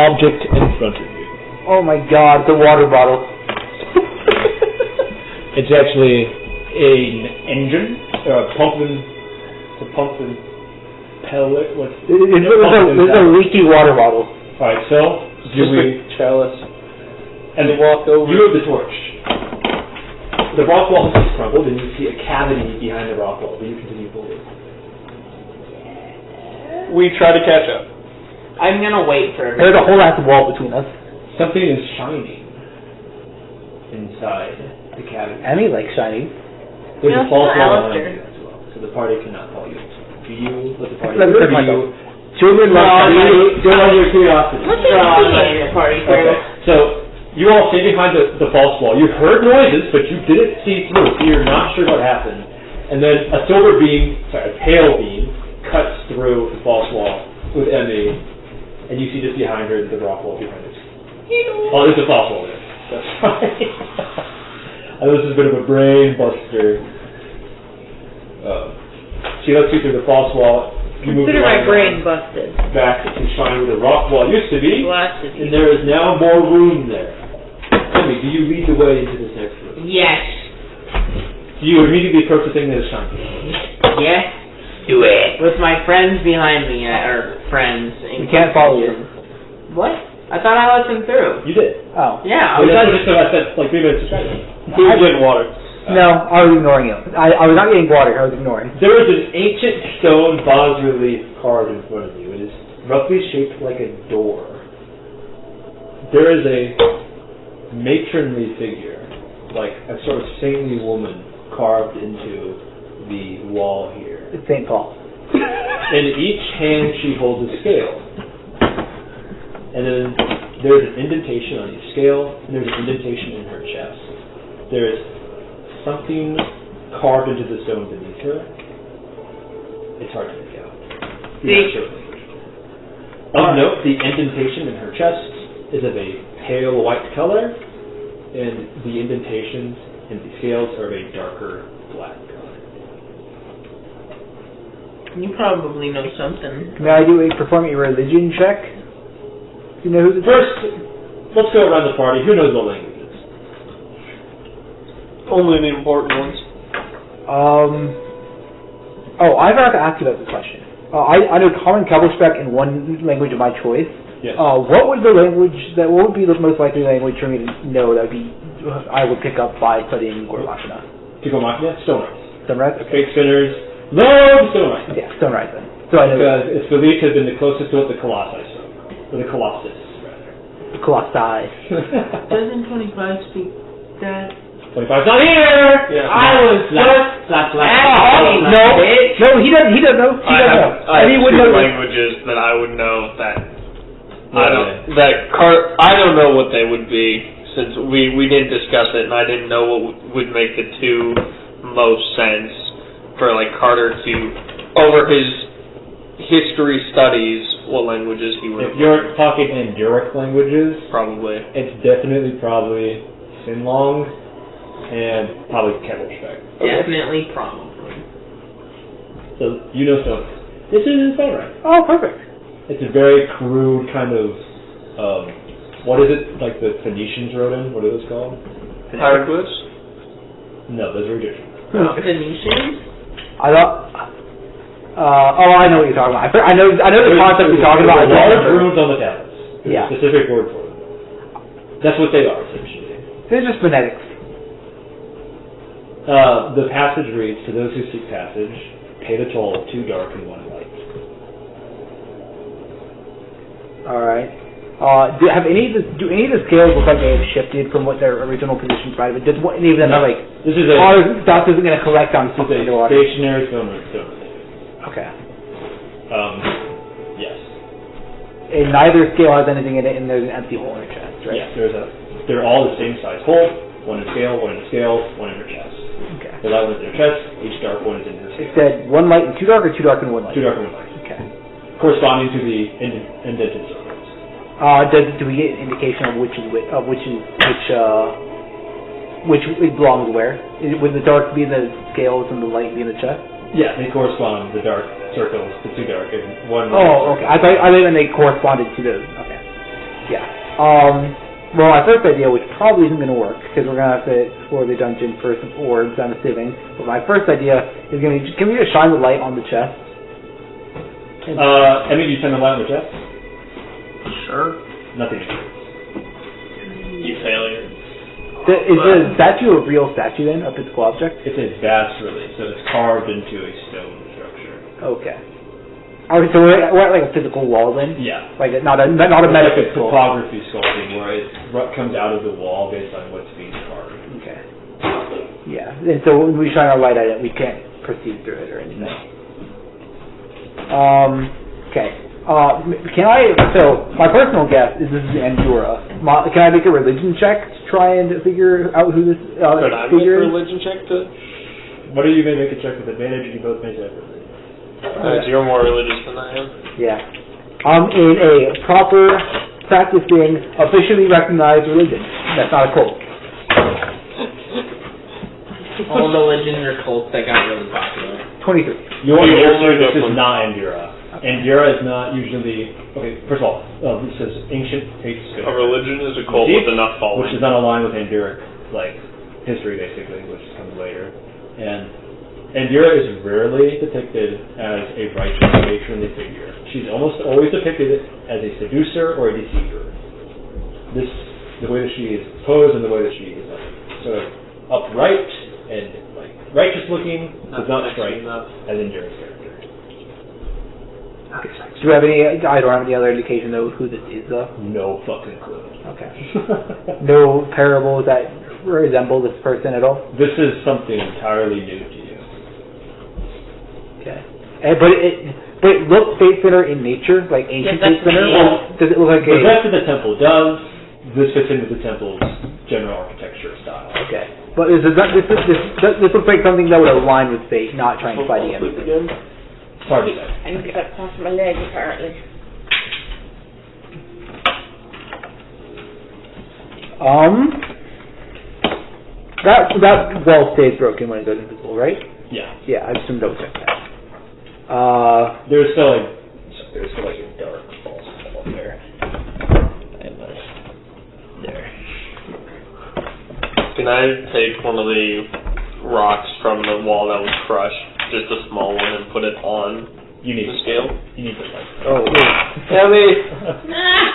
object in front of you. Oh my god, the water bottle. It's actually an engine, or a pumping pellet. It's a leaky water bottle. Alright, so, do we... chalice. And then walk over. You have the torch. The rock wall has crumbled, and you see a cavity behind the rock wall, but you continue forward. We try to catch up. I'm gonna wait for There's a whole ass wall between us. Something is shining inside the cavity. Emmy likes shining. There's a No, false it's wall not behind you as well, so the party cannot follow you. Do you let the party Let me or check do myself. you... Children love Go on your curiosity. What's They're all it in the party Okay, so you all stay behind the false wall. You heard noises, but you didn't see through, so you're not sure what happened. And then a pale beam cuts through the false wall with Emmy, and you see just behind her the rock wall behind us. Oh, there's a false wall there. That's right. I know this is a bit of a brain buster. She lets you through the false wall. You move Consider my around brain busted. back to shine where the rock wall used to be. Blasted. And there is now more room there. Tell me, do you lead the way into this next room? Yes. Do you immediately approach the thing that is shining? Yes. Do it. With my friends behind me, or friends. We can't follow you. What? I thought I let them through. You did. Oh. Yeah, I Well, was that's just what I said like 3 minutes ago. Who was getting water? No, I was ignoring you. I was not getting water, I was ignoring. There is an ancient stone bas relief carved in front of you. It is roughly shaped like a door. There is a matronly figure, like a sort of saintly woman, carved into the wall here. It's St. Paul. In each hand she holds a scale. And then there's an indentation on each scale, and there's an indentation in her chest. There's something carved into the stone beneath her. It's hard to make out. See? Of note, the indentation in her chest is of a pale white color, and the indentations in the scales are of a darker black color. You probably know something. May I perform a religion check? Do you know who this is? First, let's go around the party. Who knows what language? Only the important ones. I forgot to ask you about this question. I know Common Kabelspec in one language of my choice. Yes. What would be the most likely language for me to know that I would pick up by studying Gorlachina? Pico Machina? Stone Rice. Stone Rice? Okay. Fake spinners. Love Stone Rice. Yeah, Stone Rice then. So I know Because it's believed to have been the closest to what the Colossi spoke. Or the Colossus, rather. the Colossi. Doesn't 25 speak that? 25's not here! Yeah. I was just No, he doesn't know. He doesn't know. I have And he would two know. languages that I would know that What I are don't I don't know what they would be since we didn't discuss it and I didn't know what would make the two most sense for like Carter to over his history studies what languages he would If you're talking Enduric languages, probably. it's definitely probably Sinlong and probably Kabelspec. Definitely, probably. So you know Stone Rice. This is Stone Rice. Oh, perfect. It's a very crude kind of, what is it, like the Phoenicians wrote in? What are those called? Hieroglyphs? No, those are Egyptian. Phoenicians? I thought. I know what you're talking about. I know the concept you're talking about. I don't Large remember. runes on the tablets. There's Yeah. a specific word for them. That's what they are, essentially. They're just phonetics. The passage reads, to those who seek passage, pay the toll of 2 dark and 1 light. Alright. Do any of the scales look like they have shifted from what their original position provided? Does any of them have like This is a stuff isn't going to collect on super underwater? stationary film. Okay. Yes. And neither scale has anything in it, and there's an empty hole in your chest, right? Yes. They're all the same size hole. One in scale, one in scale, one in her chest. Okay. The light one's in her chest. Each dark one is in her It scale. said 1 light and 2 dark, or 2 dark and 1 light? 2 dark and 1 light. Okay. Corresponding to the indented circles. Do we get an indication of which belongs where? Would the dark be in the scales and the light be in the chest? Yeah, they correspond. The dark circles, the 2 dark, and 1 light. Oh, okay. I thought they corresponded to those. Okay. Yeah. Well, my first idea, which probably isn't going to work, because we're going to have to explore the dungeon for some orbs, I'm assuming. But my first idea is going to be, can we just shine the light on the chest? I mean, you shine the light on the chest? Sure. Nothing. You failure. Is the statue a real statue then, a physical object? It's a bas-relief, so it's carved into a stone structure. Okay. Alright, so we're at like a physical wall then? Yeah. Like not a metaphysical. Topography sculpting, where what comes out of the wall based on what's being carved. Okay. Yeah, and so when we shine our light at it, we can't proceed through it or anything. Okay. So my personal guess is this is Andorra. Can I make a religion check to try and figure out who this Could I make figure a is? religion check to? What are you going to make a check with advantage, and you both make it? You're more religious than I am. Yeah. In a proper, practicing, officially recognized religion. That's not a cult. All religions are cults that got really popular. 23. You want to Yeah, answer this definitely. is not Andorra. Andorra is not usually... Okay, first of all, this says ancient faith A religion is a cult with enough following. which is not aligned with Andorric, like, history, basically, which comes later. And Andorra is rarely depicted as a righteous, matronly figure. She's almost always depicted as a seducer or a deceiver. The way that she is posed and the way that she is like, sort of upright and like righteous looking does not strike as Andorra's character. Do you have any? I don't have any other indication though who this is though. No fucking clue. Okay. No parables that resemble this person at all. This is something entirely new to you. Okay. But it looks Fate Spinner in nature, like ancient Fate Spinner, or does it look like The rest of the temple does. This fits into the temple's general architecture style. Okay. But this looks like something that would align with Fate, not trying to fight against it. It's hard to say. I need to get past my leg, apparently. That wall stays broken when it goes invisible, right? Yeah. Yeah, I assume double check that. There's still like a dark false wall there. There. Can I take one of the rocks from the wall that was crushed, just a small one, and put it on the scale? You need the light. Oh, Heavy.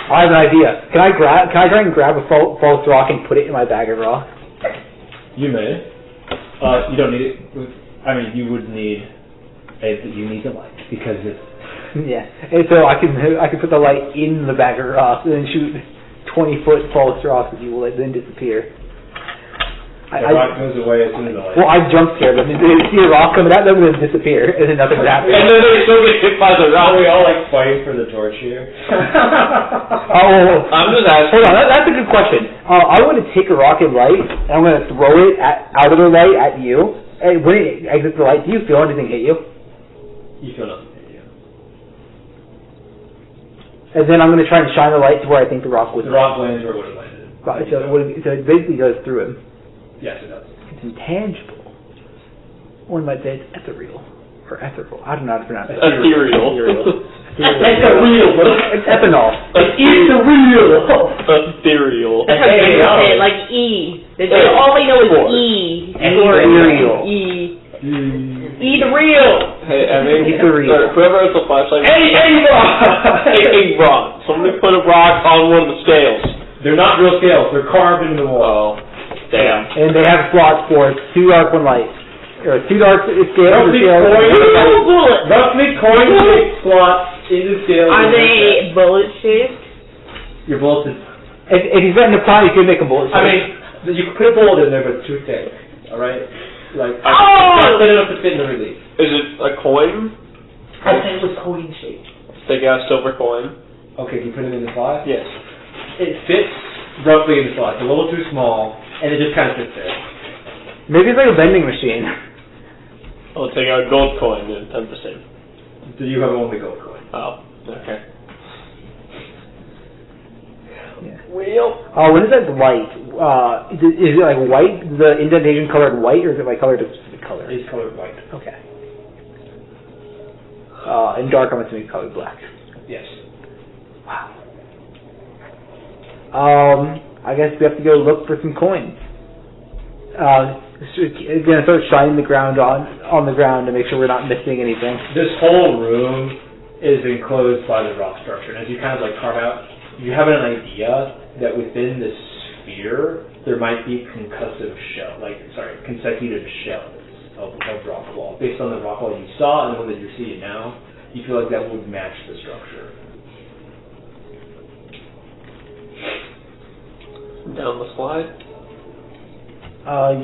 I have an idea. Can I try and grab a false rock and put it in my bag of rocks? You may. You don't need it. I mean, you would need. You need the light because it's. Yeah, and so I can put the light in the bag of rocks and then shoot 20-foot false rocks that you will then disappear. The rock goes away as soon as the light. Well, I jump scared them. They see a rock coming at them and then disappear, and then nothing would happen. And then they still get hit by the rock. Are we all like fighting for the torch here? I'm just asking. Hold on, that's a good question. I want to take a rocket light and I'm going to throw it out of the light at you. And when it exits the light, do you feel anything hit you? You feel nothing hit you. And then I'm going to try and shine the light to where I think the rock would. The rock lands where it would have landed. Right, so it basically goes through him. Yes, it does. It's intangible. One might say it's ethereal. Or ethereal. I don't know how to pronounce it. Ethereal. Ethereal. It's ethanol. Ethereal. Ethereal. That's how they say it, like E. All they know is E. Ethereal. E. E the real. Hey, I mean, Ethereal. whoever has the flashlight. Hey, rock! Hey, rock. Somebody put a rock on one of the scales. They're not real scales. They're carved into the wall. Oh, damn. And they have slots for 2 dark, 1 light. Or 2 dark scales. Roughly coin-shaped slots in the scales. Are they bullet shaped? Your bullets is... If he's got enough time, you could make a bullet. I mean, you could put a bullet in there, but it's too thick. Alright? Like, Oh! it's not thin enough to fit in the release. Is it a coin? I said it was coin shaped. Thick ass silver coin. Okay, can you put it in the slot? Yes. It fits roughly in the slot. It's a little too small, and it just kind of fits there. Maybe it's like a vending machine. I'll take out a gold coin and 10%. Do you have only gold coin? Oh, okay. Yeah. Well, Oh, when is that white? Is it like white? The indentation colored white, or is it like colored a specific color? It's colored white. Okay. In dark, I'm assuming colored black. Yes. Wow. I guess we have to go look for some coins. Gonna start shining the ground on the ground to make sure we're not missing anything. This whole room is enclosed by the rock structure, and as you kind of like carve out, you have an idea that within this sphere there might be consecutive shells of rock wall. Based on the rock wall you saw and the one that you're seeing now, you feel like that would match the structure. down the slide.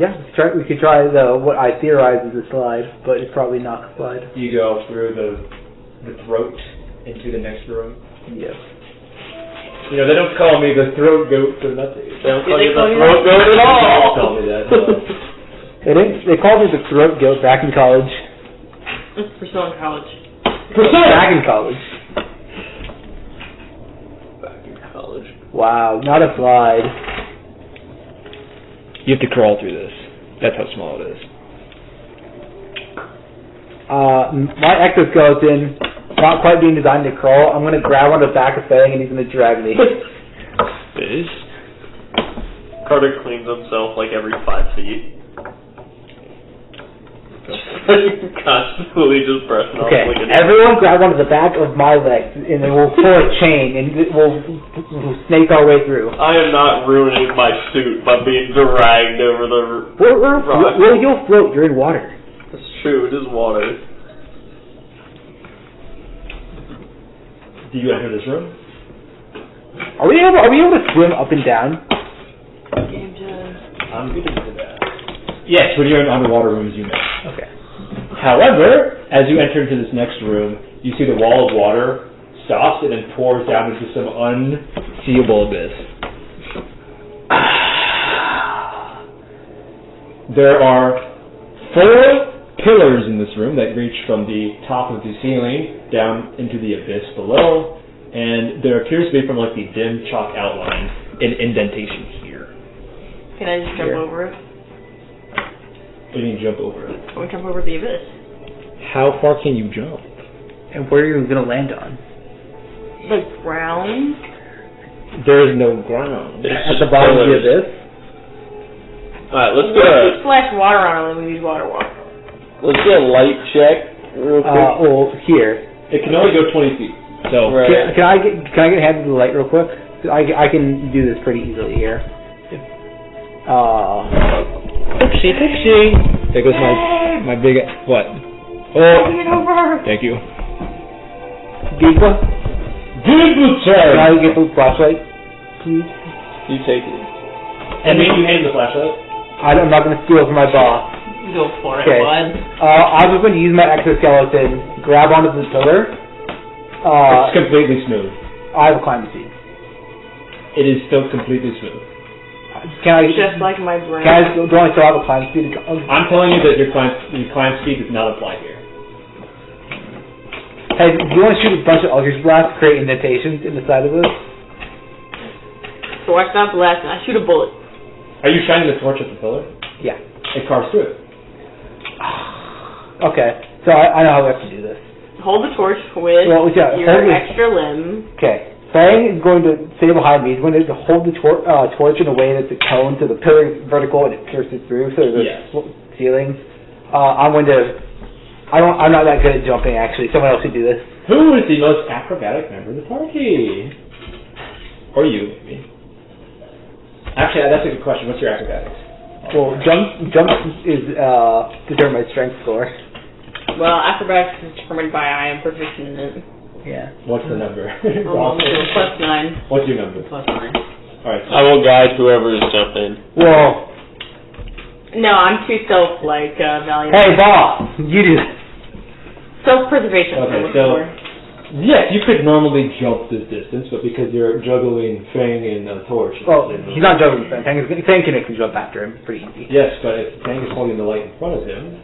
Yeah, we could try what I theorize is a slide, but it's probably not a slide. You go through the throat into the next room. Yes. You know, they don't call me the throat goat for nothing. They don't call you the throat goat at all. Don't tell me that. They called me the throat goat back in college. We're still in college. Back in college. Back in college. Wow, not a slide. You have to crawl through this. That's how small it is. My exoskeleton, not quite being designed to crawl, I'm going to grab on the back of Fang and he's going to drag me. This? Carter cleans himself like every 5 feet. Constantly just brushing off Okay, like everyone grab onto the back of my legs and then we'll pull a chain and we'll snake our way through. I am not ruining my suit by being dragged over the rock. Well, you'll float. You're in water. That's true, it is water. Do you enter this room? Are we able to swim up and down? I'm good into that. Yes, when you're in underwater rooms, you may. Okay. However, as you enter into this next room, you see the wall of water stops and then pours down into some unseeable abyss. There are 4 pillars in this room that reach from the top of the ceiling down into the abyss below, and there appears to be, from like the dim chalk outline, an indentation here. Can I just jump over it? What do you mean jump over it? I want to jump over the abyss. How far can you jump? And where are you going to land on? The ground? There is no ground. At the bottom of the abyss? Alright, let's We go. splash water on it when we use water walk. Let's do a light check real quick. Well, here. It can only go 20 feet. So, Right. Can I get a hand to the light real quick? I can do this pretty easily here. Tipsy. There goes my big... What? Oh! Get over! Thank you. Giga, can I get the flashlight, please? You take it. and then you hand the flashlight. I'm not going to steal from my boss. Go for it, Okay. bud. I was going to use my exoskeleton, grab onto the pillar. It's completely smooth. I have a climb speed. It is still completely smooth. Can I? Just like my brain. Can I? Do I still have a climb speed? I'm telling you that your climb speed does not apply here. Hey, do you want to shoot a bunch of Eldritch blasts to create indentations in the side of this? So I stop blasting. I shoot a bullet. Are you shining the torch at the pillar? Yeah. It carves through it. Okay, so I know how we have to do this. Hold the torch with Well, yeah, your hold it. extra limb. Okay. Fang is going to stay behind me. He's going to hold the torch in a way that's a cone, so the pillar is vertical and it pierces through, so there's Yes. ceilings. I'm going to... I'm not that good at jumping, actually. Someone else should do this. Who is the most acrobatic member of the party? Or you, maybe. Actually, that's a good question. What's your acrobatics? Well, jump is determined by strength score. Well, acrobatics is determined by I am proficient in it. Yeah. What's the number? Oh, plus 9. What's your number? Plus 9. Alright. I will guide whoever is jumping. Well, No, I'm too valiant. hey, boss, you do that. Self-preservation. Okay, I'm so looking for. yes, you could normally jump this distance, but because you're juggling Fang and Torch. Well, he's not juggling Fang. Fang can make me jump after him pretty easy. Yes, but if Fang is holding the light in front of him,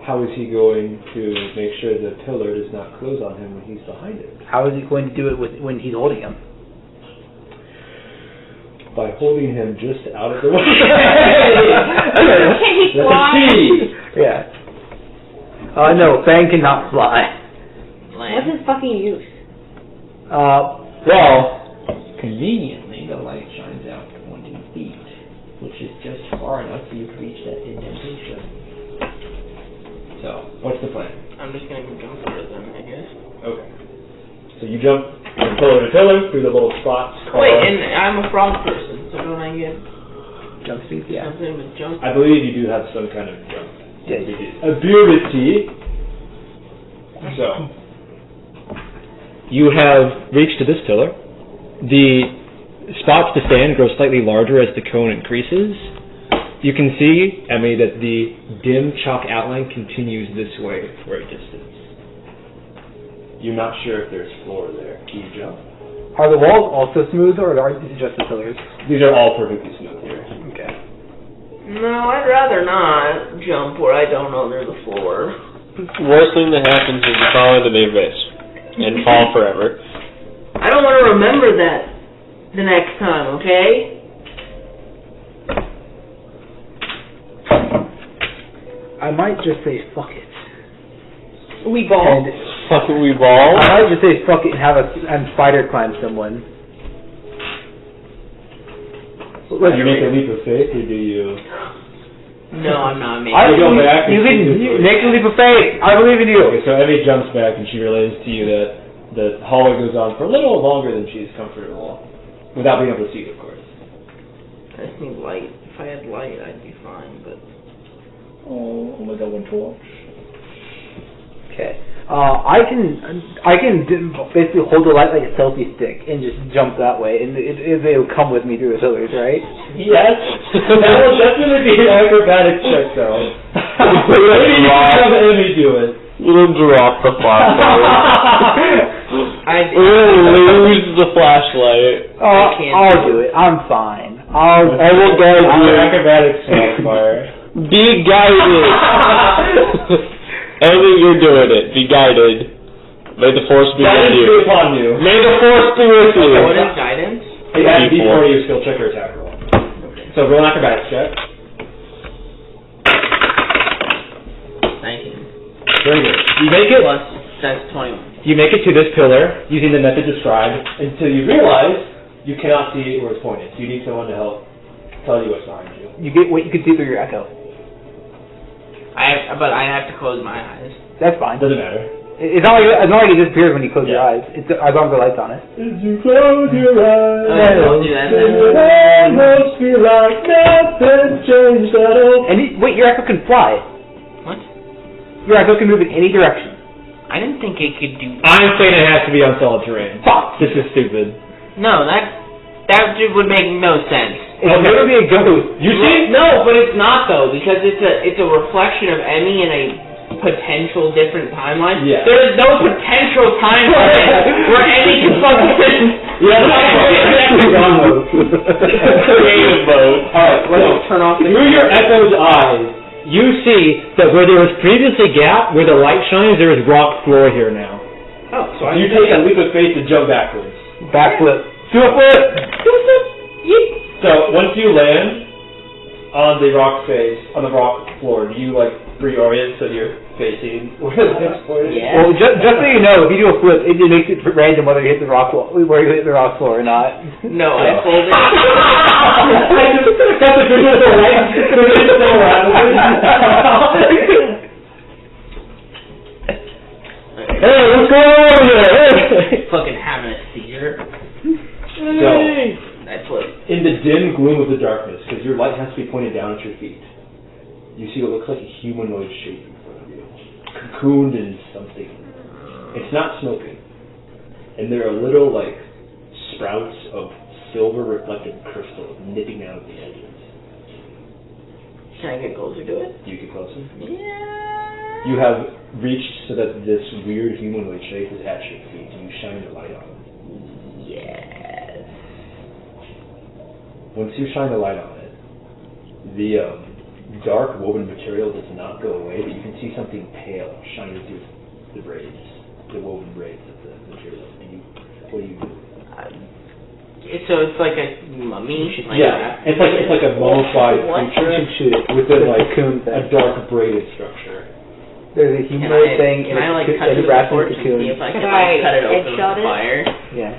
how is he going to make sure the pillar does not close on him when he's behind it? How is he going to do it when he's holding him? By holding him just out of the way. Can he That's a fly? C. Yeah. No, Fang cannot fly. What's his fucking use? Well, conveniently, the light shines out 20 feet, which is just far enough for you to reach that indentation. So, what's the plan? I'm just gonna go jump for them, I guess. Okay. So you jump from pillar to pillar through the little spots. Wait, and I'm a frog person, so don't I get Jump speed, yeah. something with jump? I believe you do have some kind of jump Yeah. ability. So, you have reached to this pillar. The spots to stand grow slightly larger as the cone increases. You can see, Emmy, that the dim chalk outline continues this way for a distance. You're not sure if there's floor there. Can you jump? Are the walls also smooth, or are these just the pillars? These are all perfectly smooth here. Okay. No, I'd rather not jump where I don't know there's a floor. Worst thing that happens is you fall into the abyss and fall forever. I don't want to remember that the next time, okay? I might just say fuck it. We ball. And Fucking we ball. I might just say fuck it and have spider climb someone. Do you make a leap of faith, or do you... No, I'm not making I go believe back and you see can this make a leap of faith. I believe in you. Okay, so Emmy jumps back and she relays to you that the hallway goes on for a little longer than she's comfortable, without being able to see it, of course. I just need light. If I had light, I'd be fine, but... Oh my god, one torch. Okay. I can basically hold the light like a selfie stick and just jump that way, and it'll come with me through the pillars, right? Yes, that will definitely be an acrobatic check, though. Maybe you can have Emmy do it. You'll drop the flashlight. You'll lose the flashlight. I'll do it. I'm fine. I will guide you. Acrobatic check, Fire. Be guided. Emmy, you're doing it. Be guided. May the force be with Guidance you. be upon you. May the force be with you. What is guidance? You have to be for your skill check or attack roll. So roll an acrobatics check. 19. Very good. You make it. Plus, that's 21. You make it to this pillar using the method described until you realize you cannot see where it's pointed. So you need someone to help tell you what's behind you. You get what you can see through your echo. But I have to close my eyes. That's fine. Doesn't matter. It's not like it disappears when you close your eyes. It's as long as the light's on it. As you close your eyes, Okay, I'll do that then. almost feel like nothing changed at all. And wait, your echo can fly. What? Your echo can move in any direction. I didn't think it could do... I'm saying it has to be on solid terrain. Fuck. This is stupid. No, that would make no sense. It'll never be a ghost. You see? No, but it's not though, because it's a reflection of Emmy in a potential different timeline. Yeah. There is no potential timeline where Emmy can fucking... Yeah, Creative mode. Alright, Let's turn off the... through your echo's eyes, you see that where there was previously a gap, where the light shines, there is rock floor here now. Oh, so You take a leap of faith to jump backwards. Backflip. Do a flip. So once you land on the rock floor, do you like reorient so you're facing where the light's pointed? Yeah. Well, just so you know, if you do a flip, it makes it random whether you hit the rock wall, where you hit the rock floor or not. No, I fold it. That's a good one, right? It's so rapidly. Hey, what's going on here? Fucking having a seizure. So, That's what... in the dim gloom of the darkness, because your light has to be pointed down at your feet, you see what looks like a humanoid shape in front of you, cocooned in something. It's not smoking. And there are little, like, sprouts of silver reflective crystal nipping out of the edges. Can I get closer to it? Do you get closer? Yeah. You have reached so that this weird humanoid shape is at your feet, and you shine your light on it. Yes. Once you shine the light on it, the dark woven material does not go away, but you can see something pale shining through the braids, the woven braids of the material. What do you do? So it's like a mummy? Yeah, it's like a mummified creature shoot it within like cocoon thing. a dark braided structure. There's a humanoid thing Can I like touch it with a wrapped in torch and cocoon. see if I can like cut it open with headshot it? fire? Yeah.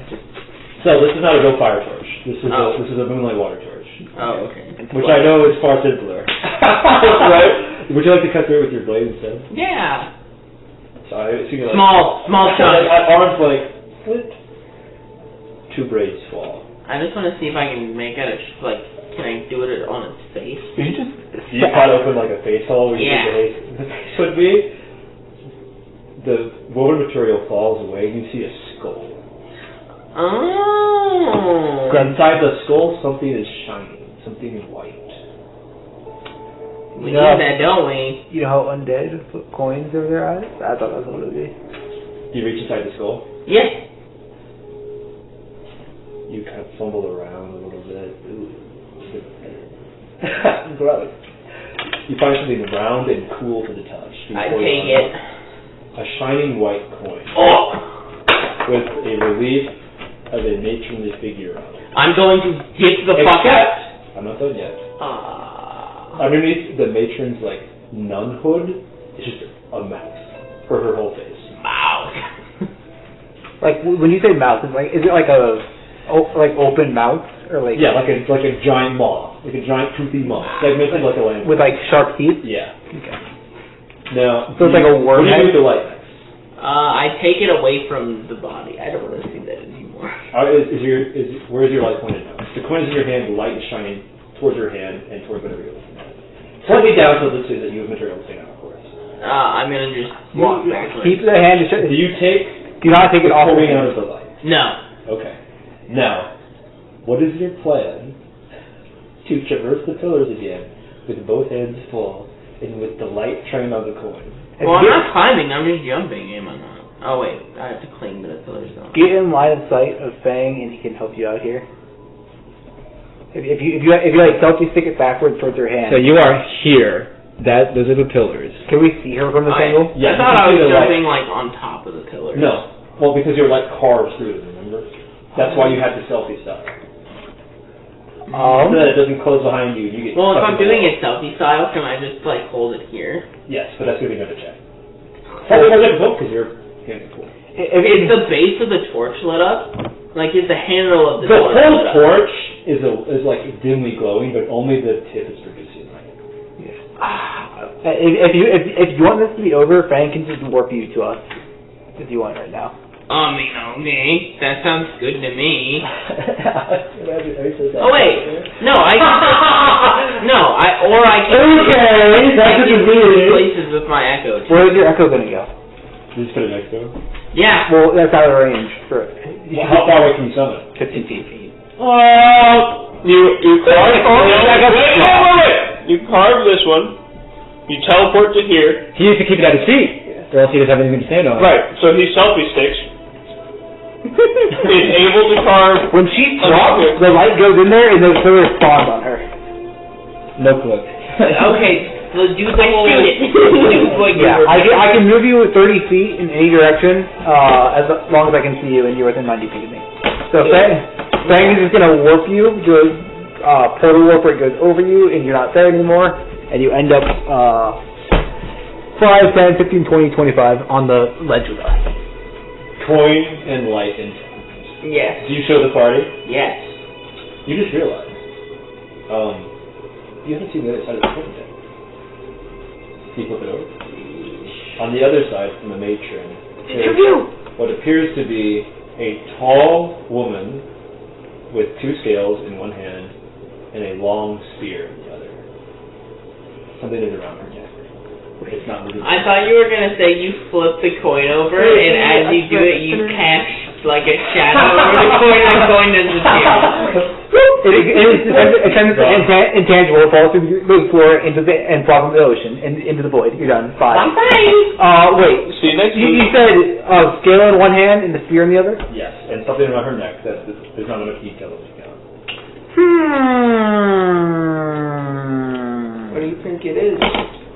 So this is not a real fire torch. This is Oh. this is a moonlight water torch, Oh, okay. which I know is far simpler. Right? Would you like to cut through it with your blade instead? Yeah. So I assume you're like, Small chunk. arms like split. 2 braids fall. I just want to see if I can make it can I do it on its face? You just Do you cut open like a face hole where you Yeah. think the face would be? The woven material falls away and you see a skull. Oh. Inside the skull, something is shining. Something white. We need that, don't we? You know how undead put coins over their eyes? I thought that's what it would be. Do you reach inside the skull? Yeah. You kind of fumble around a little bit. Ooh. Gross. You find something round and cool to the touch. I take it. A shining white coin. Oh! With a relief of a matronly figure on it. I'm going to dip the fuck out. I'm not done yet. Underneath the matron's like nun hood is just a mouth for her whole face. Mouth. Like when you say mouth, is it like a open mouth or like Yeah, like a giant maw, like a giant toothy maw, segmented like a lamb. with like sharp teeth? Yeah. Okay. Now, So it's like a worm What do you do head? with the light next? I take it away from the body. I don't want to see that anymore. Where's your light pointed now? The coin is in your hand. The light is shining towards your hand and towards whatever you're looking at. Slightly down so that you have material to stay out, of course. I'm gonna just walk backwards. Keep the hand. Do you take Do not take it the off. coin out of the light? No. Okay. Now, what is your plan to traverse the pillars again with both hands full and with the light trained on the coin? Well, I'm not climbing. I'm just jumping. Am I not? Oh wait, I have to cling to the pillars though. Get in line of sight of Fang, and he can help you out here. If you like stealthy stick it backwards towards her hand. So you are here. Those are the pillars. Can we see her from this angle? Yeah, I thought I you can was see the light. jumping like on top of the pillars. No. Well, because your light carves through them, remember? That's why you had the selfie stuff. So that it doesn't close behind you. You get Well, if stuck I'm in the doing wall. it selfie style, can I just like hold it here? Yes, but that's going to be another check. That's more difficult because your hands are cool. Is the base of the torch lit up? Like, is the handle of the The torch whole lit up? torch is like dimly glowing, but only the tip is producing light. If you want this to be over, Fang can just warp you to us. If you want right now. I mean, okay, that sounds good to me. Oh Oh wait, no, I can Okay, that's what you mean. places with my echo. too. Where's your echo gonna go? Just put it next to him. Yeah. Well, that's out of range for Well, how far away can you summon? 15 feet. You carve. wait. You carve this one. You teleport to here. He used to keep it at his feet, or else he doesn't have anything to stand on. Right. So he selfie sticks. Is able to carve. When she drops, the light goes in there and the pillar spawns on her. No clue. Okay, so do the whole. shoot it. Yeah, I can move you 30 feet in any direction as long as I can see you and you're within 90 feet of me. So Fang is just gonna warp you to a portal warp where it goes over you and you're not there anymore, and you end up 5, 10, 15, 20, 25 on the ledge with us. Coin and light and Yes. do you show the party? Yes. You just realized. You haven't seen the other side of the coin yet. Can you flip it over? On the other side, from the matron, is what appears to be a tall woman with 2 scales in one hand and a long spear in the other. Something is around her neck. It's not really. I thought you were gonna say you flip the coin over, and as you do it, you cast like a shadow over the coin, and the coin disappears. It turns intangible, it falls through the floor into the and falls into the ocean and into the void. You're done. Bye. Wait. See you next week. You said scale in one hand and the spear in the other. Yes, and something around her neck that there's not enough detail to make out. What do you think it is?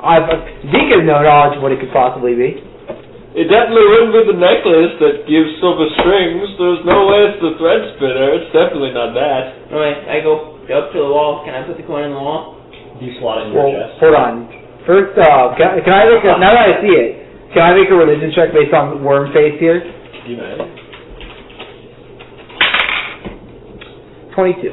Zeke has no knowledge of what it could possibly be. It definitely wouldn't be the necklace that gives silver strings. There's no way it's the thread spinner. It's definitely not that. Alright, I go up to the wall. Can I put the coin in the wall? Do you slot it in your chest? Hold on. First, can I make now that I see it, can I make a religion check based on worm face here? You may. 22.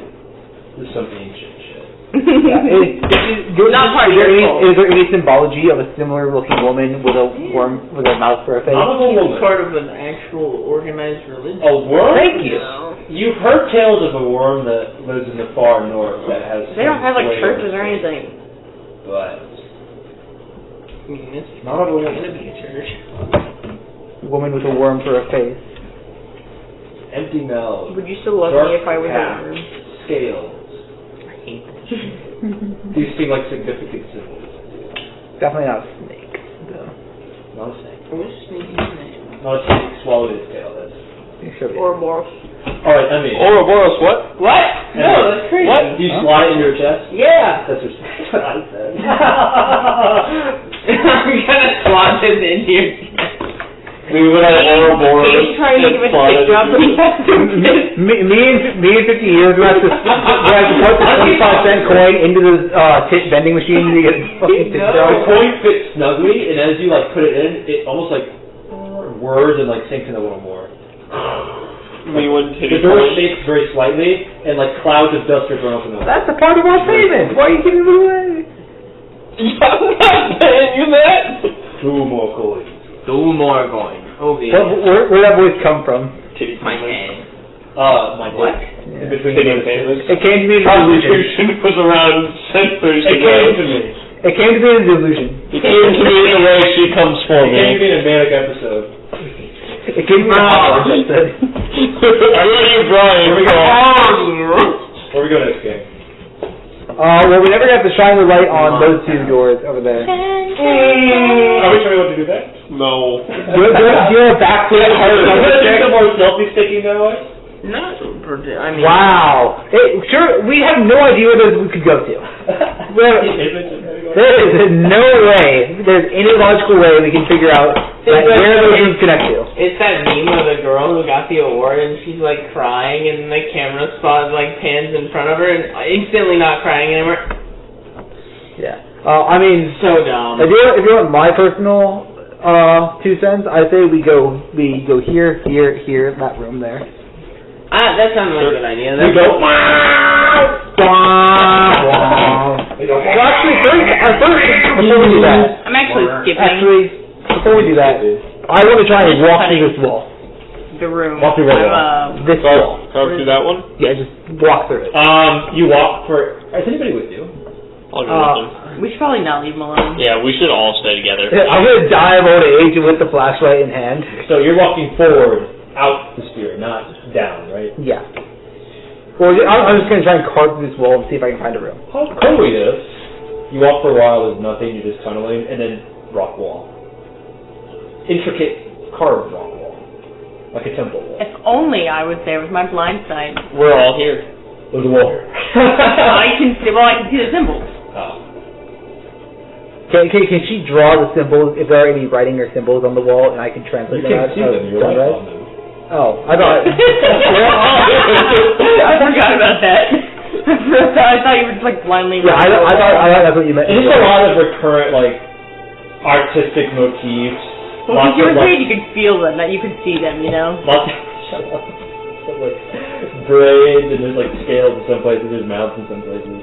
This is some ancient shit. Not part of your fault. Is there any symbology of a similar looking woman with a worm with a mouth for a face? Not of a woman. Part of an actual organized religion. A worm? Thank you. You've heard tales of a worm that lives in the far north that has. They don't have like flavor, churches or anything. But I mean, it's not of a woman. gonna be a church. Woman with a worm for a face. Empty mouth. Would you still love Dark me if I was cat, a worm? Scales. I hate that. These seem like significant symbols. Definitely not a snake, though. Not a snake. What's sneaking in? Not a snake swallowed its tail. That's. It should be. Ouroboros. Alright, Emmy. Ouroboros, what? What? No, that's crazy. What? Do you slide it in your chest? Yeah. That's what I said. I'm gonna slot this into your chest. We would have Ouroboros. He's trying to give us a stick job, but he has to Me in 50 years, we have to put the 25-cent coin into the tit vending machine to get fucking tit The job. coin fits snugly, and as you like put it in, it almost like whirs and like sinks in a little more. Me wouldn't hit The it. door shakes very slightly, and like clouds of dust are thrown up in the That's a part of our payment. Why are you giving it away? I'm not paying you that. 2 more coins. 2 more coins. Okay. Where that voice come from? My head. My What? dick. In between Titty the payments. It came to me in a delusion. Constitution was around centuries It ago. came to me. It came to me in a delusion. It came to me in the way she comes for It came to me. me in a manic episode. It came to me in a hot one. I know you, Brian. Where we go? Where we go next, gang? Well, we never got to shine the light on those 2 doors over there. Are we sure we want to do that? No. Do you have a backflip? Some more selfie sticking that way? Not I mean. Wow. Sure, we have no idea where those we could go to. There is no way, there's any logical way we can figure out where those rooms connect to. It's that meme of the girl who got the award and she's like crying and the camera spot like pans in front of her and instantly not crying anymore. Yeah. I mean, So dumb. if you want my personal 2 cents, I say we go here, that room there. That sounds like a good idea. We go. Well, actually, before we do that, I'm actually skipping before we do that, I want to try and walk through this wall. the room. Walk through what wall? This wall. Go through that one? Yeah, just walk through it. You walk for. Is anybody with you? I'll go with them. We should probably not leave him alone. Yeah, we should all stay together. I'm gonna die of old age with the flashlight in hand. So you're walking forward, out the spear, not down, right? Yeah. Well, I'm just gonna try and carve through this wall and see if I can find a room. How cool is this? You walk for a while, there's nothing, you're just tunneling, and then rock wall. Intricate carved rock wall. Like a temple wall. If only I was there with my blind side. We're all here. There's a wall here. I can see the symbols. Oh. Can she draw the symbols, if there are any writing or symbols on the wall, and I can translate You them can see them, you're right? right on them. Oh, I thought... I forgot about that. I thought you were just like blindly... Yeah, I thought that's what you meant. There's just a lot of recurrent, like, artistic motifs. Well, Lots because you of, were like, saying you could feel them, that you could see them, you know? Lots of, shut up. Some, like, braids, and there's, like, scales in some places, there's mouths in some places.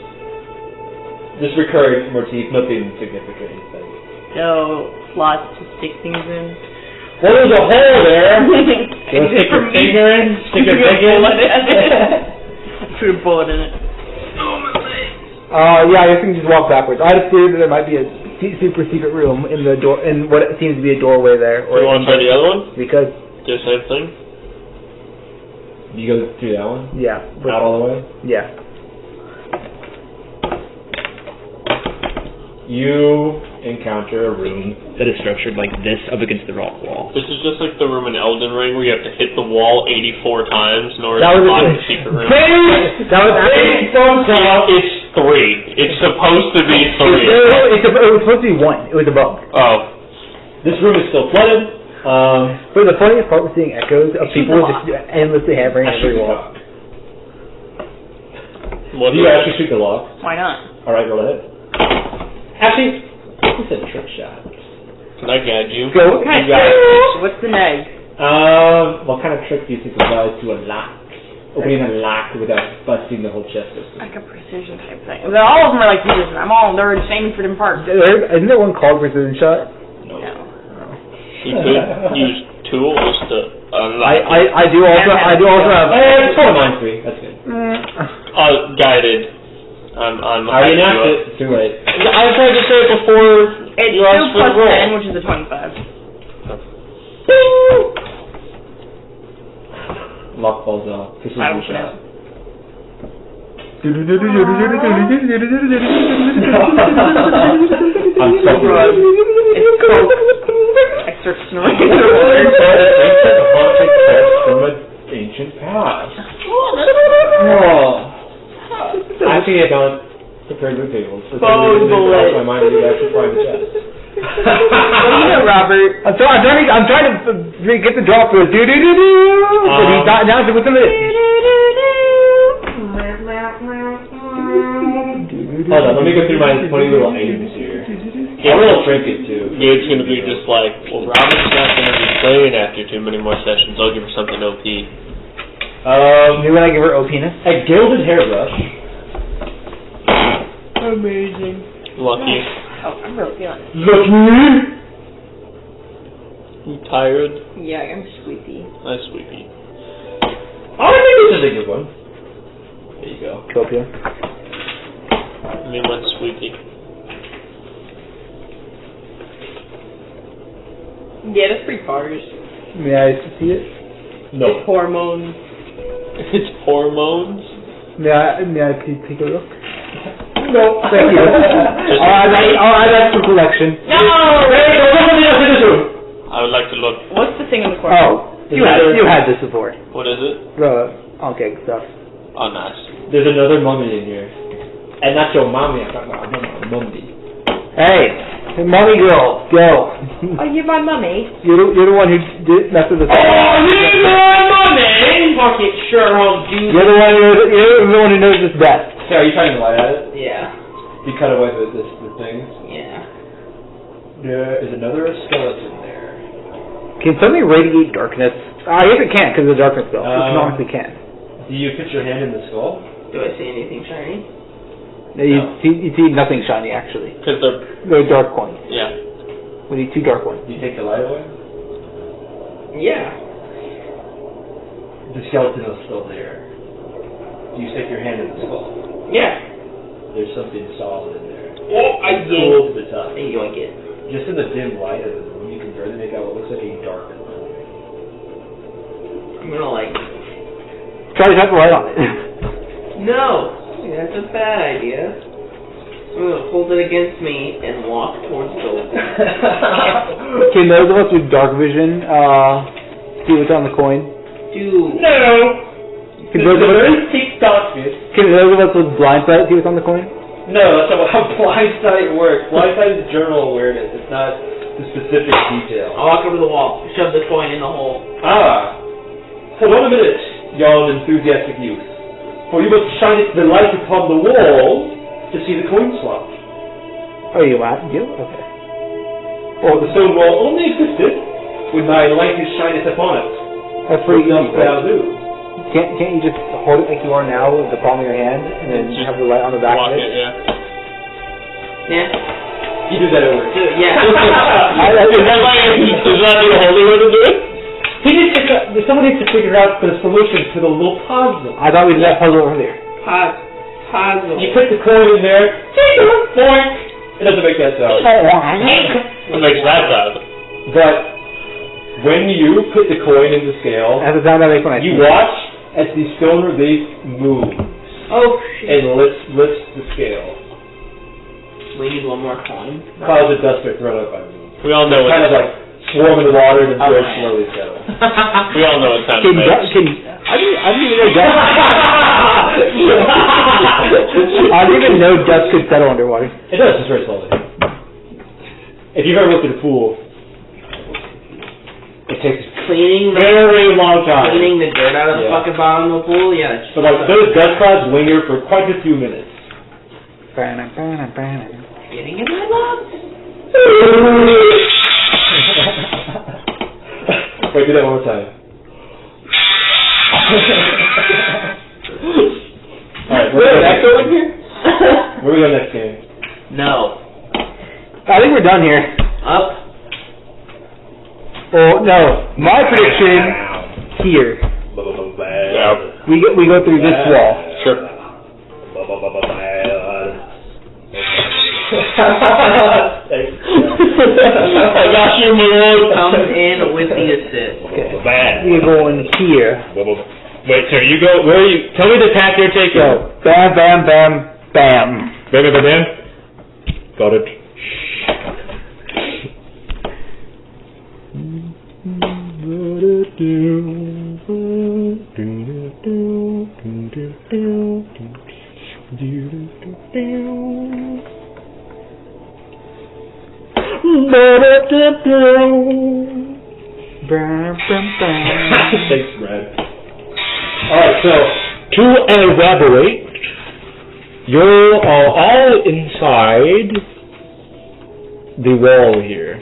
Just recurring motif, nothing significant. No slots to stick things in. Well, there's a hole there. You want to stick your For me. finger in? Stick your finger in? Shoot a bullet in it. Yeah, I guess we can just walk backwards. I had a theory that there might be a super secret room in the door, in what seems to be a doorway there. Do you want to try the other one? Because Do the same thing? You go through that one? yeah, Out all the way? yeah. You encounter a room. That is structured like this up against the rock wall. This is just like the room in Elden Ring where you have to hit the wall 84 times in order That to was find it. the secret room. That was actually. It's 3. It's supposed to be 3. It was supposed to be 1. It was a bug. Oh. This room is still flooded. But the funniest part was seeing echoes of people just endlessly hammering every wall. What Do you is actually shoot the lock? Why not? Alright, roll ahead. Actually, it's a trick shot. Can I guide you? Go. Okay. You got it. What's the neg? What kind of trick do you think applies to a lock? Opening a lock without busting the whole chest system. Like a precision type thing. All of them are like precision. They're insane for them parts. Isn't there one called precision shot? No. You could use tools to unlock it. I do also have. It's called mine 3. That's good. Guided. I'm I already announced it. It's too late. I tried to say it before It's you 2 asked for plus the roll. 10, which is a 25. Lock falls off. I Precision don't shot. I'm so proud. It's coke. I start snoring. Ancient haunted crest from an ancient past. Oh. Actually, I don't prepare good tables. For some reason, it crossed my mind that you actually find the chest. Robert. I'm trying to get the drop for it. But he's not announcing what's in it. Hold on, let me go through my 20 little items here. I will trinket too. It's going to be just like, well, Robin's not going to be playing after too many more sessions. I'll give her something OP. Maybe when I give her O penis. A gilded hairbrush. Amazing. Lucky. Oh, I'm really feeling it. Look. You tired? Yeah, I'm sleepy. Nice, sweetie. Oh, I think this is a good one. There you go. Copia. I mean, what's sweetie? Yeah, that's pretty harsh. May I see it? No. It's hormones. It's hormones? May I please take a look? No. Thank you. I'll add that to collection. No! I would like to look. What's the thing in the corner? Oh, you had this before. What is it? The okay stuff. Oh, nice. There's another mummy in here. And not your mommy, I'm talking about a mummy. Hey, mommy girl, go. Oh, you're my mummy. You're the one who did mess with the. Oh, you're my mummy! Fuck it, sure, I'll do You're the one who knows this best. Yeah, are you trying to light at it? Yeah. You cut away the things. Yeah. There is another skeleton there. Can something radiate darkness? I guess it can't because of the darkness spell. It honestly can. Do you put your hand in the skull? Do I see anything shiny? No, you see nothing shiny actually. Because They're dark ones. yeah. We need 2 dark ones. Do you take the light away? Yeah. The skeleton is still there. Do you stick your hand in the skull? Yeah. There's something solid in there. Oh, I It's cool to the touch. I yoink it. Just in the dim light of the room, you can barely make out what looks like a dark enemy. I'm gonna like. Try to shine the light on it. No. That's a bad idea. I'm gonna hold it against me and walk towards the door. Can those of us with dark vision see what's on the coin? Dude. No! Can those of us with blind sight see what's on the coin? No, that's not how blind sight works. Blind sight is general awareness. It's not the specific detail. I'll walk over the wall, shove the coin in the hole. Hold on a minute, y'all enthusiastic youth. For you must shine the light upon the wall to see the coin slot. Oh, you what? You? Okay. For the stone wall only existed when my light is shineth upon it. That's pretty What easy. else I'll do? Can't you just hold it like you are now with the palm of your hand and then Just have the light on the back Walk of it, it? yeah. Yeah. You do that at work. Dude, yeah. Is that the holy way to do it? Someone needs to figure out the solution to the little puzzle. I thought we did that puzzle earlier. Puzzle. You put the coin in there, boink, It doesn't make that sound. What makes that sound? But when you put the coin in the scale, That's the sound I make when I you sneeze. watch as the stone relief moves Oh shit. and lifts the scale. We need one more coin. Clouds of dust are thrown up by the moon. We all know Kind of what. like swarm in the water and then very Okay. slowly settle. We all know what sound Can, it makes. I didn't even know dust. I didn't even know dust could settle underwater. It does, just very slowly. If you've ever looked at a pool, it takes a Cleaning the very long time. cleaning the dirt out of the Yeah. fucking bottom of the pool. Yeah. That's So like those dust clouds linger for quite a few minutes. getting in my lungs. Wait, do that one more time. Alright, where do we go here? Where we go next game? No. I think we're done here. Up. Oh no, my prediction here. We go through this wall. Sure. I got you, Malone. Comes in with the assist. We're going here. Wait, sir, you go. Where are you? Tell me the path you're taking. So bam, bam, bam, bam. Bam, bam, bam, bam. Got it. Thanks, Brad. Alright, so To elaborate, you are all inside the wall here.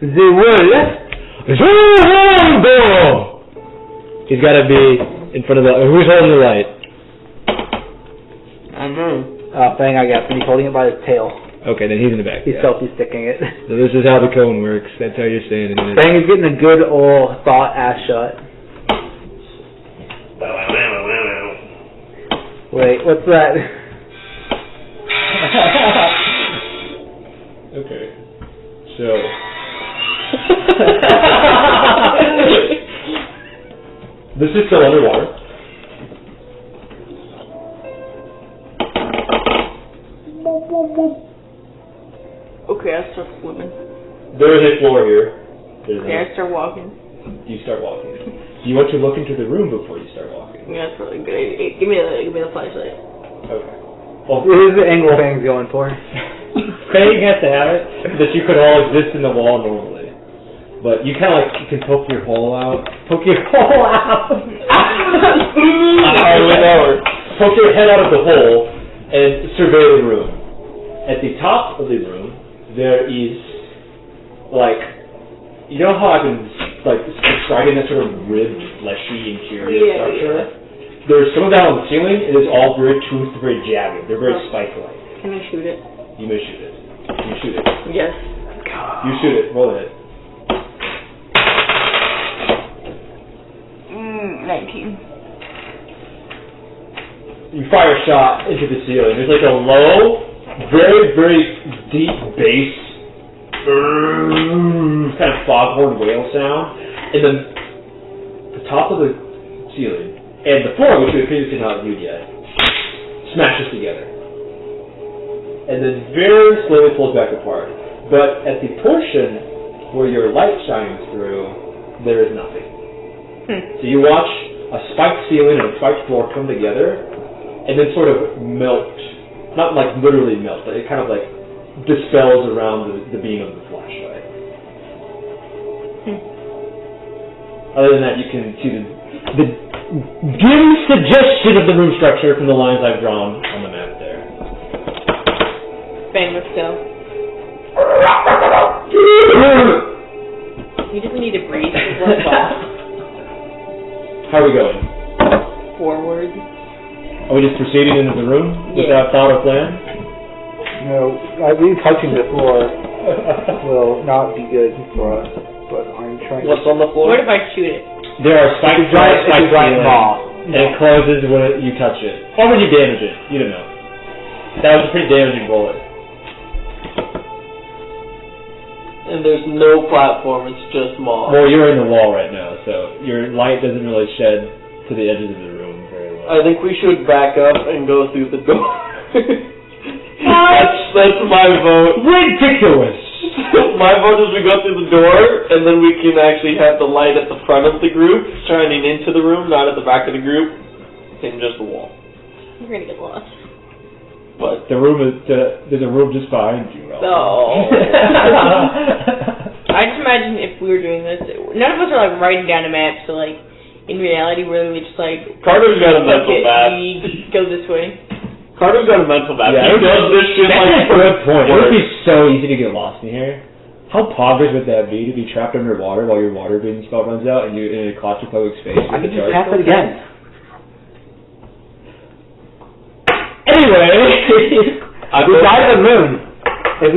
The wall. He's got to be in front of the. Who's holding the light? I know. Oh, Fang, I guess. And he's holding it by his tail. Okay, then he's in the back. He's yeah. selfie sticking it. So this is how the cone works. That's how you're standing in it. Fang is getting a good old thought ass shot. Wait, what's that? okay. So this is still underwater. Okay, I start swimming. There is a floor here. There's Okay, I start walking. You start walking. Do you want to look into the room before you start walking? Yeah, that's really good. Give me the flashlight. Okay. Well, Here's the angle Fang's going for. Fang has to have it that you could all exist in the wall normally. But you kind of like, you can poke your hole out. Poke your hole out! Poke your head out of the hole and survey the room. At the top of the room, there is, like, you know how I've been, like, describing that sort of ribbed, fleshy interior structure? Yeah. There's some of that on the ceiling. It is all very toothed, very jagged. They're very spike-like. Can I shoot it? You may shoot it. You shoot it. Yes. You shoot it. Roll it. 19. You fire a shot into the ceiling. There's like a low, very, very deep bass, kind of foghorn whale sound, and then the top of the ceiling and the floor, which we previously not viewed yet, smashes together, and then very slowly pulls back apart. But at the portion where your light shines through, there is nothing. So you watch a spiked ceiling and a spiked floor come together, and then sort of melt. Not like literally melt, but it kind of like dispels around the beam of the flashlight. Other than that, you can see the dim suggestion of the room structure from the lines I've drawn on the map there. Bang, let's go. You just need to breathe. How are we going? Forward. Are we just proceeding into the room without thought or plan? No, I believe touching the floor will not be good for us, but I'm trying What's on the floor? What if I shoot it? There are spikes It's a giant ceiling, ball. and it closes when you touch it. Or when you damage it. You don't know. That was a pretty damaging bullet. and there's no platform, it's just moss. Well, you're in the wall right now, so your light doesn't really shed to the edges of the room very well. I think we should back up and go through the door. That's my vote. Ridiculous! My vote is we go through the door, and then we can actually have the light at the front of the group, shining into the room, not at the back of the group, and just the wall. You're gonna get lost. But The room is, there's a room just behind you, Ralph. No. I just imagine if we were doing this, none of us are like writing down a map, so like, in reality, we're really just like, Carter's got a mental map. we go this way. Carter's got a mental map. Yeah, He does this shit That's like a good point. It would be work. so easy to get lost in here. How poggers would that be to be trapped underwater while your water breathing spell runs out and you're in a claustrophobic space? I with can the just dark? tap it again. Anyway, We died to the moon. If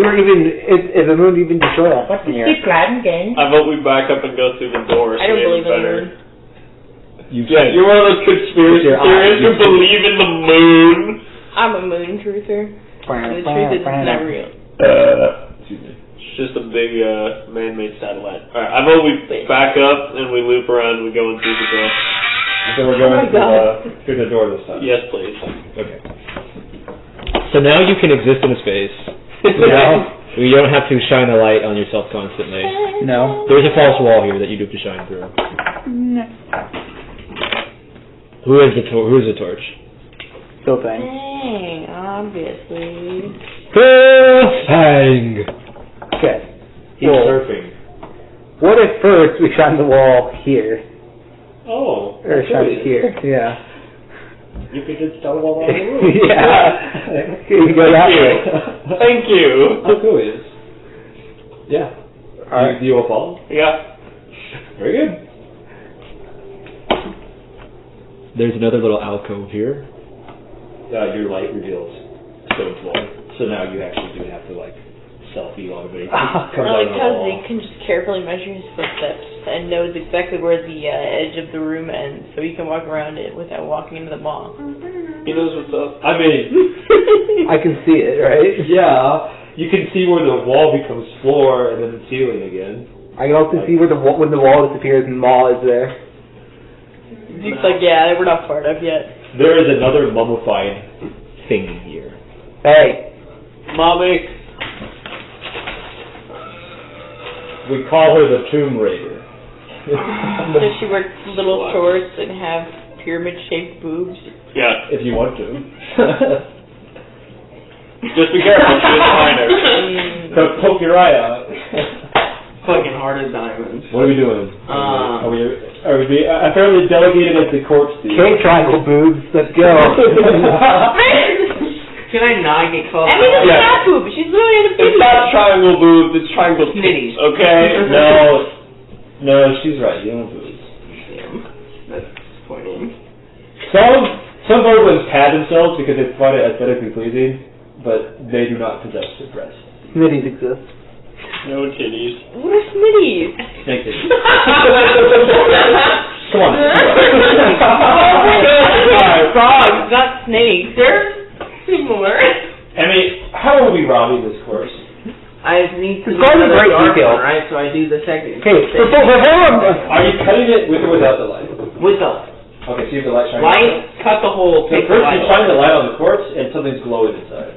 the moon even destroyed us from here. I vote we back up and go through the door. I don't so believe in the better. moon. Yeah, you're one of those conspiracy With your theorists who eyes. believe in the moon. I'm a moon truther. The truth is it's not real. excuse me. It's just a big man-made satellite. Alright, I vote we back up and we loop around and we go in through the door. So we're going through the door this time. Yes, please. Okay. So now you can exist in a space. No. You don't have to shine a light on yourself constantly. No. There's a false wall here that you do have to shine through. No. Who is the torch? Still thing. Dang, obviously. Defying. Okay. He's Well, surfing. what if first we shine the wall here? Oh. Or shine it here. Yeah. You could just tell all around the room. Yeah. You go that way. Thank you. How cool is? Yeah. Alright. You will follow? Yeah. Very good. There's another little alcove here. Your light reveals stone's wall. So now you actually do have to self-elongate. Really, because he can just carefully measure his footsteps and knows exactly where the edge of the room ends, so he can walk around it without walking into the mall. He knows what's up. I mean, I can see it, right? yeah, you can see where the wall becomes floor and then ceiling again. I can also see where when the wall disappears and the mall is there. He's like, yeah, we're not far enough yet. There is another mummified thing here. Hey. Mommy. We call her the Tomb Raider. Does she wear little shorts and have pyramid-shaped boobs? Yeah. If you want to. Just be careful, she is minor. Don't poke your eye out. Fucking hard as diamonds. What are we doing? Are we being apparently delegated as the corpse thief? Okay, triangle boobs. Let's go. Can I not get close? I mean, it's Yeah. not boobs. She's literally in a It's not triangle boobs, it's triangle Snitties. tits, okay? No, she's right. You don't boobs. That's disappointing. Some Berglings pad themselves because they find it aesthetically pleasing, but they do not possess the breast. Snitties exist. No titties. What are Smitties? Snake titties. Come on. Frogs, not snakes. They're similar. I mean, how are we robbing this course? I need to It's going to do the great dark detail. one, right? So I do the second. Okay, Are you cutting it with or without the light? With the Okay, see if the light shining. light, cut the hole, So take the first light you off. shine the light on the corpse and something's glowing inside.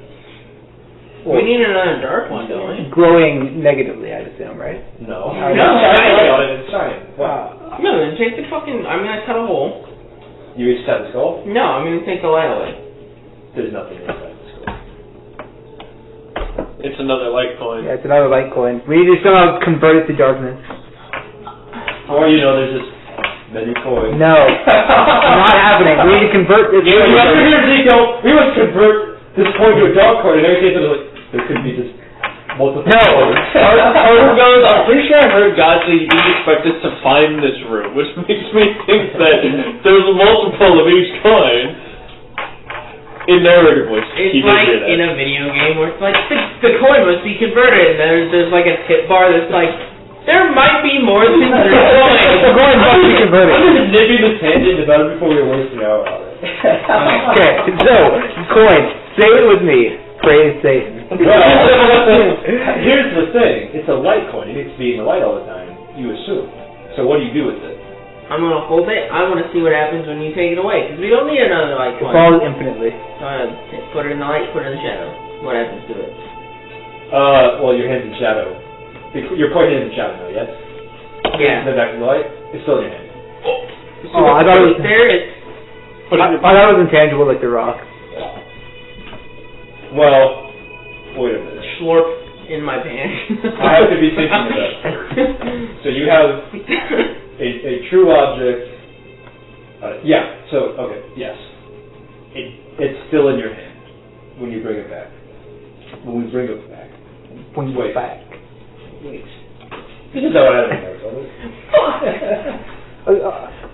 We need another dark one, don't we? glowing negatively, I'd assume, right? No. No. Shine the light on it and it's shining. No, then take the fucking. I'm gonna cut a hole. You each have the skull? No, I'm gonna take the light away. There's nothing inside the skull. It's another light coin. Yeah, it's another light coin. We need to somehow convert it to darkness. Or, there's just many coins. No. Not happening. We need to convert this We coin to must darkness. we must convert this coin to a dark coin, and every case there could be just multiple No. coins. I'm pretty sure I heard God say you didn't expect us to find this room, which makes me think that there's a multiple of each coin. In narrative voice. It's like in a video game where it's like the coin must be converted, and there's like a tip bar that's like there might be more than 3 coins. The coin must be converted. I'm just nipping the tangent about it before we waste an hour on it. Okay, so, coin. Say it with me. phrase saying. Well, here's the thing. It's a light coin. It needs to be in the light all the time, you assume. So what do you do with it? I'm gonna hold it. I want to see what happens when you take it away, because we don't need another light It coin. falls infinitely. Put it in the light, put it in the shadow. What happens to it? Well, your hand's in shadow. Your coin is in shadow now, yes? Yeah. Then back to the light. It's still in your hand. Oh, I thought it was. There is. I thought it was intangible like the rock. Well, wait a minute. Slurp in my pants. I have to be thinking about it. So you have a true object. Yeah. So okay. Yes. It's still in your hand when you bring it back. When we bring it back. When you Wait. back. Wait. This is how I don't know.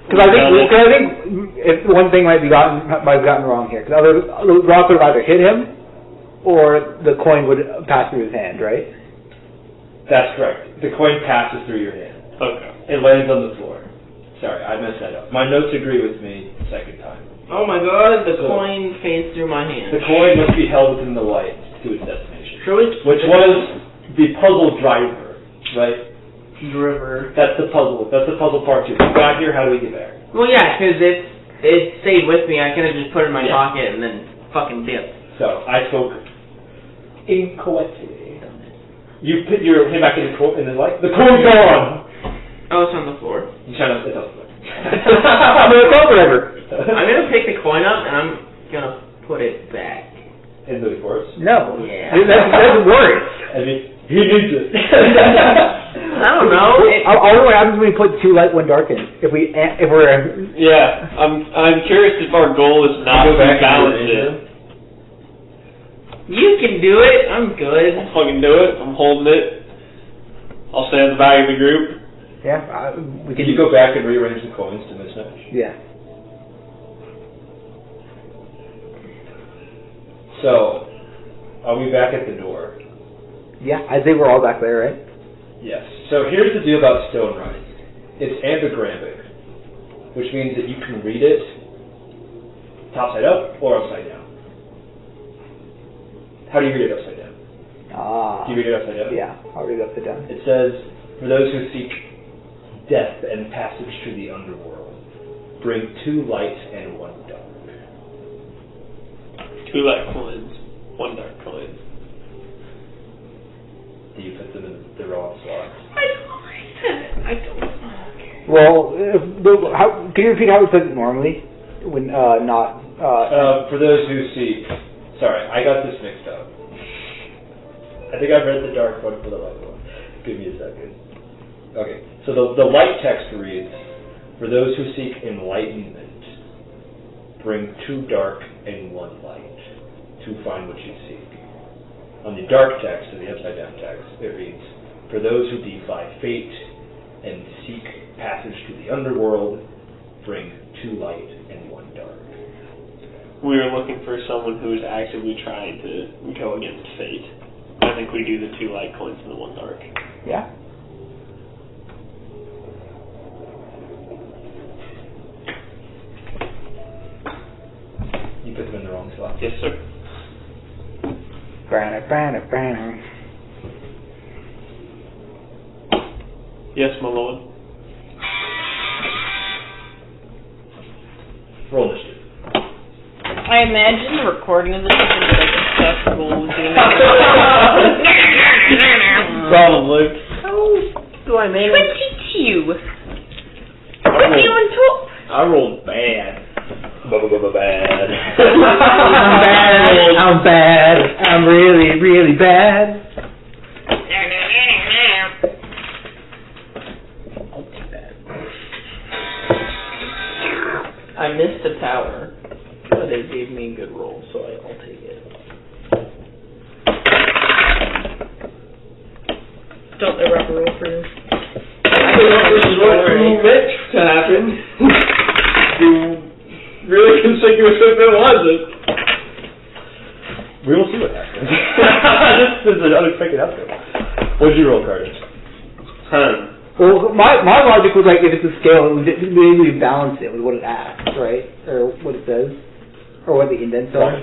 Because I think if one thing might have gotten wrong here. Because the rock would have either hit him, or the coin would pass through his hand, right? That's correct. The coin passes through your hand. Okay. It lands on the floor. Sorry, I messed that up. My notes agree with me second time. Oh my god, the coin fades through my hand. The coin must be held within the light to its destination. Surely. Which was the puzzle driver, right? Driver. That's the puzzle. That's the puzzle part 2. We got here, how do we get there? Well, yeah, because it stayed with me. I could have just put it in my Yeah. pocket and then fucking dipped. So, I spoke incorrectly. You put your hand back in the light. The coin's gone! Oh, it's on the floor. You try to, it's on the floor. I'm a coin driver. I'm gonna pick the coin up and I'm gonna put it back. Into the forest? No. Yeah. That's worse. I mean, he needs it. I don't know. I wonder what happens when we put 2 light, 1 dark in. If we're Yeah, I'm curious if our goal is not to balance it. You can do it. I'm good. I'll fucking do it. I'm holding it. I'll stay at the back of the group. yeah, we Can you go back and rearrange the coins to mismatch? Yeah. So, are we back at the door? Yeah, I think we're all back there, right? Yes. So here's the deal about stone writing. It's anagrammic, which means that you can read it top side up or upside down. How do you read it upside down? Do you read it upside down? Yeah, I'll read it upside down. It says, for those who seek death and passage to the underworld, bring 2 light and 1 dark. 2 light coins, 1 dark coin. Do you put them in the wrong slots? I don't. Well, can you repeat how we put it normally? When not. For those who seek, sorry, I got this mixed up. I think I've read the dark one for the light one. Give me a second. Okay, so the light text reads, for those who seek enlightenment, bring 2 dark and 1 light to find what you seek. On the dark text, or the upside down text, it reads, for those who defy fate and seek passage to the underworld, bring 2 light and 1 dark. We are looking for someone who is actively trying to go against fate. I think we do the 2 light coins and the 1 dark. Yeah. You put them in the wrong slot. Yes, sir. Banner. Yes, my lord. Roll initiative. I imagine the recording of this is going to be like accessible doing Probably. How do I manage? 22. I You on top? I rolled bad. Bad. I'm bad. I'm really, really bad. I missed the tower, but it gave me a good roll, so I'll take it. Don't ever have to roll for you. I don't know if this is what you meant to happen. Really conspicuous if it wasn't. We will see what happens. This is an unexpected outcome. What did you roll, Carter? 10. Well, my logic was like, if it's a scale, maybe we balance it with what it asks, right? Or what it says. Or what the indents are.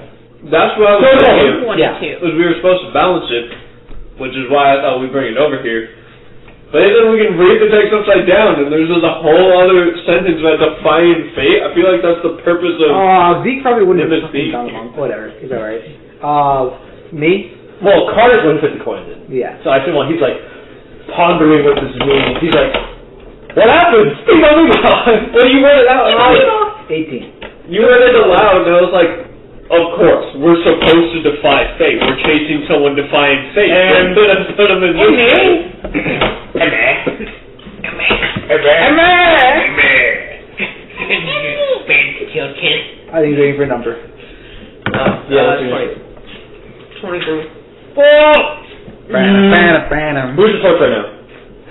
That's what I was thinking. 22. Because we were supposed to balance it, which is why I thought we'd bring it over here. But then we can read the text upside down, and there's just a whole other sentence about defying fate. I feel like that's the purpose of... Zeke probably wouldn't Nimbus have being gone along. Whatever, he's alright. Me? Well, Carter's wouldn't put the coins in. Yeah. So I feel like he's like pondering what this means. He's like, what happened? What do you read it out loud? 18. You read it aloud, and I was like, of course, we're supposed to defy fate. We're chasing someone defying fate. And put them in this way. I think he's waiting for a number. Yeah, that's right. 23. Phantom. Who's the torch right now?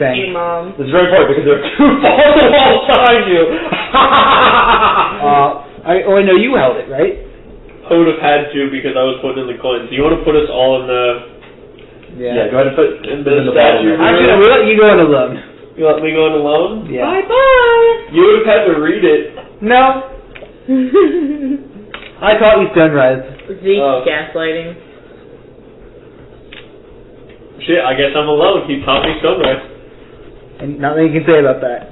Thanks. Mom. This is very important because there are two balls of wall behind you. I know you held it, right? I would have had to because I was putting in the coins. Do you want to put us all in the... Yeah, go ahead and put in the statue. Actually, we'll let you go in alone. You let me go in alone? Yeah. Bye-bye. You would have had to read it. No. I taught you sunrise. Zeke gaslighting. Shit, I guess I'm alone. He taught me sunrise. And nothing you can say about that.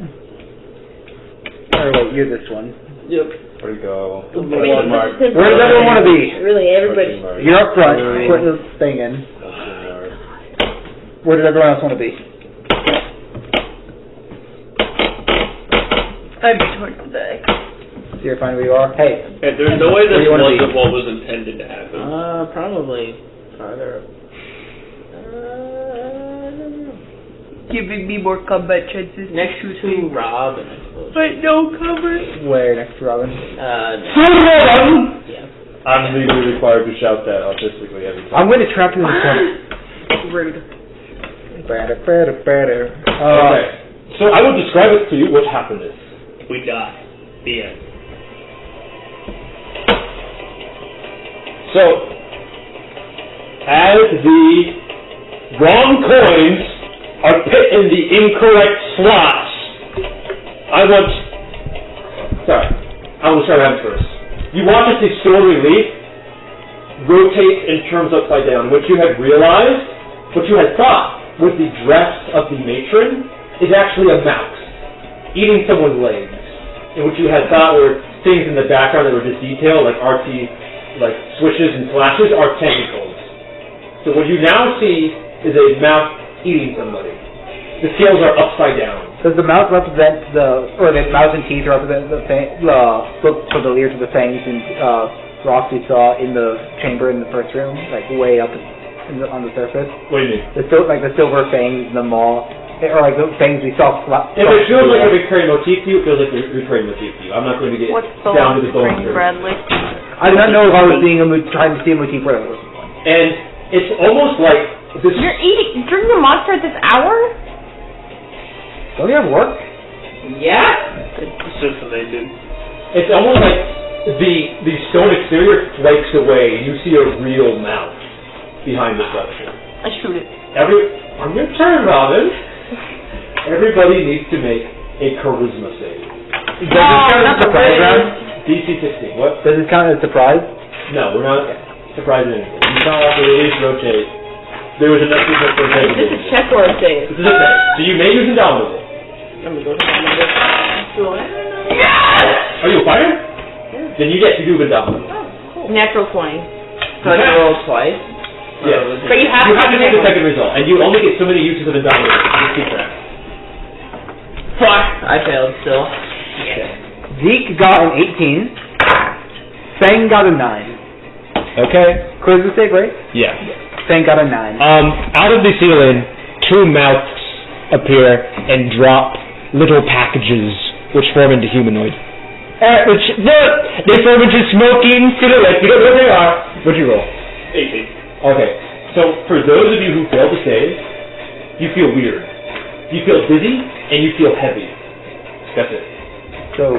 Or wait, you're this one. Yep. Where'd you go? Where does everyone want to be? Really, everybody. You're up front. Put the thing in. Where does everyone else want to be? I'm towards the back. So you're fine where you are? Hey. Hey, there's no way this Where do you wanna wasn't be? what was intended to happen. Probably farther up. Giving me more combat chances. Next to Robin, I suppose. But no cover. Where next to Robin? Yeah. I'm legally required to shout that autistically every time. I'm going to trap you in the corner. Rude. Okay. So I will describe it to you what happened is. We die. The end. So, as the wrong coins are put in the incorrect slots, I will start having first. You watch as the store relief rotates and turns upside down. What you had realized, what you had thought was the dress of the matron is actually a mouse eating someone's legs. And what you had thought were things in the background that were just detailed, like artsy, like swishes and flashes, are tentacles. So what you now see is a mouse eating somebody. The scales are upside down. Does the mouth represent the mouth and teeth represent the for the ears of the fangs and rocks we saw in the chamber in the first room, like way up on the surface? What do you mean? The silver fangs in the maw, or like the fangs we saw. If it feels like a recurring motif to you, it feels like a recurring motif to you. I'm not going to get down to the bone. Bradley? I did not know if I was trying to see a motif where it was. And it's almost like this. You're drinking a monster at this hour? Don't you have work? Yeah. It's just what they did. It's almost like the stone exterior flakes away, and you see a real mouth behind the structure. I shoot it. On your turn, Robin. Everybody needs to make a charisma save. Does this count as a surprise round? DC 16. What? Does this count as a surprise? No, we're not surprising anything. You saw after the release rotate. There was enough movement for a This is check or a save. This is a save. So you may use Indomitable. I'm gonna go to the Are you a fighter? Yeah. Then you get to do Indomitable. Natural 20. So I can roll twice. Yes. But you have to take the second result, and you only get so many uses of Indomitable. Just keep track. Fuck! I failed still. Okay. Zeke got an 18. Fang got a 9. Okay. Charisma save, right? Yeah. Fang got a 9. Out of the ceiling, two mouths appear and drop little packages which form into humanoid. Which, look, they form into smoking silhouettes. You don't know what they are. What'd you roll? 18. Okay. So for those of you who failed to save, you feel weird. You feel dizzy and you feel heavy. That's it. So,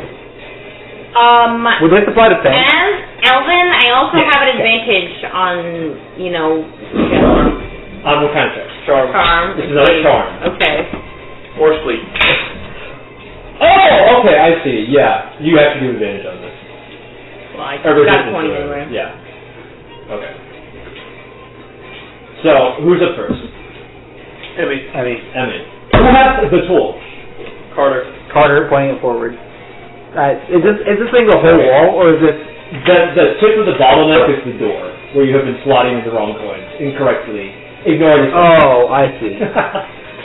would this apply to Fang? As Elvin, I also have an advantage on, On what kind of check? charm. This is not a charm. Okay. Or sleep. Oh, okay, I see. Yeah, you have to do advantage on this. Well, I Or got resistance, 20 whatever. anyway. Yeah. Okay. So, who's up first? Emmy. Emmy. Who has the tool? Carter. Pointing it forward. Is this thing the whole wall, or is it... The tip of the bottleneck is the door, where you have been slotting in the wrong coins incorrectly. Ignoring the Oh, I see.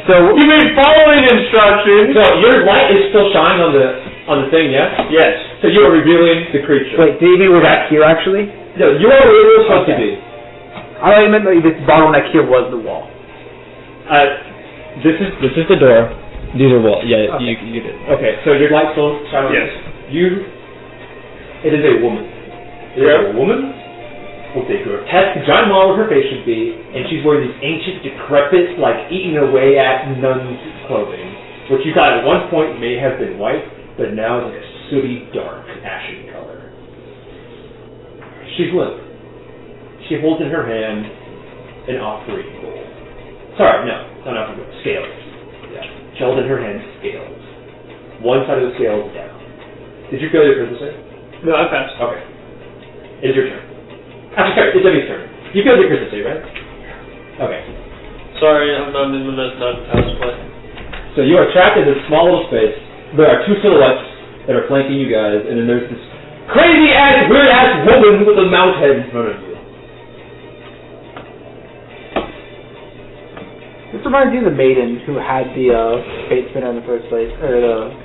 So You've been following instructions. So your light is still shining on the thing, yes? Yes. So you are revealing the creature. wait, maybe we're back here actually? No, you are where you were supposed to be. I thought you meant that this bottleneck here was the wall. This is the door. These are walls. Yeah, Okay. you did. Okay, so your light still shining. Yes. It is a woman. It is a woman with a grotesque giant model of her face should be, and she's wearing these ancient, decrepit, like eating away at nun's clothing, which you thought at one point may have been white, but now is like a sooty, dark, ashen color. She's limp. She holds in her hand an offering bowl. Sorry, no, not offering bowl. Scales. Yeah. She holds in her hand scales. One side of the scale is down. Did you fail your business save? No, I passed. Okay. It is your turn. Actually, sorry, it's Emmy's turn. You failed your Christmas save, right? Okay. Sorry, I'm not pass play. So you are trapped in this small little space. There are two silhouettes that are flanking you guys, and then there's this crazy-ass, weird-ass woman with a mouse head in front of you. This reminds me of the maiden who had the fate spinner in the first place, or the...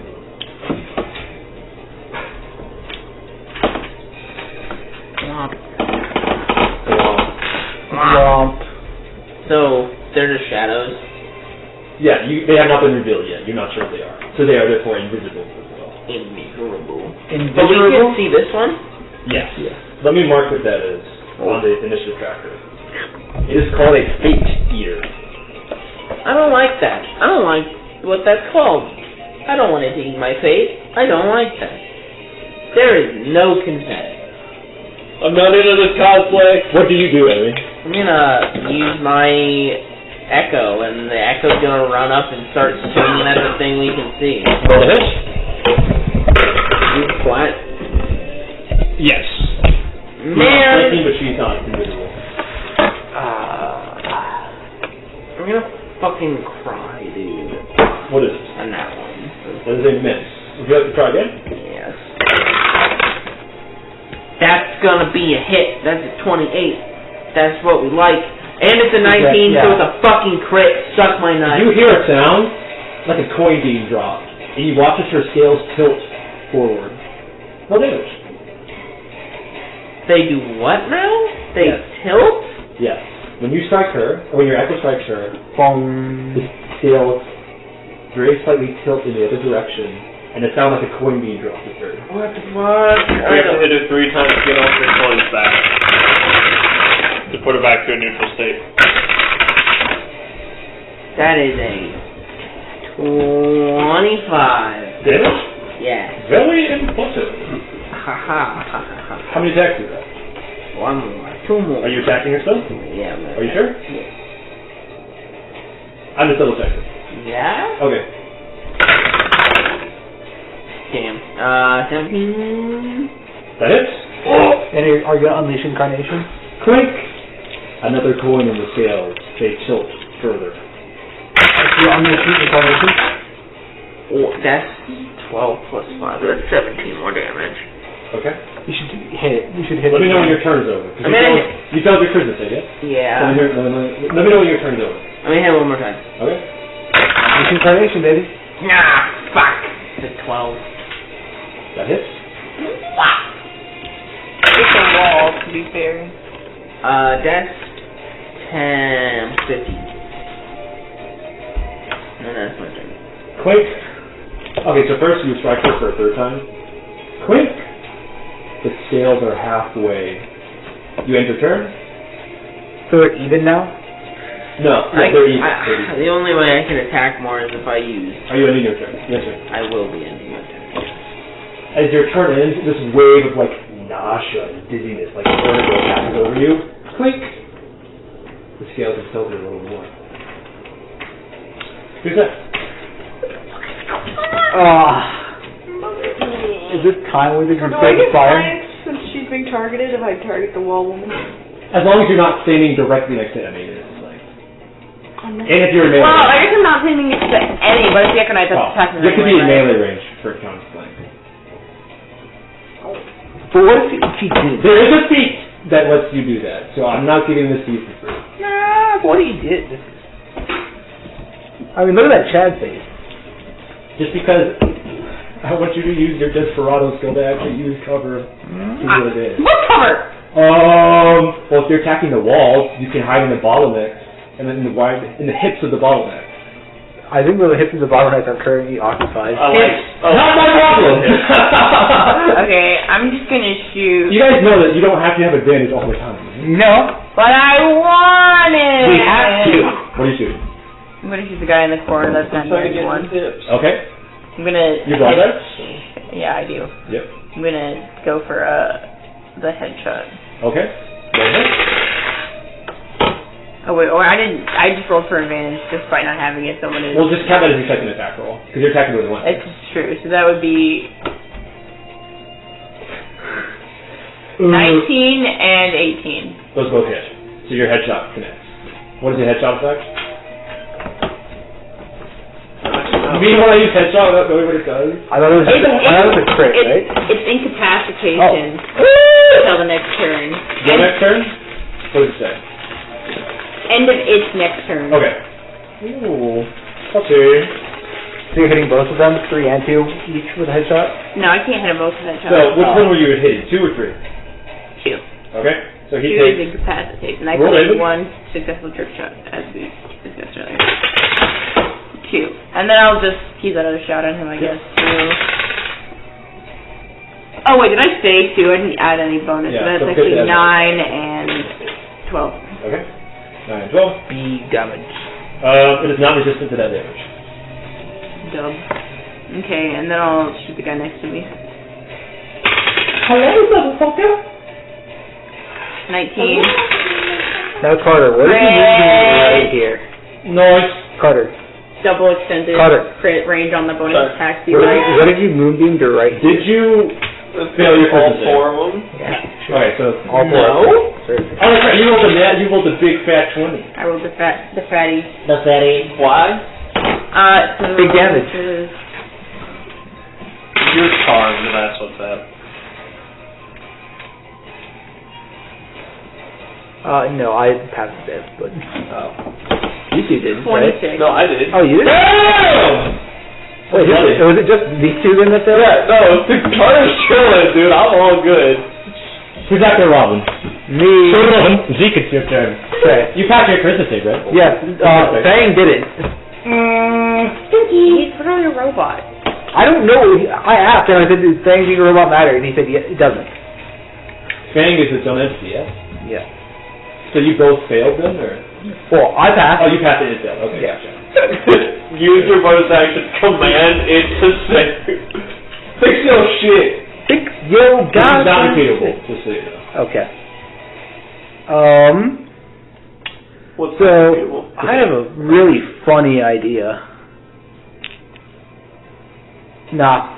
Womp. So, they're just shadows. Yeah, they have not been revealed yet. You're not sure if they are. So they are therefore invisible as well. Invisible. Invisible? But we can see this one? Yes. Let me mark what that is on the initiative tracker. It is called a Fate Eater. I don't like that. I don't like what that's called. I don't want it to eat my fate. I don't like that. There is no consent. I'm not into this cosplay. What do you do, Emmy? I'm gonna use my echo, and the echo's gonna run up and start swinging at the thing we can see. Roll a hit. Flat. Yes. Man! But she's not invisible. I'm gonna fucking cry, dude. What is it? On that one. That is a miss. Would you like to try again? Yes. That's gonna be a hit. That's a 28. That's what we like. And it's a 19, so it's a fucking crit. Suck my knife. You hear a sound like a coin being dropped, and you watch as her scales tilt forward. No damage. They do what now? They Yes. tilt? Yes. When you strike her, or when your echo strikes her, Boom. the scales very slightly tilt in the other direction, and it sounds like a coin being dropped at her. What the fuck? We have to hit her 3 times to get all 3 coins back. To put her back to a neutral state. That is a 25. Damage? Yeah. Very impressive. Ha ha ha ha. How many attacks is that? 1 more. 2 more. Are you attacking yourself? Yeah, man. Are you sure? Yeah. I'm just double checking. Yeah? Okay. Damn. 17. That hits? And are you gonna unleash incarnation? Clink! Another coin in the scales. They tilt further. You unleash incarnation? Oh, that's 12 plus 5. That's 17 more damage. Okay. You should hit it. You should hit Let it. me know when your turn is over. 'Cause I mean, you failed your Christmas save, yeah? Yeah. Let me know when your turn is over. Let me hit one more time. Okay? Unleash incarnation, baby. Nah, fuck. It's a 12. That hits? It's a wall, to be fair. That's 10, 15. And that's my turn. Clink. Okay, so first you strike her for a third time. Clink. The scales are halfway. You end your turn? So they're even now? No, they're even. The only way I can attack more is if I use. Are you ending your turn? Yes, sir. I will be ending my turn. As your turn ends, this wave of like nausea and dizziness, like vertigo, passes over you. Clink. The scales are tilted a little more. Who's that? Is this time where they can Do I play get fire? points since she's being targeted if I target the wall woman? As long as you're not standing directly next to enemy units. And if you're in melee Well, range. I guess I'm not saying it's to any, but it's the Econite that's attacking You have to be in right? melee range for counter flank. But what if he did? There is a feat that lets you do that, so I'm not giving this feat for free. Nah, what he did. I mean, look at that Chad face. Just because I want you to use your Desperado skill to actually use cover. See what it is. What cover? Well, if you're attacking the walls, you can hide in the bottlenecks, and then in the hips of the bottleneck. I think the hips of the bottlenecks are currently occupied. Not my problem! Okay, I'm just gonna shoot. You guys know that you don't have to have advantage all the time. No. But I want it! We have to. What are you shooting? I'm gonna shoot the guy in the corner that's not Trying to get one. tips. Okay. I'm gonna... You got that? Yeah, I do. Yep. I'm gonna go for the headshot. Okay. Go ahead. Oh wait, or I didn't. I just rolled for advantage despite not having it. So I'm gonna. Well, just count that as your second attack roll, because you're attacking with one. It's true. So that would be 19 and 18. Those both hit. So your headshot connects. What is the headshot effect? You mean when I use headshot without knowing what it does? I thought it was a crit, right? It's incapacitation until the next turn. Your next turn? What does it say? End of its next turn. Okay. Ooh. Okay. So you're hitting both of them, 3 and 2 each with a headshot? No, I can't hit them both with that shot. So which one were you hitting? 2 or 3? 2. Okay. So he 2 takes. is incapacitated, and I Roll played damage. 1 successful trick shot, as we discussed earlier. 2. And then I'll just use that other shot on him, I guess. Oh wait, did I say 2? I didn't add any bonus, Yeah, so so that's actually 9 good to add and 12. Okay. 9 and 12. B damage. It is not resistant to that damage. Dub. Okay, and then I'll shoot the guy next to me. Hello, motherfucker. 19. Now Carter, what did you do right here? Nice. Carter, Double extended Carter. crit range on the bonus Sorry. attack. See what right? did you moonbeam to right here? Did you fail your all first 4 of them? Yeah. Okay, so All 4. No. Oh, that's right. You rolled a big fat 20. I rolled the fatty. The fatty. Why? So Big damage. You're charmed, that's what's that. No, I passed this, but Oh. you two didn't, 26. right? No, I did. Oh, you did? Wait, was it just these two then that failed? Yeah, no, the Carter's chilling, dude. I'm all good. Who's after Robin? Me. Zeke, it's your turn. Okay. You passed your Christmas save, right? Yes, Fang didn't. He's literally a robot. I don't know. I asked and I said, does Fang being a robot matter? And he said, yeah, it doesn't. Fang is its own entity, yeah? Yeah. So you both failed then, or? Well, I passed. Oh, you passed it, it failed. Okay, Yeah. gotcha. Use your bonus action to command it to save. Fix your shit. Fix yo This is not god. repeatable, just so you know. Okay. What's So, repeatable? I have a really funny idea. Nah.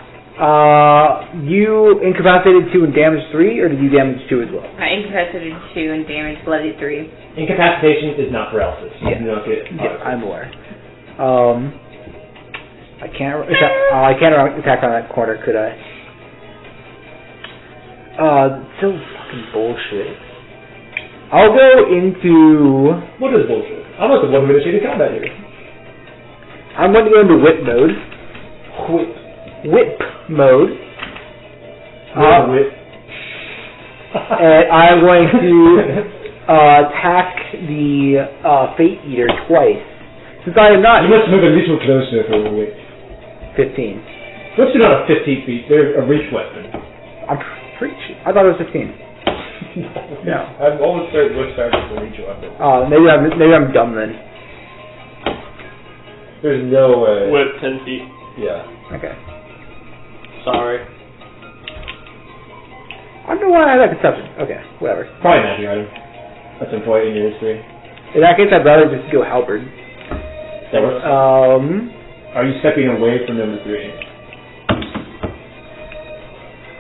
You incapacitated 2 and damaged 3, or did you damage 2 as well? I incapacitated 2 and damaged bloody 3. Incapacitation is not paralysis. Yeah. You do not get Yeah, I'm aware. I can't attack around that corner, could I? So fucking bullshit. I'll go into. What is bullshit? I'm not the one who initiated combat here. I'm going to go into whip mode. Whip. Whip mode. Whip. And I'm going to attack the Fate Eater twice. Since I am not You must move a little closer for a whip. 15. Whips are not a 15 feet, they're a reach weapon. I'm pretty sure. I thought it was 15. No. I'm almost certain whips are just a reach weapon. Maybe I'm dumb then. There's no way. Whip 10 feet. Yeah. Okay. Sorry. I don't know why I had that conception. Okay, whatever. Probably magic item. That's important in your history. In that case, I'd rather just go halberd. That works. Are you stepping away from number 3?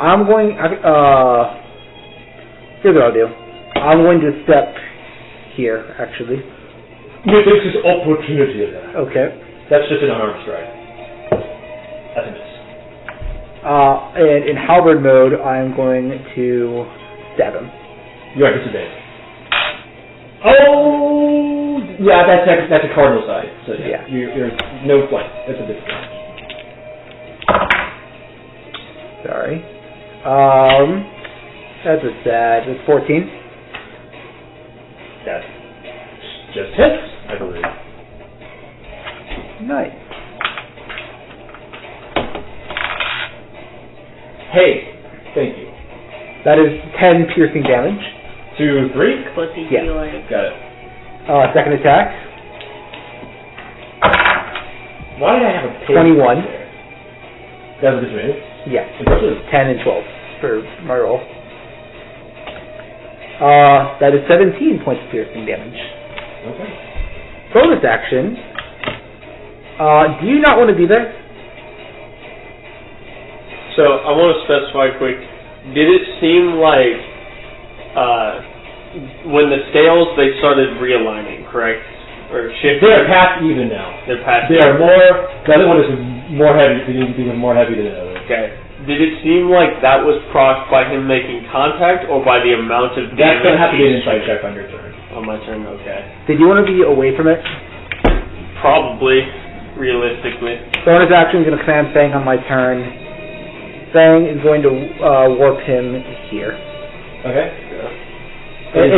I'm going. Here's what I'll do. I'm going to step here, actually. Methinks is opportunity there. Okay. That's just an unarmed strike. That's a miss. And in halberd mode, I'm going to stab him. You are disadvantaged. Oh, yeah, that's a cardinal side. So yeah. You're no flank. That's a disadvantage. Sorry. That's a sad. That's 14. That just hits, I believe. Nice. Hey, thank you. That is 10 piercing damage. 2, 3. Pussy Yeah. feeling. Got it. Second attack. Why did I have a pig 21. there? That was disadvantage? Yeah. Impressive. 10 and 12 for my roll. That is 17 points of piercing damage. Okay. Bonus action. Do you not want to be there? So I want to specify quick. Did it seem like when the scales they started realigning, correct? Or shifting? They're past even now. They're past. They are more. The other one is more heavy. Even more heavy than the other. Okay. Did it seem like that was procced by him making contact, or by the amount of damage? That's going to have to be an insight check on your turn. On my turn, okay. Did you want to be away from it? Probably, realistically. Bonus action is going to command Fang on my turn. Fang is going to warp him here. Okay.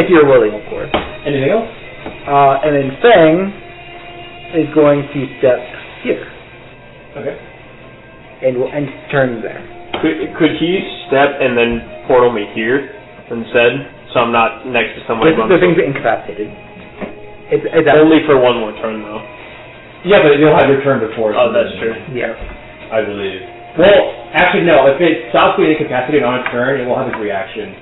If you're willing, of course. Anything else? And then Fang is going to step here. Okay. And turn there. Could he step and then portal me here instead, so I'm not next to somebody? The thing's incapacitated. It's only for one more turn, though. Yeah, but you'll have your turn before. Oh, that's true. Yeah. I believe. Well, actually, no. If it stops being incapacitated on a turn, it will have its reaction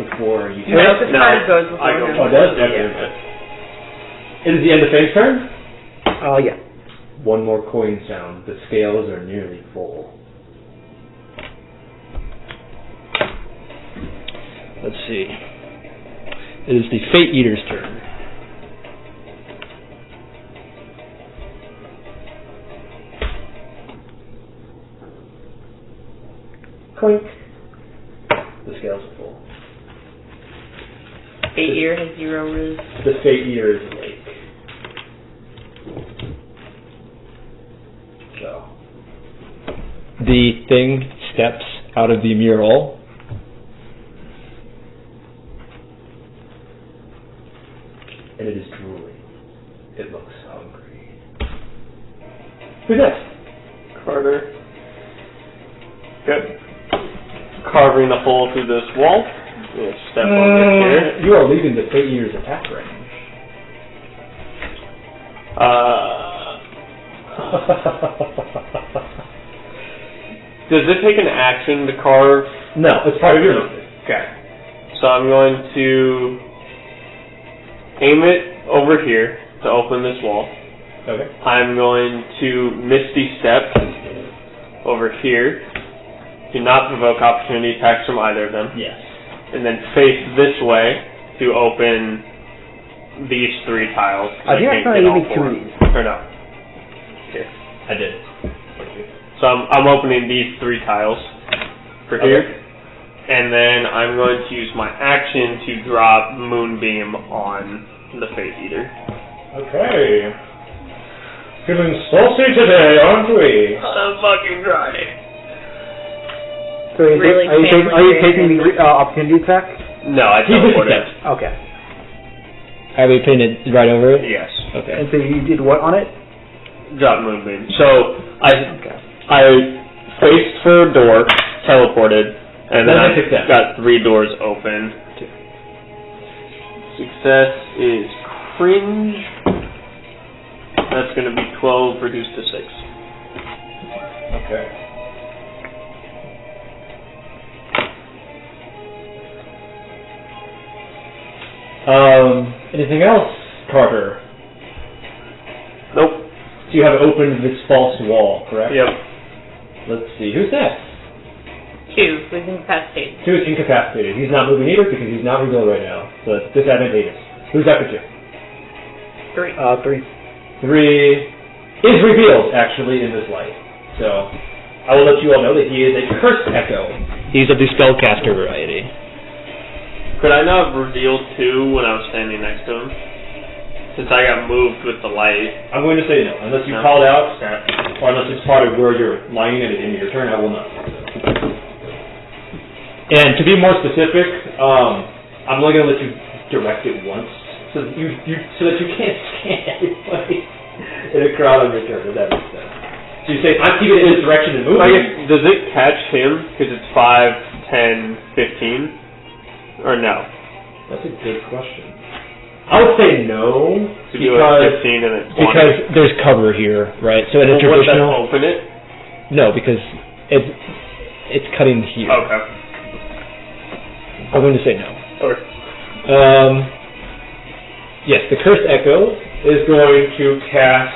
before you. No, the card goes before I go. him. Oh, it does? Okay. Yeah. It is the end of Fang's turn? Yeah. One more coin sound. The scales are nearly full. Let's see. It is the Fate Eater's turn. Clink. The scales are full. Fate Eater has 0 ruse. The Fate Eater is awake. So. The thing steps out of the mural. And it is drooling. It looks hungry. Who's next? Carter. Good. Carving a hole through this wall. Step over here. You are leaving the Fate Eater's attack range. Does it take an action to carve? No, it's part of your movement. Okay. So I'm going to aim it over here to open this wall. Okay. I'm going to Misty Step over here. Do not provoke opportunity attacks from either of them. Yes. And then face this way to open these 3 tiles. I think can't that's get not all even 4. 2 of these. Or no. Here. I did. So I'm opening these 3 tiles for here. And then I'm going to use my action to drop Moonbeam on the Fate Eater. Okay. Feeling saucy today, aren't we? I'm fucking trying. So are you taking the opportunity attack? No, I teleported. Okay. Are we putting it right over it? Yes. Okay. And so you did what on it? Drop Moonbeam. So I faced for a door, teleported, and then I got 3 doors open. Success is cringe. That's going to be 12 reduced to 6. Okay. Anything else, Carter? Nope. So you have opened this false wall, correct? Yep. Let's see. Who's next? 2, so he's incapacitated. 2 is incapacitated. He's not moving either because he's not revealed right now. So it's disadvantageous. Who's after 2? 3. 3. 3 is revealed, actually, in this light. So I will let you all know that he is a cursed echo. He's of the spellcaster variety. Could I not have revealed 2 when I was standing next to him? Since I got moved with the light. I'm going to say no. Unless you called out, or unless it's part of where you're lying at the end of your turn, I will not. And to be more specific, I'm only going to let you direct it once, so that you can't scan everybody in a crowd on your turn, if that makes sense. So you say, I'm keeping it in this direction and moving. Does it catch him? Because it's 5, 10, 15? Or no? That's a good question. I would say no, So you do it 15 and then 20. because there's cover here, right? So in a Would that traditional... open it? No, because it's cutting here. Okay. I'm going to say no. Okay. Yes, the Cursed Echo is going to cast...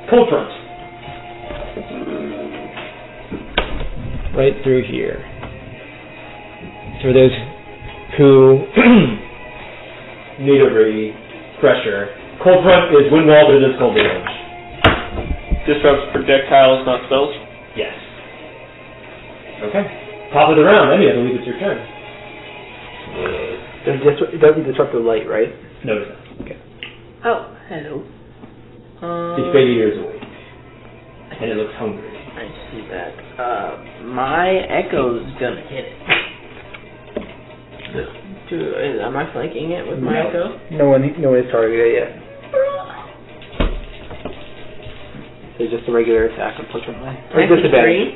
Cold Front. Right through here. So for those who need a refresher, Cold Front is wind wall, but it is cold damage. Disrupts projectiles, not spells? Yes. Okay. Top of the round, then I believe it's your turn. It doesn't disrupt the light, right? No, it's not. Okay. Oh, hello. Its baby ears awake. And it looks hungry. I see that. My echo's gonna hit it. Am I flanking it with my echo? No one is targeted yet. So just a regular attack, unfortunately. Or disadvantage.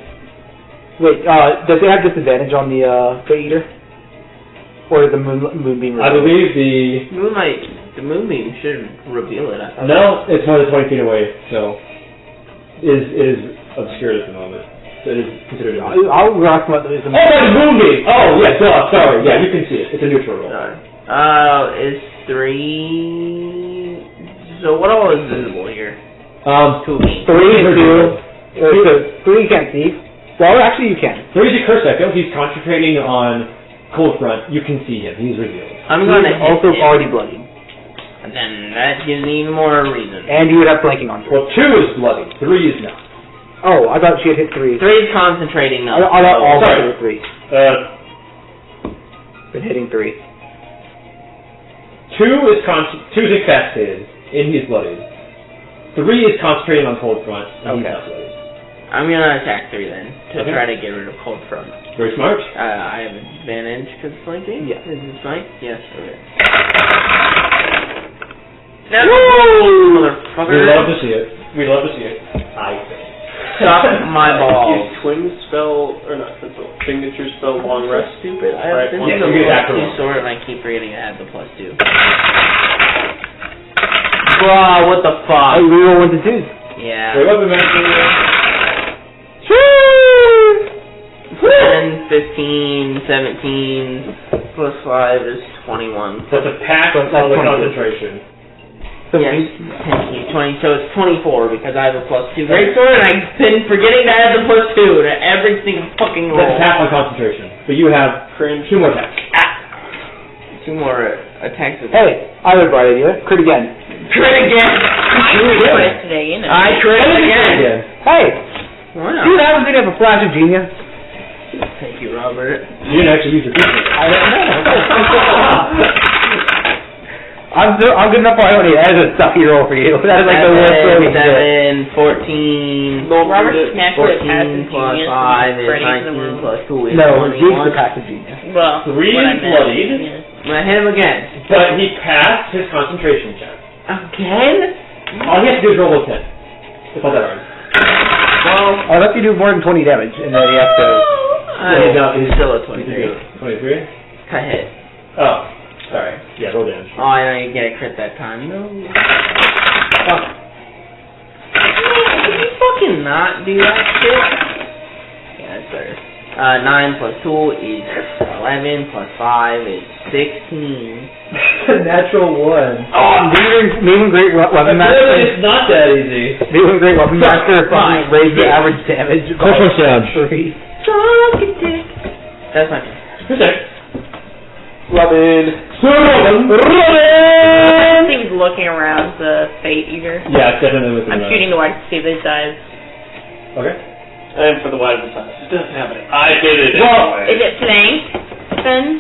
Wait, does it have disadvantage on the eater? Or the moonbeam? I believe the The moonbeam should reveal it. No, it's more than 20 feet away, so it is obscured at the moment. So it is considered. I'll rock what there is. Oh, the moonbeam! Oh, yes, sorry. Yeah, you can see it. It's a neutral roll. Is 3... So what all is visible here? 2. 3 is 2. 3 you can't see. Well, actually you can. 3 is a Curse Echo. He's concentrating on Cold Front. You can see him. He's revealed. I'm going to also already bloodied. And then that gives me even more reason. And you would have flanking on 3. Well, 2 is bloody. 3 is not. Oh, I thought she had hit 3. 3 is concentrating now. I thought all sorry. were 3. Been hitting 3. 2 is incapacitated, and he's bloodied. 3 is concentrating on Cold Front, and he's not bloodied. I'm gonna attack 3 then, to try to get rid of Cold Front. Very smart. I have advantage because flanking? Yeah. Is it flank? Yes, okay. No! Motherfucker. We love to see it. We love to see it. I think. Suck my balls. Is twin spell, or not twin spell, signature spell long rest? Stupid. I Right, have one. this Yeah, you get that for +2 one. sword and I keep forgetting I have the +2. Bruh, what the fuck? Oh, we roll 1 to 2s. Yeah. Wait, what the master? 10, 15, 17, plus 5 is 21. That's a pack That's on the 22. concentration. Yes, 10, 20, so it's 24 because I have a +2 great sword and I've been forgetting to add the +2 to every single fucking roll. That's a pack on concentration. But you have 2 more attacks. 2 more attacks. Hey, I would buy it. Crit again. Crit again! Today, you know. I crit again! Hey! Wow. Dude, I was gonna have a flash of genius. Thank you, Robert. You didn't actually use your features. I don't know. I'm good enough for I don't need that is a sucky roll for you. That is like the worst roll you can get. 7, 14, Robert's naturally 14 passive plus genius. 5 is Freddy's the 19 room. plus 2 is No, Jake's 21. the passive genius. Well, 3 what I is meant. bloodied. Yeah. I'm gonna hit him again. But he passed his concentration check. Again? All he has to do is roll a 10. That's all that hard. Well, Unless you do more than 20 damage, and then you have to... he's still at 23. 23? I hit. Oh, sorry. Yeah, roll damage. Oh, I know you get a crit that time. No. Fuck. Man, did you fucking not do that shit? Yeah, that's better. 9 plus 2 is 11, plus 5 is 16. Natural one. Me and Great Weapon Master. It's not that easy. Me and Great Weapon Master fucking raised the average damage by First down. 3. That's my turn. Who's next? Robin. Seems looking around the Fate Eater. Yeah, it's definitely within I'm shooting the wide to see if it dies. Okay. And for the wide of the size. It doesn't have it. I did it Well, anyway. Is it flanked then?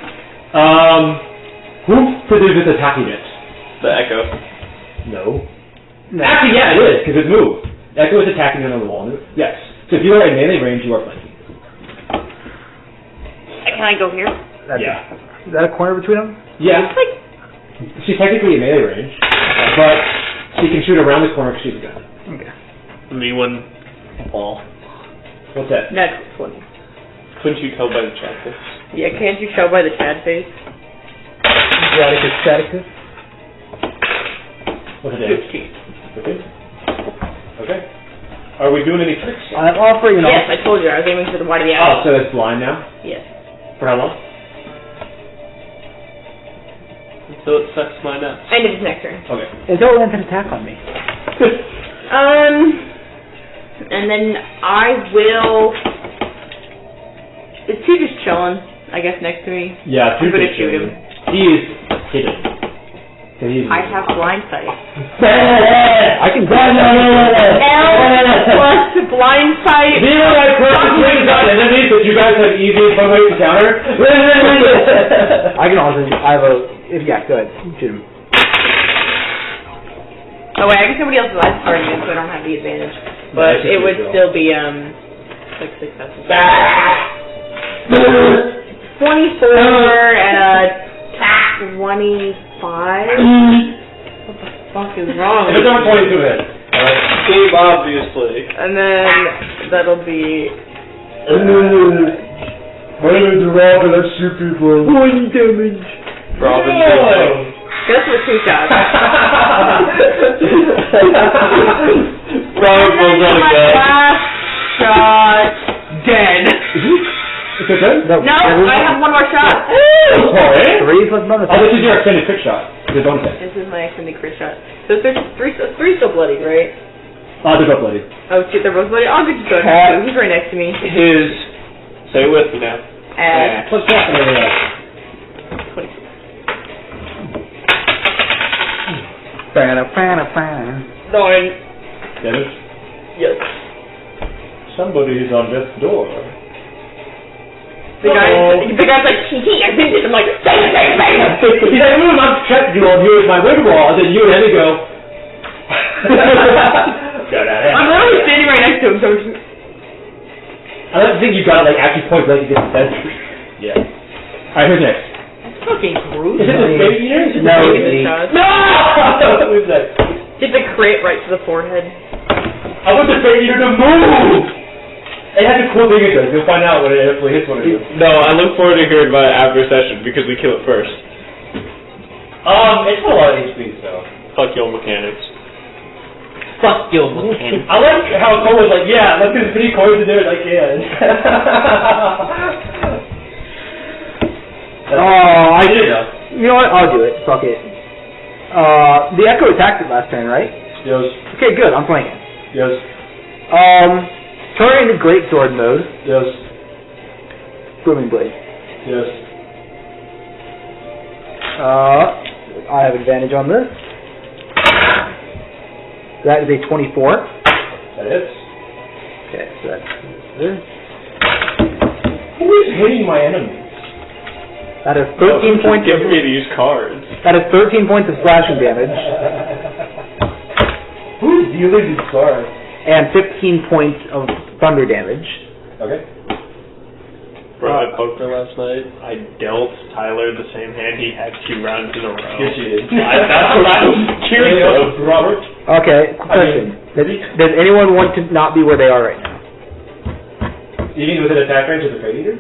Who is attacking it? The Echo. No. Actually, yeah, it is, because it moved. Echo is attacking it on the wall. Yes. So if you are in melee range, you are flanking. Can I go here? Yeah. Is that a corner between them? Yeah. She's technically in melee range, but she can shoot around the corner because she's a gun. Okay. Me one ball. What's that? Next one. Couldn't you tell by the chat face? Yeah, can't you show by the Chad face? Staticus, Staticus. What's the damage? 15. Okay. Are we doing any tricks? I'm offering an Yes, I told you. I was aiming for the wide of the Oh, eye. so it's blind now? Yes. For how long? Until it sucks my nuts. End of his next turn. Okay. Until it lands an attack on me. And then I will... Is two just chilling, I guess, next to me? Yeah, I'm gonna shoot him. He is hidden. So he's I have blind sight. I can blind Plus blind sight. Zero right close wings on enemies, but you guys have easy fun ways to counter. I can also, I have a, yeah, go ahead, shoot him. Oh wait, I guess somebody else's eyes starting in, so I don't have the advantage. But it would still be, like successful. 24 and a 25. What the fuck is wrong? If it's on 22 hit. Gabe, obviously. And then that'll be... My name is Robin, I shoot people. 1 damage. Robin. That's for 2 shots. Robin pulls out a gun. Last shot. Dead. It's okay? No, I have 1 more shot. Okay. 3 plus bonus. Oh, this is your extended quick shot. Your bonus hit. This is my extended crit shot. So there's 3 still bloodied, right? They're both bloody. Oh shit, they're both bloodied. I'll get you good. He's right next to me. His. Say it with me now. And Plus what? 26. Fana. 9. Damage? Yes. Somebody is on death's door. The guy's like, hee, I think this. I'm like, bang, bang, bang. He's like, I'm trapped you on here with my wind wall, and then you and Eddie go. I'm literally standing right next to him, so I'm just... I like to think you got like actually point blank against the fence. Yeah. Alright, who's next? That's fucking gruesome. Is it the Fate Eater? No, It's it's No! Who's next? Just a crit right to the forehead. I want the Fate Eater to move! It has a cool thing it does. You'll find out when it actually hits one of you. No, I look forward to hearing about it after session because we kill it first. It's got a lot of HP, so. Fuck your mechanics. Fuck your mechanic. I like how Cole was like, yeah, let's do as many coins to do it as I can. Oh, I did know. You know what? I'll do it. Fuck it. The Echo attacked it last turn, right? Yes. Okay, good. I'm flanking. Yes. Turn into Great Sword mode. Yes. Booming Blade. Yes. I have advantage on this. That is a 24. That is. Okay, so that's this. Who is hitting my enemies? That is 13 points Give of... me to use cards. That is 13 points of slashing damage. Who's dealing these cards? And 15 points of thunder damage. Okay. Bro, I poker last night. I dealt Tyler the same hand he had 2 rounds in a row. Yes, you did. That's what I was curious of. Robert? Okay, question. Does anyone want to not be where they are right now? You mean with an attack range of the Fate Eater?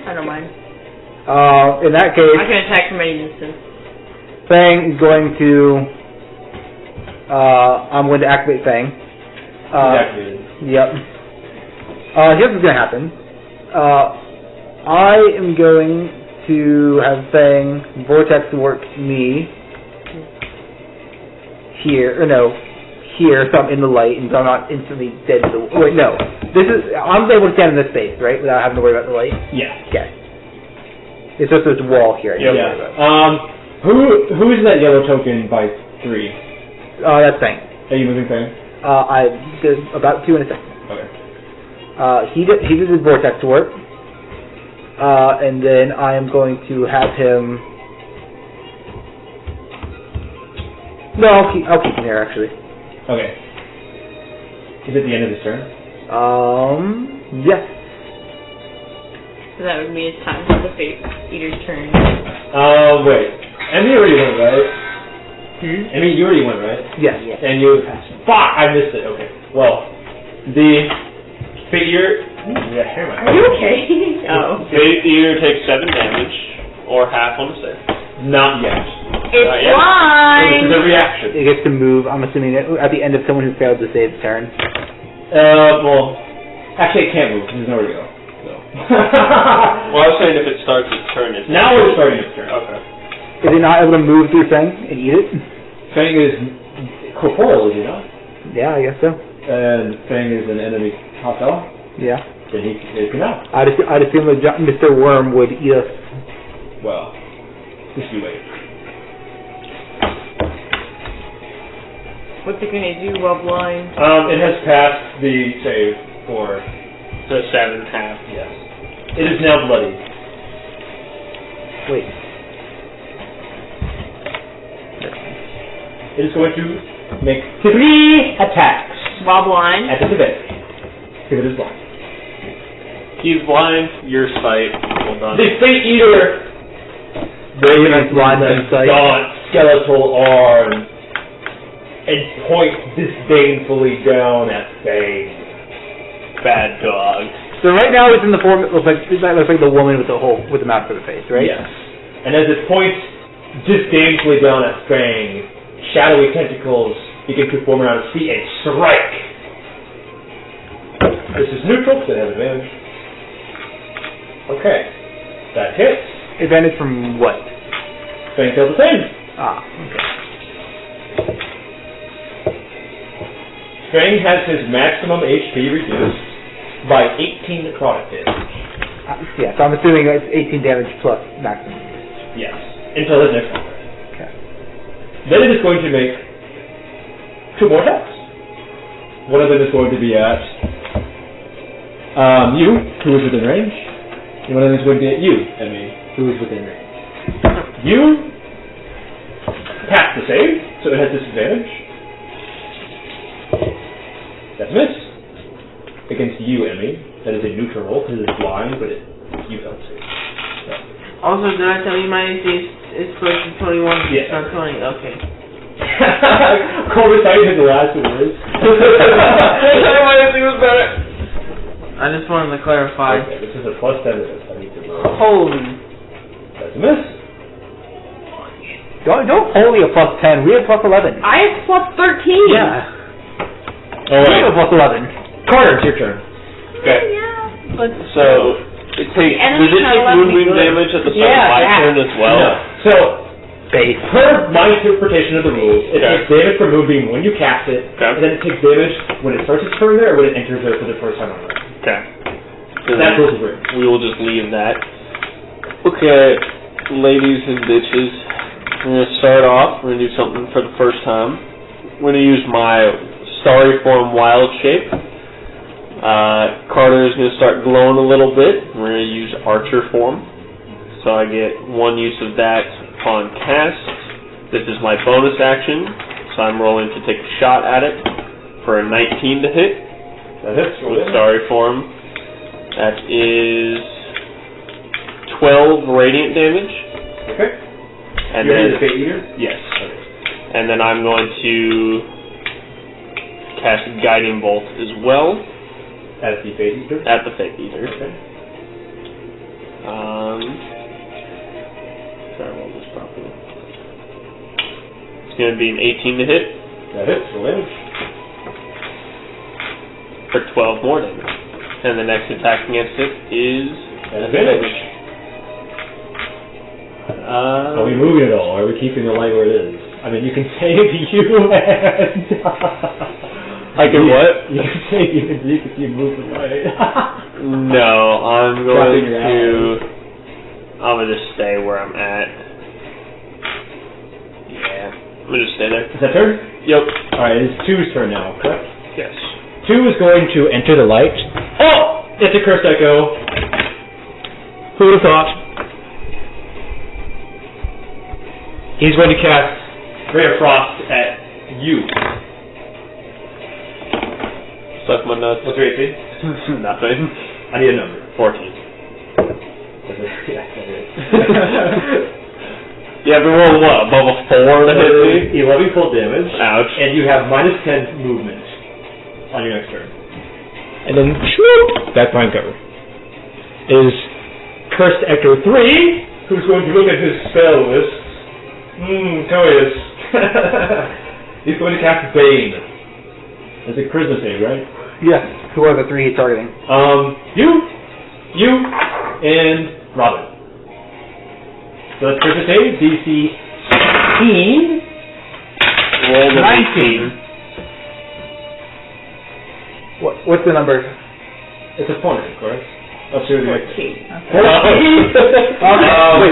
I don't mind. In that case, I can attack from any distance. Fang is going to... I'm going to activate Fang. Exactly. Yep. Here's what's going to happen. I am going to have Fang vortex work me here, or no, here, so I'm in the light, and so I'm not instantly dead to the... Wait, no. I'm able to stand in this space, right, without having to worry about the light? Yeah. Okay. It's just this wall here I need to worry about. Who is that yellow token by 3? That's Fang. Are you moving Fang? I did about 2 in a second. Okay. He did his vortex work, and then I am going to have him... No, I'll keep him here, actually. Okay. Is it the end of his turn? Yes. So that would be a time for the Fate Eater's turn. Wait. Emmy already went, right? Emmy, you already went, right? Yes. And you... Fuck! I missed it. Okay. Well, the Fate Eater... Yeah, here am I. Are you okay? Oh. Fate Eater takes 7 damage, or half on the save. Not yet. It's blind! This is a reaction. It gets to move, I'm assuming, at the end of someone who failed to save turn. Well... Actually, it can't move. There's nowhere to go. So. Well, I was saying if it starts its turn, it's... Now it's starting its turn. Okay. Is it not able to move through Fang and eat it? Fang is corporeal, is he not? Yeah, I guess so. And Fang is an enemy top dog? Yeah. Then he cannot. I'd assume that Mr. Worm would eat us. Well, just you wait. What's it gonna do while blind? It has passed the save for... The 7 half. Yes. It is now bloody. Wait. It is going to make 3 attacks While blind? at the disadvantage. If it is blind. He's blind, your sight. Well done. The Fate Eater raises blind his in sight. gaunt skeletal arm and points disdainfully down at Fang. Bad dog. So right now it's in the form, it looks like the woman with the mask for the face, right? Yes. And as it points disdainfully down at Fang, shadowy tentacles begin to form around its feet and strike. This is neutral, so it has advantage. Okay. That hits. Advantage from what? Fang does the same. Ah, okay. Fang has his maximum HP reduced by 18 necrotic damage. Yeah, so I'm assuming it's 18 damage plus maximum. Yes. Until his next combat. Okay. Then it is going to make 2 more attacks. One of them is going to be at you, who is within range. And one of them is going to be at you, Emmy, who is within range. You pass the save, so it has disadvantage. That's a miss. Against you, Emmy. That is a neutral roll because it's blind, but you don't save. So. Also, did I tell you my AC is supposed to be 21? Yes. It's not 20. Okay. Corbett, I even the last words. My AC was better. I just wanted to clarify. Okay, this is a plus 7. I need to roll. Holy. That's a miss. Don't wholly a plus 10. We have plus 11. I have plus 13! Yeah. All We have a plus 11. Carter, it's your turn. Okay. Yeah. So, it takes... enemy Does it had take 11 moonbeam good. damage at the start of my turn as well? No. So, Base. per my interpretation of the rules, it takes damage from Moonbeam when you cast it, Okay. and then it takes damage when it starts its turn there, or when it enters there for the first time on round. Okay. So That's then rules of room. we will just leave that. Okay, ladies and bitches. We're going to start off. We're going to do something for the first time. We're going to use my Starry Form Wild Shape. Carter is going to start glowing a little bit. We're going to use Archer Form. So I get 1 use of that upon cast. This is my bonus action. So I'm rolling to take a shot at it for a 19 to hit. That hits. With Starry Form. That is 12 radiant damage. Okay. And You're then the Fate Eater? yes. Okay. And then I'm going to cast Guiding Bolt as well As the Fate Eater? at the Fate Eater. Okay. Try to roll this properly. It's going to be an 18 to hit That hits. Roll damage. for 12 more damage. And the next attack against it is Advantage. Are we moving at all? Are we keeping the light where it is? I mean, you can save you and... I can what? You can save you and Zeke if you move the light. No, I'm going to... I'm going to just stay where I'm at. Yeah. I'm going to stay there. Is that turn? Yep. Alright, it's 2's turn now, correct? Yes. 2 is going to enter the light. Oh! It's a cursed echo. Who would have thought? He's going to cast Ray of Frost at you. Suck my nuts. What's your AC? Nothing. I need a number. 14. Yeah, that is. You have to roll what? Above a 4 to hit me? 11 cold damage. Ouch. And you have minus 10 movement on your next turn. And then, shoot! That's prime cover. Is Cursed Echo 3, who's going to look at his spell list. Curious. He's going to cast Bane. It's a charisma save, right? Yes. Who are the 3 he's targeting? You, and Robin. So that's charisma save, DC 16. Roll the 19. What's the number? It's a 20, correct? Oh, so 14. Wait,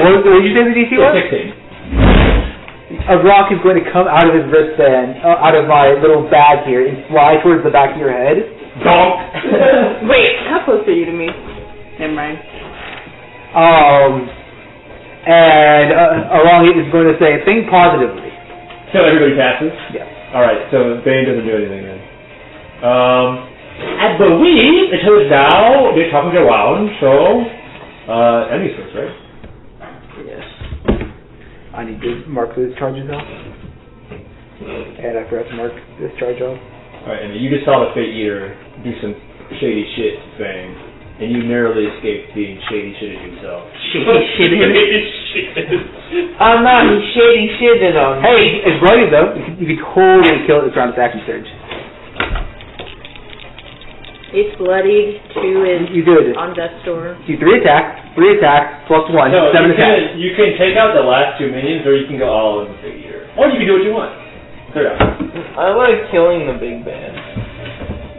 what did you say the DC was? 16. A rock is going to come out of his wristband, out of my little bag here, and fly towards the back of your head. Donk! Wait, how close are you to me? Never mind. And along it is going to say, think positively. So everybody passes? Yes. Alright, so Bane doesn't do anything then. I believe it is now the top of the round, so enemies first, right? Yes. I need to mark those charges off. And I forgot to mark this charge off. Alright, and you just saw the Fate Eater do some shady shit to Fang, and you narrowly escaped being shady shitted yourself. Shady shitted? I'm not shady shitted on. Hey, it's bloody though. You could totally kill it with round attack and surge. It's bloodied. 2 is You good. on death's door. Do 3 attacks, plus 1, No, 7 attacks. you can take out the last 2 minions, or you can go all in the Fate Eater. Or you can do what you want. Clear out. I like killing the big bad.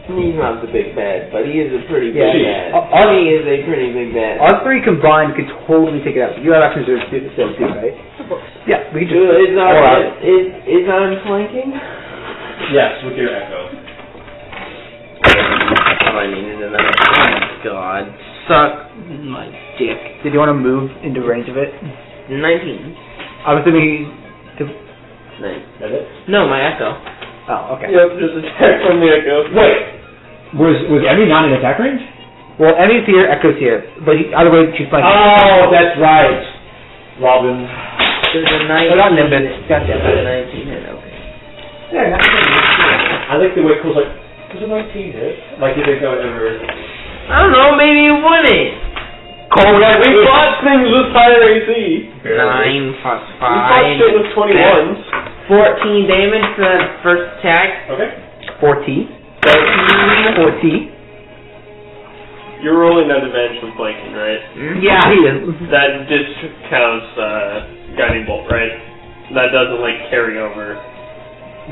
He's not the big bad, but he is a pretty big bad. He is a pretty big bad. Our 3 combined could totally take it out. You have actions to still too, right? Yeah, we can just... Is on flanking? Yes, with your echo. All I needed to know. Oh my god. Suck my dick. Did you want to move into range of it? 19. I'm assuming... That's it? No, my echo. Oh, okay. Yep, just attack from the echo. Wait! Was Emmy not in attack range? Well, Emmy's here, Echo's here. But either way, she's flanking. Oh, that's right. Robin. There's a 19. I got Nimbus. Got There's Nimbus. a 19 hit, okay. Yeah, I like the way Cole's like, there's a 19 hit. Like you think that would ever... I don't know, maybe it wouldn't. Cole, We fought things with higher AC. 9 plus 5. We fought shit with 21s. 14 damage for that first attack. Okay. 4T. 4T. You're rolling that advantage from flanking, right? Yeah, he is. That just counts guiding bolt, right? That doesn't carry over.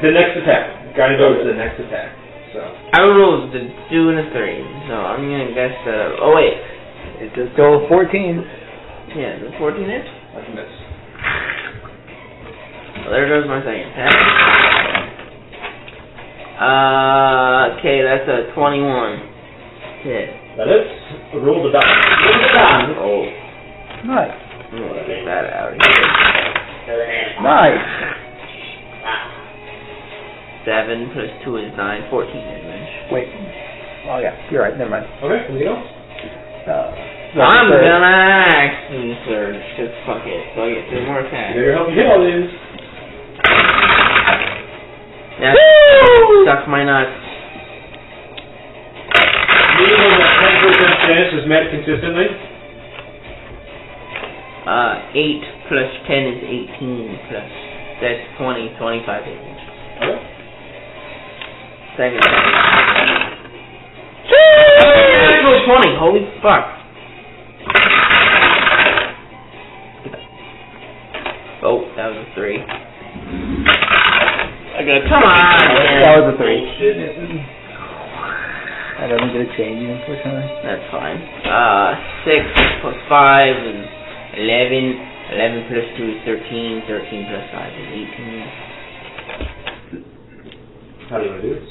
The next attack. Guiding bolt is the next attack. So. I rolled the 2 and a 3, so I'm gonna guess that. Oh wait, It's just go 14. yeah, the 14 hit. That's a miss. Well, there goes my second attack. Okay, that's a 21 hit. That is. Roll the die. Roll the die. Oh, Nice. get that out of here. Nice. 7 plus 2 is 9, 14 damage. Wait. Oh, yeah. You're right. Never mind. Okay, anything else? I'm gonna action surge, cause fuck it, so I get 3 more attacks. You're helping hit all these. Yeah, suck my nuts. Meaning that 10% chance is met consistently? 8 plus 10 is 18 plus, that's 20, 25 damage. Okay. Second attack. 20, holy fuck. 3. I got Come on, man. That was a 3. I don't get a change, unfortunately. That's fine. 6 plus 5 is 11. 11 plus 2 is 13. 13 plus 5 is 18. How do you want to do this?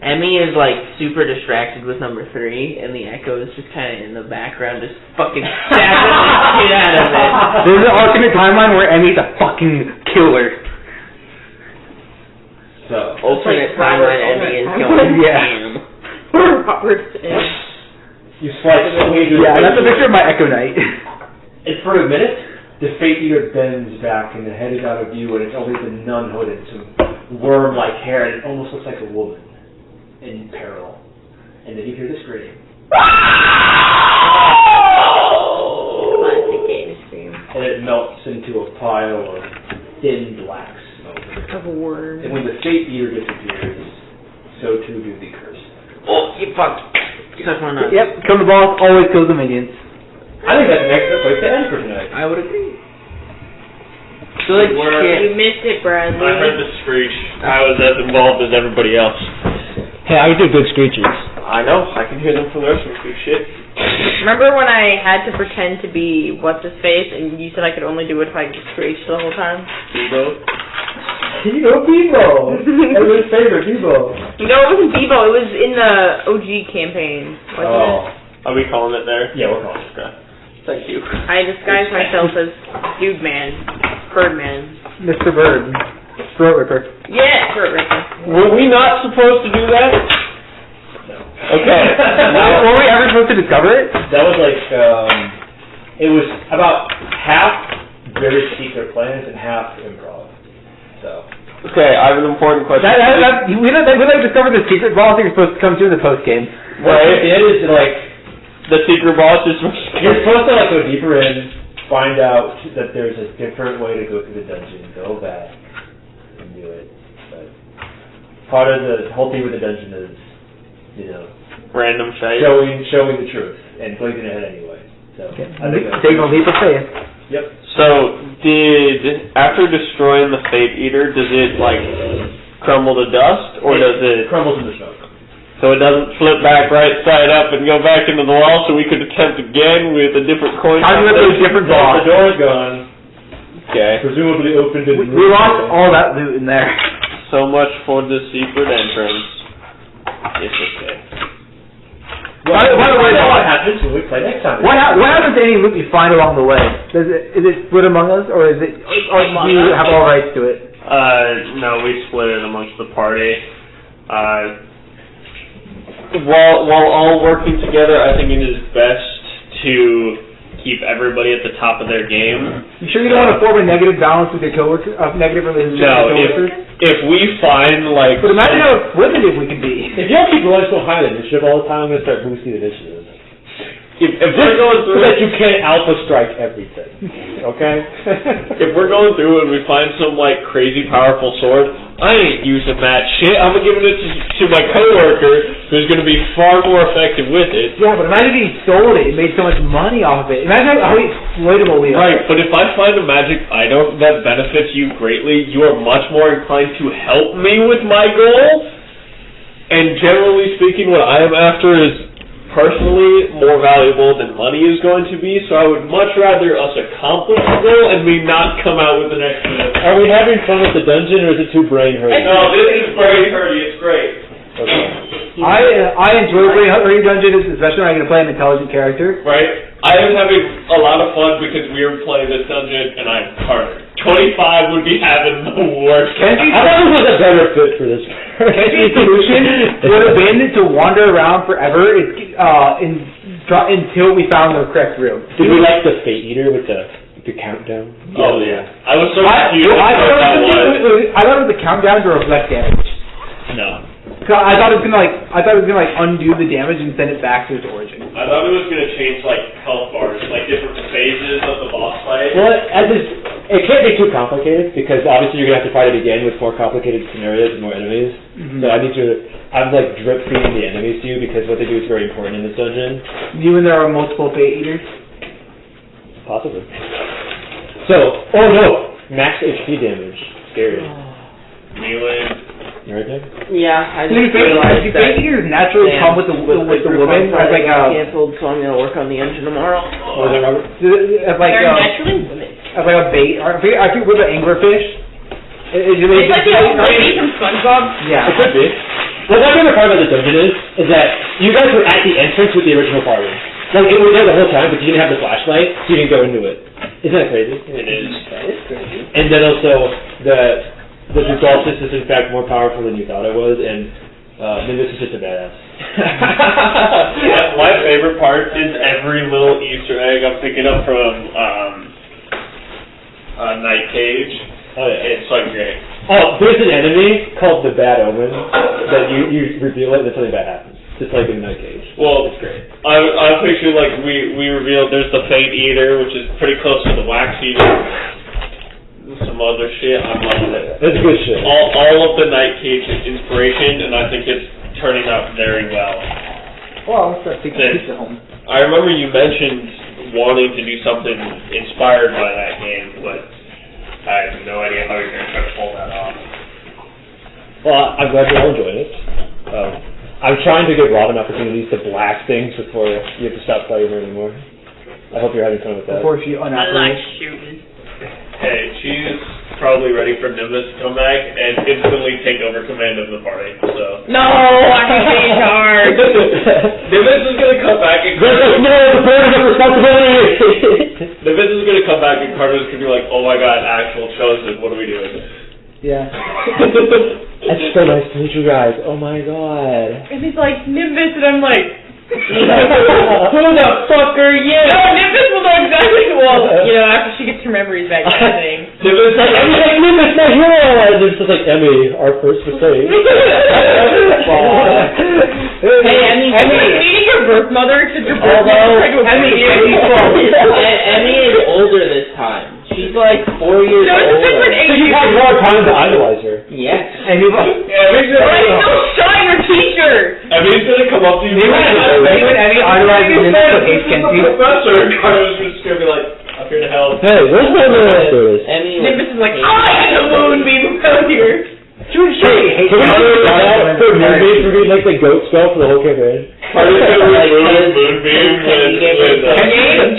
Emmy is like super distracted with number 3, and the Echo is just kind of in the background, just fucking stabbing the shit out of it. There's an alternate timeline where Emmy's a fucking killer. So, Alternate timeline, Emmy is going ham. you slice away your Yeah, that's a picture of my Echo Knight. And for a minute, the Fate Eater bends back and the head is out of view and it's only the nun hood and some worm-like hair and it almost looks like a woman in peril. And then you hear this scream. And it melts into a pile of thin black smoke. Of a worm. And when the Fate Eater disappears, so too do the curse. Oh, you fucked. Such one up. Yep, kill the boss, always kill the minions. I think that's an excellent place to end for tonight. I would agree. Good shit. You missed it, Bradley. I heard the screech. I was as involved as everybody else. Hey, I do good screeches. I know. I can hear them from there. Some good shit. Remember when I had to pretend to be what's-his-face, and you said I could only do it if I could screech the whole time? Bebo. Bebo! Everyone's favorite, Bebo. No, it wasn't Bebo. It was in the OG campaign. Wasn't it? Are we calling it there? Yeah, we're calling it. Okay. Thank you. I disguised myself as Dude Man. Birdman. Mr. Bird. Throat Ripper. Yeah, Throat Ripper. Were we not supposed to do that? No. Okay. Were we ever supposed to discover it? That was like, it was about half very secret plans and half improv. So. Okay, I have an important question. We don't discover the secret boss you're supposed to come to in the post game. What it is like, The secret boss is... you're supposed to like go deeper in, find out that there's a different way to go through the dungeon, go back, and do it. But part of the whole thing with the dungeon is, you know, Random shite. showing the truth and blazing ahead anyway. So I think that's Taking a leap of faith. Yep. So, after destroying the Fate Eater, does it, like, crumble to dust, or does it... crumbles in the smoke. So it doesn't flip back right side up and go back into the wall, so we could attempt again with a different coin? How do you have a different boss? The door's gone. Okay. Presumably opened in We lost all that loot in there. So much for the secret entrance. It's okay. By the way, what happens when we play next time? What happens to any loot you find along the way? Is it split among us, or do you have all rights to it? No, we split it amongst the party. While all working together, I think it is best to keep everybody at the top of their game. You sure you don't want to form a negative balance with your coworkers? Negative relationship with your coworkers? If we find, like... But imagine how exploitative we could be. If you don't keep rolling so high in initiative all the time, I'm going to start boosting initiative. If we're going through so that you can't alpha strike everything, okay? If we're going through and we find some, like, crazy powerful sword, I ain't using that shit. I'm giving it to my coworker who's going to be far more effective with it. Yeah, but imagine if he sold it and made so much money off of it. Imagine how exploitable we are. Right, but if I find a magic item that benefits you greatly, you are much more inclined to help me with my goal. And generally speaking, what I am after is personally more valuable than money is going to be, so I would much rather us accomplish the goal and me not come out with an extra. Are we having fun with the dungeon, or is it too brain hurting? No, this is brain hurting. It's great. Okay. I enjoy playing Hungry Dungeons, especially when I get to play an intelligent character. Right? I am having a lot of fun because we are playing this dungeon and I'm harder. 25 would be having the worst. I thought this was a better fit for this. Kenji's solution would have been to wander around forever until we found the correct room. Did we like the Fate Eater with the countdown? Oh yeah. I was so I confused. thought it was the countdown to reflect damage. No. I thought it was gonna undo the damage and send it back to its origin. I thought it was gonna change like health bars, like different phases of the boss fight. Well, as it can't be too complicated because obviously you're gonna have to fight it again with more complicated scenarios and more enemies. So I need to. I'm like drip feeding the enemies to you because what they do is very important in this dungeon. You and there are multiple fate eaters. Possibly. So, oh no, max HP damage. Scary. Melee. Yeah, I just Do realized that. fate eaters naturally come with the woman? As like canceled, so I'm gonna work on the engine tomorrow. What was that, Robert? As like They're naturally women. as like a bait. I think with the anglerfish. It's like the old lady from SpongeBob. Yeah. It could be. Well, my favorite part about this dungeon is that you guys were at the entrance with the original party. Like, it was there the whole time, but you didn't have the flashlight, so you didn't go into it. Isn't that crazy? It is. That is crazy. And then also, the Dulcis is in fact more powerful than you thought it was, and Nimbus is just a badass. Yeah, my favorite part is every little Easter egg I'm picking up from Night Cage. Oh yeah. It's like great. Oh, there's an enemy called the Bad Omen that you reveal it and then something bad happens. Just like in Night Cage. Well, it's great. I picture like we revealed there's the Fate Eater, which is pretty close to the Wax Eater. Some other shit. I'm loving it. That's good shit. All of the Night Cage is inspiration, and I think it's turning out very well. Well, let's start taking pizza home. I remember you mentioned wanting to do something inspired by that game, but I have no idea how you're going to try to pull that off. Well, I'm glad you're all enjoying it. I'm trying to give Robin opportunities to blast things before you have to stop playing her anymore. I hope you're having fun with that. Before she I unhappily. like shooting. Hey, she's probably ready for Nimbus to come back and instantly take over command of the party, so... No, I can be in charge. Nimbus is going to come back and... No, the burden of responsibility! Nimbus is going to come back and Carter's going to be like, oh my god, actual chosen, what are we doing? Yeah. It's so nice to meet you guys. Oh my god. And he's like, Nimbus, and I'm like... Who the fuck are you? No, Nimbus will know exactly, after she gets her memories back, kind of thing. Nimbus, like, Nimbus, my hero! And it's just like, Emmy, our first mistake. Hey, Emmy, meeting your birth mother to your birth mother to Emmy is older this time. She's like 4 years No, it's older. like 8 So you have more time to idolize her. Yes. And you Emmy's But I still shot your t-shirt! Emmy's going to come up to you when Emmy idolizes Nimbus with Ace Kenzie. Professor, Carter's just going to be like, I'm here to help. Hey, where's my little Emmy Nimbus is like, I like the moonbeam around here! Can we shout out for Moonbeam for being like the goat spell for the whole campaign? Carter's going to remove Moonbeam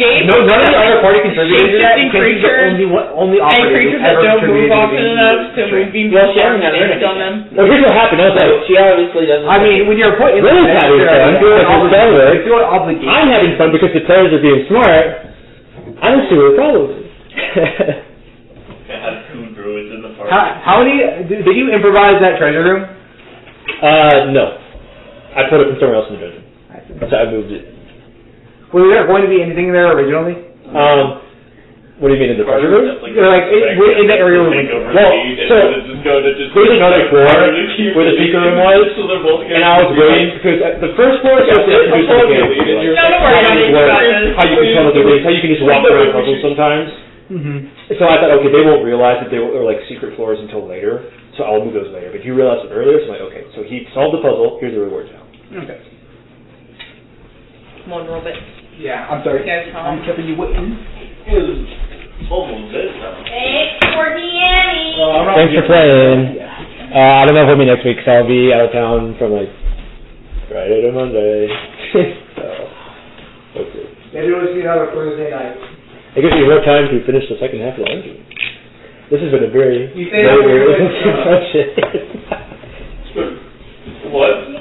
Gabe, No, none of the other party contributors do that. shape-shifting Kenzie's the creatures only and operator creatures who's that ever don't move contributed to often the enough to moonbeam Well, she hasn't had damage her on them. Well, here's what happened. I was like, She obviously doesn't. I mean, when you're put in Lily's having fun because it's Delaware. feel an obligation. I'm having fun because the players are being smart. I don't see what the problem is. It had 2 druids in the party. How many? Did you improvise that treasure room? No. I put it from somewhere else in the dungeon. So I moved it. Was there going to be anything there originally? What do you mean in the treasure room? You're like, we're in the area where we there's another floor where the secret room was, and I was waiting because the first floor is supposed to introduce the game. No, don't worry, I know about this. How you can tell the rings, how you can just walk around puzzles sometimes. So I thought, okay, they won't realize that they were like secret floors until later, so I'll move those later. But you realized it earlier, so I'm like, okay, so he solved the puzzle, here's the rewards now. Okay. Come on, a little bit. Yeah, I'm sorry. Guys, I'm keeping you waiting. Almost bedtime. Hey, for Annie. Thanks for playing. I don't know if we'll be next week, because I'll be out of town from like Friday to Monday. So, okay. Maybe we'll see another Thursday night. It gives me more time to finish the second half of the engine. This has been a very, You say very, that very we're good. discussion.